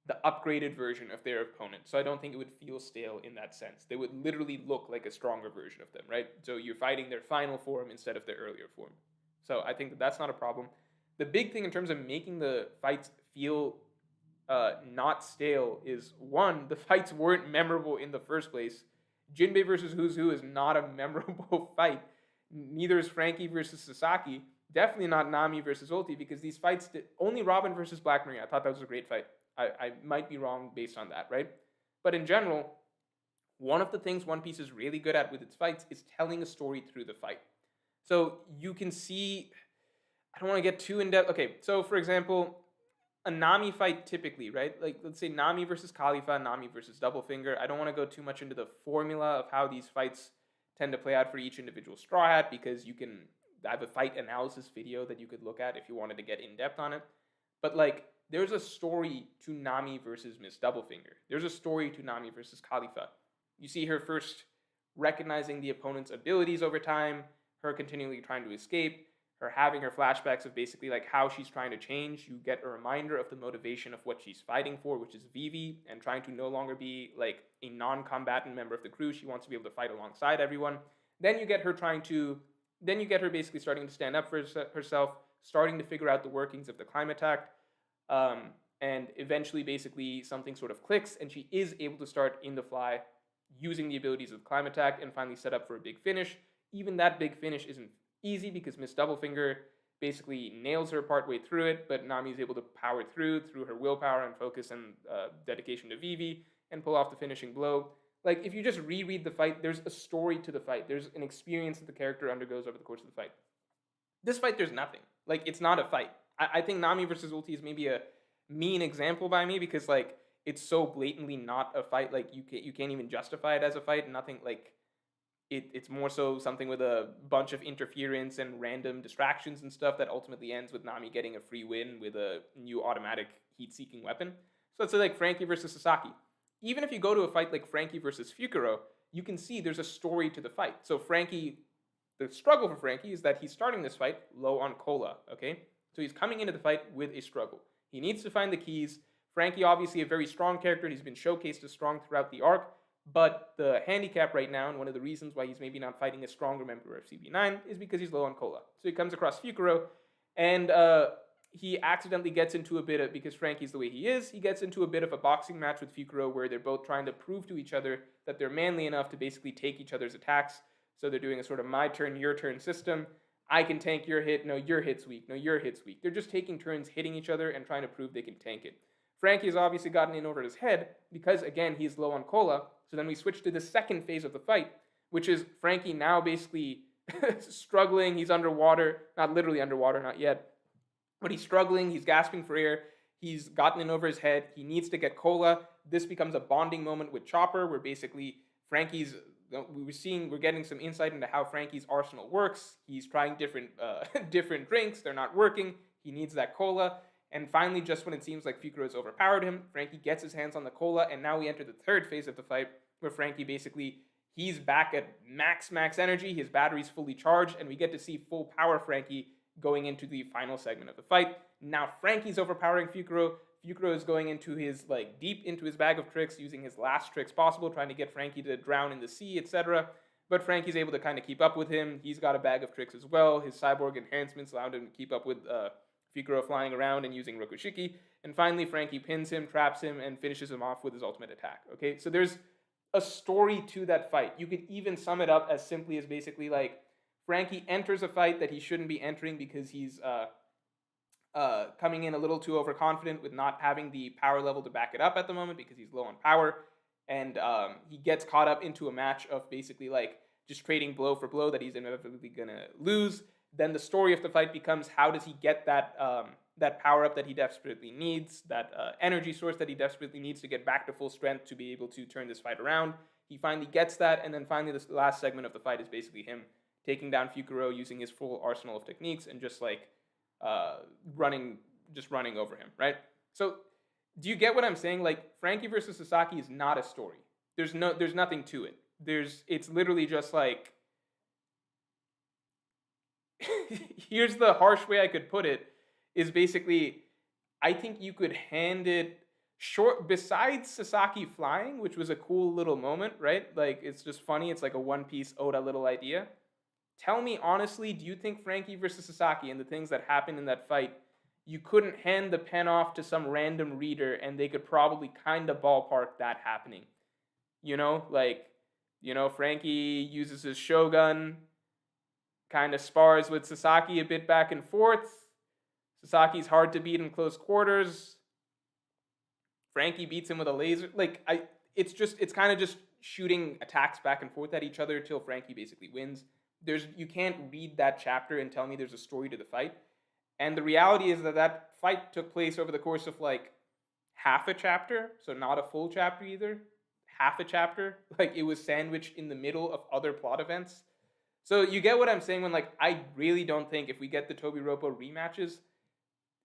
the upgraded version of their opponent. So I don't think it would feel stale in that sense. They would literally look like a stronger version of them, right? So you're fighting their final form instead of their earlier form. So I think that that's not a problem. The big thing in terms of making the fights feel not stale is, one, the fights weren't memorable in the first place. Jinbe versus Who's Who is not a memorable fight. Neither is Frankie versus Sasaki. Definitely not Nami versus Ulti, because these fights, only Robin versus Black Maria. I thought that was a great fight. I might be wrong based on that, right? But in general, one of the things One Piece is really good at with its fights is telling a story through the fight. So you can see, I don't want to get too in depth. Okay, so for example, a Nami fight typically, right? Like, let's say Nami versus Khalifa, Nami versus Doublefinger. I don't want to go too much into the formula of how these fights tend to play out for each individual Straw Hat, because you can have a fight analysis video that you could look at if you wanted to get in depth on it. But like, there's a story to Nami versus Miss Doublefinger. There's a story to Nami versus Khalifa. You see her first recognizing the opponent's abilities over time, her continually trying to escape, her having her flashbacks of basically like how she's trying to change. You get a reminder of the motivation of what she's fighting for, which is Vivi, and trying to no longer be like a non-combatant member of the crew. She wants to be able to fight alongside everyone. Then you get her basically starting to stand up for herself, starting to figure out the workings of the climate act, and eventually basically something sort of clicks, and she is able to start in the fly using the abilities of the climate attack and finally set up for a big finish. Even that big finish isn't easy because Miss Doublefinger basically nails her partway through it, but Nami is able to power through her willpower and focus and dedication to Vivi and pull off the finishing blow. Like, if you just reread the fight, there's a story to the fight. There's an experience that the character undergoes over the course of the fight. This fight, there's nothing. Like, it's not a fight. I think Nami versus Ulti is maybe a mean example by me because, like, it's so blatantly not a fight. Like, you can't even justify it as a fight. Nothing, like, it's more so something with a bunch of interference and random distractions and stuff that ultimately ends with Nami getting a free win with a new automatic heat-seeking weapon. So let's say like Frankie versus Sasaki. Even if you go to a fight like Frankie versus Fukuro, you can see there's a story to the fight. So Frankie, the struggle for Frankie is that he's starting this fight low on cola, okay? So he's coming into the fight with a struggle. He needs to find the keys. Frankie, obviously a very strong character. He's been showcased as strong throughout the arc. But the handicap right now, and one of the reasons why he's maybe not fighting a stronger member of CB9, is because he's low on cola. So he comes across Fukuro, and he accidentally gets into a bit of, because Frankie's the way he is, he gets into a bit of a boxing match with Fukuro where they're both trying to prove to each other that they're manly enough to basically take each other's attacks. So they're doing a sort of my turn, your turn system. I can tank your hit. No, your hit's weak. No, your hit's weak. They're just taking turns hitting each other and trying to prove they can tank it. Frankie has obviously gotten in over his head because, again, he's low on cola. So then we switch to the second phase of the fight, which is Frankie now basically struggling. He's underwater. Not literally underwater, not yet. But he's struggling. He's gasping for air. He's gotten in over his head. He needs to get cola. This becomes a bonding moment with Chopper where basically Frankie's... We're getting some insight into how Frankie's arsenal works. He's trying different drinks. They're not working. He needs that cola. And finally, just when it seems like Fukuro has overpowered him, Frankie gets his hands on the cola, and now we enter the third phase of the fight, where Frankie basically, he's back at max energy, his battery's fully charged, and we get to see full power Frankie going into the final segment of the fight. Now Frankie's overpowering Fukuro. Fukuro is going into his, like, deep into his bag of tricks, using his last tricks possible, trying to get Frankie to drown in the sea, etc. But Frankie's able to kind of keep up with him. He's got a bag of tricks as well. His cyborg enhancements allowed him to keep up with Fukuro flying around and using Rokushiki. And finally, Frankie pins him, traps him, and finishes him off with his ultimate attack. Okay, so there's a story to that fight. You could even sum it up as simply as basically like Frankie enters a fight that he shouldn't be entering because he's coming in a little too overconfident with not having the power level to back it up at the moment because he's low on power. And he gets caught up into a match of basically like just trading blow for blow that he's inevitably going to lose. Then the story of the fight becomes how does he get that that power up that he desperately needs, that energy source that he desperately needs to get back to full strength to be able to turn this fight around. He finally gets that, and then finally the last segment of the fight is basically him taking down Fukuro using his full arsenal of techniques and just like running over him, right? So do you get what I'm saying? Like Frankie versus Sasaki is not a story. There's nothing to it. It's literally just like here's the harsh way I could put it, is basically, I think you could hand it short, besides Sasaki flying, which was a cool little moment, right? Like, it's just funny, it's like a One Piece Oda little idea. Tell me honestly, do you think Frankie versus Sasaki and the things that happened in that fight, you couldn't hand the pen off to some random reader and they could probably kind of ballpark that happening? You know, like, you know, Frankie uses his Shogun, kind of spars with Sasaki a bit back and forth. Sasaki's hard to beat in close quarters. Frankie beats him with a laser. Like, it's kind of just shooting attacks back and forth at each other till Frankie basically wins. You can't read that chapter and tell me there's a story to the fight. And the reality is that fight took place over the course of like half a chapter, so not a full chapter either. Half a chapter. Like, it was sandwiched in the middle of other plot events. So you get what I'm saying when, like, I really don't think if we get the Tobi Roppo rematches,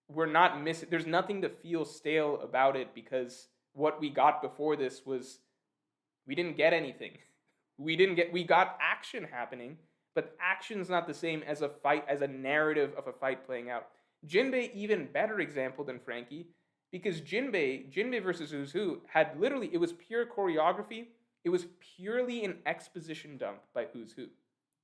we're not missing. There's nothing to feel stale about it because what we got before this was we didn't get anything. We got action happening, but action's not the same as a fight, as a narrative of a fight playing out. Jinbe, even better example than Frankie, because Jinbe versus Who's Who had literally, it was pure choreography. It was purely an exposition dump by Who's Who.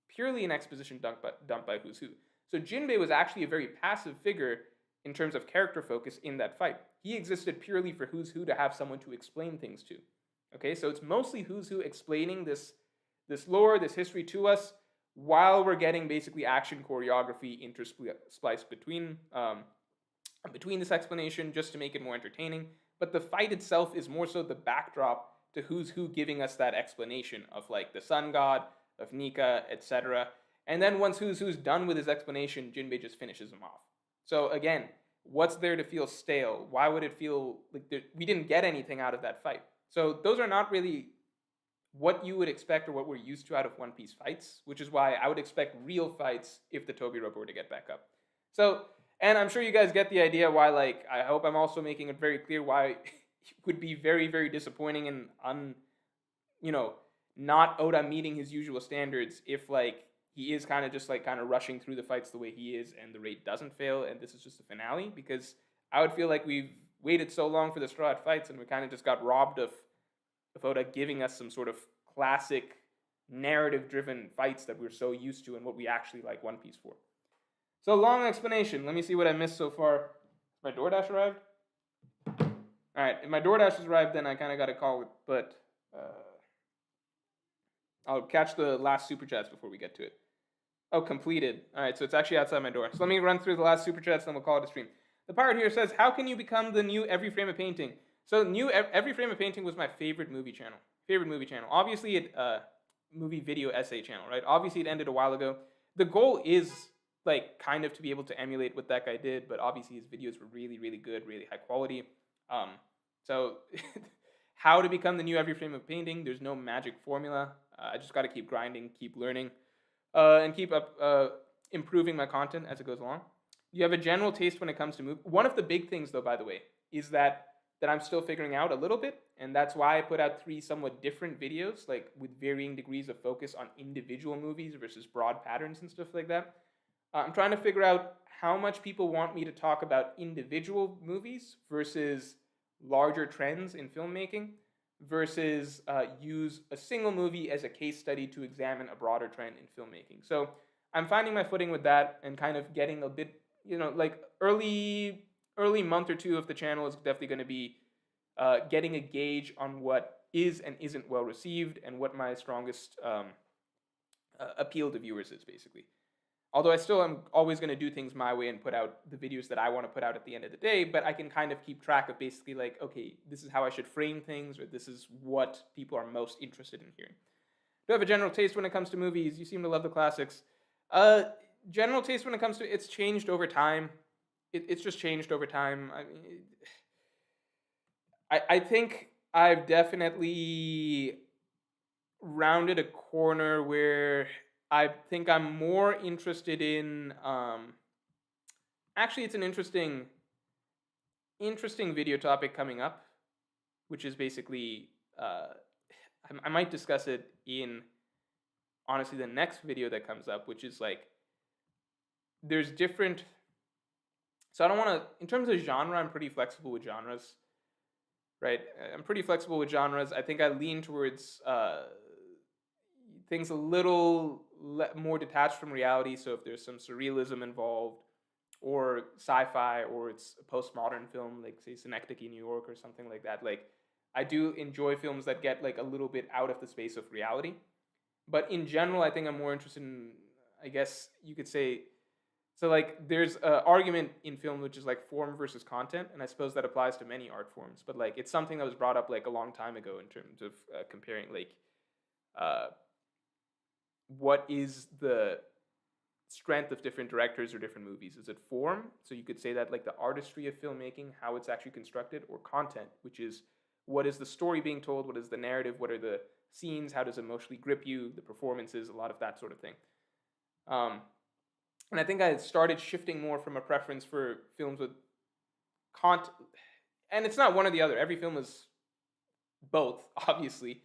Purely an exposition dump by Who's Who. So Jinbe was actually a very passive figure in terms of character focus in that fight. He existed purely for Who's Who to have someone to explain things to. Okay, so it's mostly Who's Who explaining this lore, this history to us, while we're getting basically action choreography interspliced between this explanation just to make it more entertaining. But the fight itself is more so the backdrop to Who's Who giving us that explanation of like the sun god, of Nika, etc. And then once Who's Who's done with his explanation, Jinbe just finishes him off. So again, what's there to feel stale? Why would it feel like we didn't get anything out of that fight? So those are not really what you would expect or what we're used to out of One Piece fights, which is why I would expect real fights if the Toby Rope were to get back up. So, and I'm sure you guys get the idea why, like, I hope I'm also making it very clear why it would be very, very disappointing and not Oda meeting his usual standards if, like, he is kind of rushing through the fights the way he is and the rate doesn't fail and this is just a finale, because I would feel like we've waited so long for the Straw Hat fights and we kind of just got robbed of Oda giving us some sort of classic narrative-driven fights that we're so used to and what we actually like One Piece for. So, long explanation. Let me see what I missed so far. My DoorDash arrived? Alright, if my DoorDash has arrived, then I kind of got to call it, but I'll catch the last Super Chats before we get to it. Oh, completed. Alright, so it's actually outside my door. So let me run through the last Super Chats, then we'll call it a stream. The pirate here says, how can you become the new Every Frame of Painting? So Every Frame of Painting was my favorite movie channel. Obviously, movie video essay channel, right? Obviously, it ended a while ago. The goal is like kind of to be able to emulate what that guy did, but obviously his videos were really, really good, really high quality. So how to become the new Every Frame of Painting? There's no magic formula. I just got to keep grinding, keep learning, and keep up improving my content as it goes along. You have a general taste when it comes to movies. One of the big things, though, by the way, is that I'm still figuring out a little bit, and that's why I put out 3 somewhat different videos, like with varying degrees of focus on individual movies versus broad patterns and stuff like that. I'm trying to figure out how much people want me to talk about individual movies versus larger trends in filmmaking versus use a single movie as a case study to examine a broader trend in filmmaking. So I'm finding my footing with that and kind of getting a bit, like early month or 2 of the channel is definitely going to be getting a gauge on what is and isn't well received and what my strongest appeal to viewers is, basically. Although I still am always going to do things my way and put out the videos that I want to put out at the end of the day, but I can kind of keep track of basically like, okay, this is how I should frame things, or this is what people are most interested in hearing. Do I have a general taste when it comes to movies? You seem to love the classics. General taste when it comes to, it's changed over time. It's just changed over time. I mean, I think I've definitely rounded a corner where I think I'm more interested in. Actually, it's an interesting video topic coming up, which is basically I might discuss it in honestly the next video that comes up, which is like there's different. So I don't want to, in terms of genre, I'm pretty flexible with genres, right? I'm pretty flexible with genres. I think I lean towards things a little more detached from reality. So if there's some surrealism involved, or sci-fi, or it's a postmodern film, like say Synecdoche, New York, or something like that, like I do enjoy films that get like a little bit out of the space of reality. But in general, I think I'm more interested in, I guess you could say, so like there's an argument in film which is like form versus content, and I suppose that applies to many art forms. But like it's something that was brought up like a long time ago in terms of comparing like what is the strength of different directors or different movies. Is it form? So you could say that like the artistry of filmmaking, how it's actually constructed, or content, which is what is the story being told, what is the narrative, what are the scenes, how does it emotionally grip you, the performances, a lot of that sort of thing. And I think I started shifting more from a preference for films with content, and it's not one or the other. Every film is both, obviously,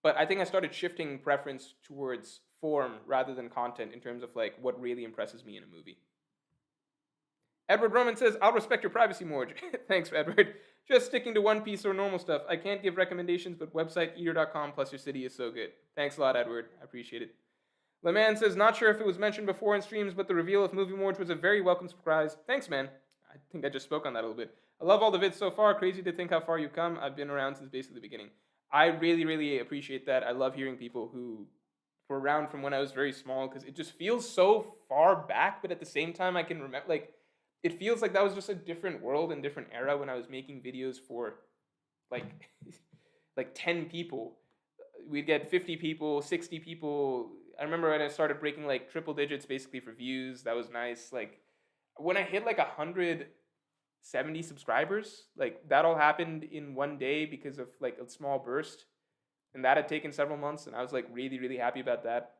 But I think I started shifting preference towards form rather than content in terms of like what really impresses me in a movie. Edward Roman says, I'll respect your privacy more. Thanks, Edward. Just sticking to One Piece or normal stuff. I can't give recommendations, but website eater.com plus your city is so good. Thanks a lot, Edward. I appreciate it. LeMan says, not sure if it was mentioned before in streams, but the reveal of Movie Morge was a very welcome surprise. Thanks, man. I think I just spoke on that a little bit. I love all the vids so far. Crazy to think how far you've come. I've been around since basically the beginning. I really, really appreciate that. I love hearing people who were around from when I was very small, because it just feels so far back, but at the same time I can remember, like, it feels like that was just a different world and different era when I was making videos for like like 10 people. We'd get 50 people, 60 people. I remember when I started breaking like triple digits basically for views. That was nice. Like when I hit like 170 subscribers, like that all happened in one day because of like a small burst. And that had taken several months, and I was like really, really happy about that.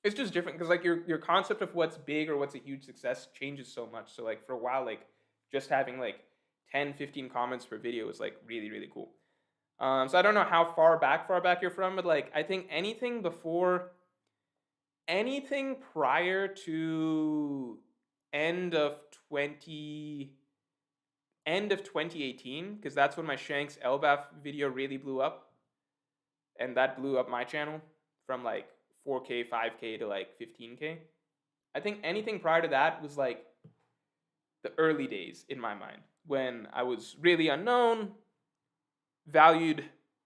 It's just different because like your concept of what's big or what's a huge success changes so much. So like for a while, like just having like 10, 15 comments per video was like really, really cool. So I don't know how far back you're from, but like I think anything prior to end of 2018, because that's when my Shanks Elbaf video really blew up. And that blew up my channel from like 4K, 5K to like 15K. I think anything prior to that was like the early days in my mind when I was really unknown, valued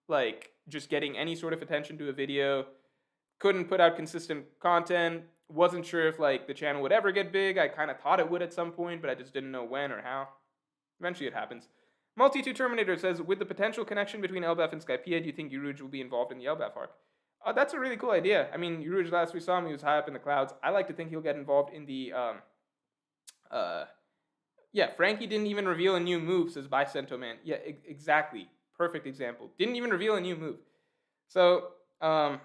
like just getting any sort of attention to a video, couldn't put out consistent content, wasn't sure if like the channel would ever get big. I kind of thought it would at some point, but I just didn't know when or how. Eventually it happens. Multi2 Terminator says, with the potential connection between Elbaf and Skypiea, do you think Uruj will be involved in the Elbaf arc? That's a really cool idea. I mean, Uruj, last we saw him, he was high up in the clouds. I like to think he'll get involved in the, yeah, Frankie didn't even reveal a new move, says Bicento Man. Yeah, exactly. Perfect example. Didn't even reveal a new move. So, what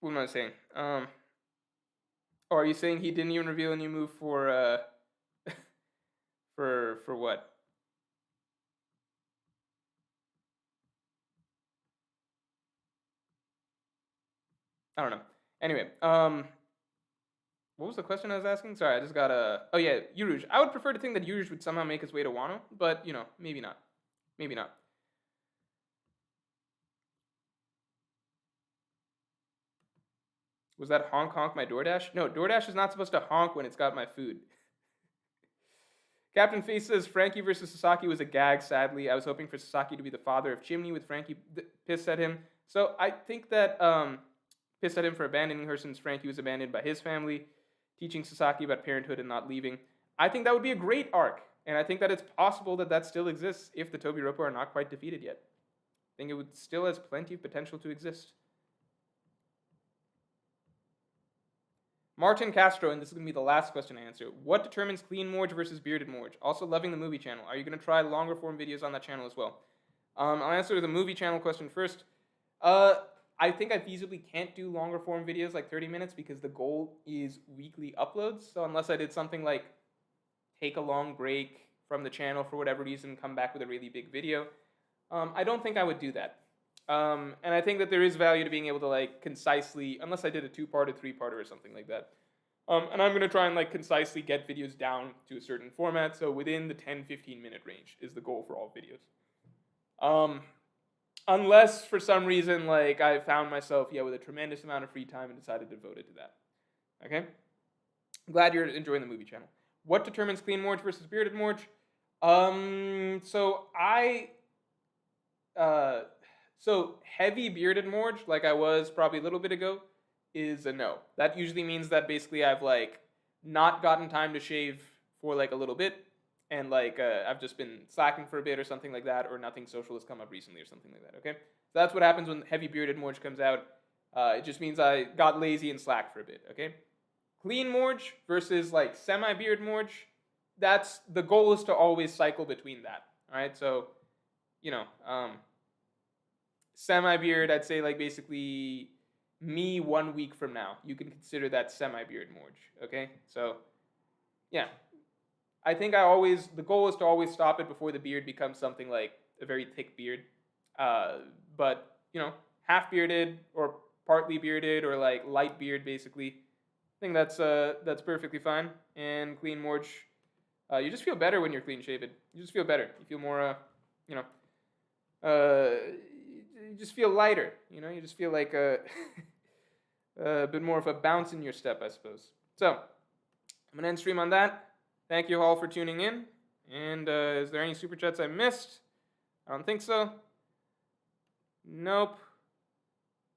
am I saying? Oh, are you saying he didn't even reveal a new move for, for what? I don't know. Anyway, what was the question I was asking? Sorry, I just got a... Oh yeah, Uruj. I would prefer to think that Uruj would somehow make his way to Wano, but, you know, maybe not. Maybe not. Was that honk honk my DoorDash? No, DoorDash is not supposed to honk when it's got my food. Captain Face says, Frankie versus Sasaki was a gag, sadly. I was hoping for Sasaki to be the father of Chimney with Frankie pissed at him. So I think that pissed at him for abandoning her since Frankie was abandoned by his family, teaching Sasaki about parenthood and not leaving. I think that would be a great arc, and I think that it's possible that that still exists if the Tobiropo are not quite defeated yet. I think it would still has plenty of potential to exist. Martin Castro, and this is going to be the last question I answer. What determines clean Morge versus bearded Morge? Also loving the movie channel. Are you going to try longer form videos on that channel as well? I'll answer the movie channel question first. I think I feasibly can't do longer form videos like 30 minutes because the goal is weekly uploads. So unless I did something like take a long break from the channel for whatever reason, come back with a really big video, I don't think I would do that. And I think that there is value to being able to like concisely, unless I did a 2-part or 3-parter or something like that. And I'm going to try and like concisely get videos down to a certain format. So within the 10-15 minute range is the goal for all videos. Unless for some reason like I found myself with a tremendous amount of free time and decided to devote it to that. Okay? I'm glad you're enjoying the movie channel. What determines clean Morge versus bearded Morge? So heavy bearded Morge, like I was probably a little bit ago, is a no. That usually means that basically I've like not gotten time to shave for like a little bit, and like I've just been slacking for a bit or something like that, or nothing social has come up recently or something like that, okay? So that's what happens when heavy bearded Morge comes out. It just means I got lazy and slacked for a bit, okay? Clean Morge versus like semi-beard Morge, that's, the goal is to always cycle between that, alright? So, you know, semi-beard, I'd say like basically me 1 week from now. You can consider that semi-beard Morge, okay? So, yeah. I think the goal is to always stop it before the beard becomes something like a very thick beard. But half bearded or partly bearded or like light beard, basically. I think that's perfectly fine. And clean morge. You just feel better when you're clean shaven. You just feel better. You feel more, you know, you just feel lighter. You just feel like a bit more of a bounce in your step, I suppose. So I'm gonna end stream on that. Thank you all for tuning in. And is there any super chats I missed? I don't think so. Nope.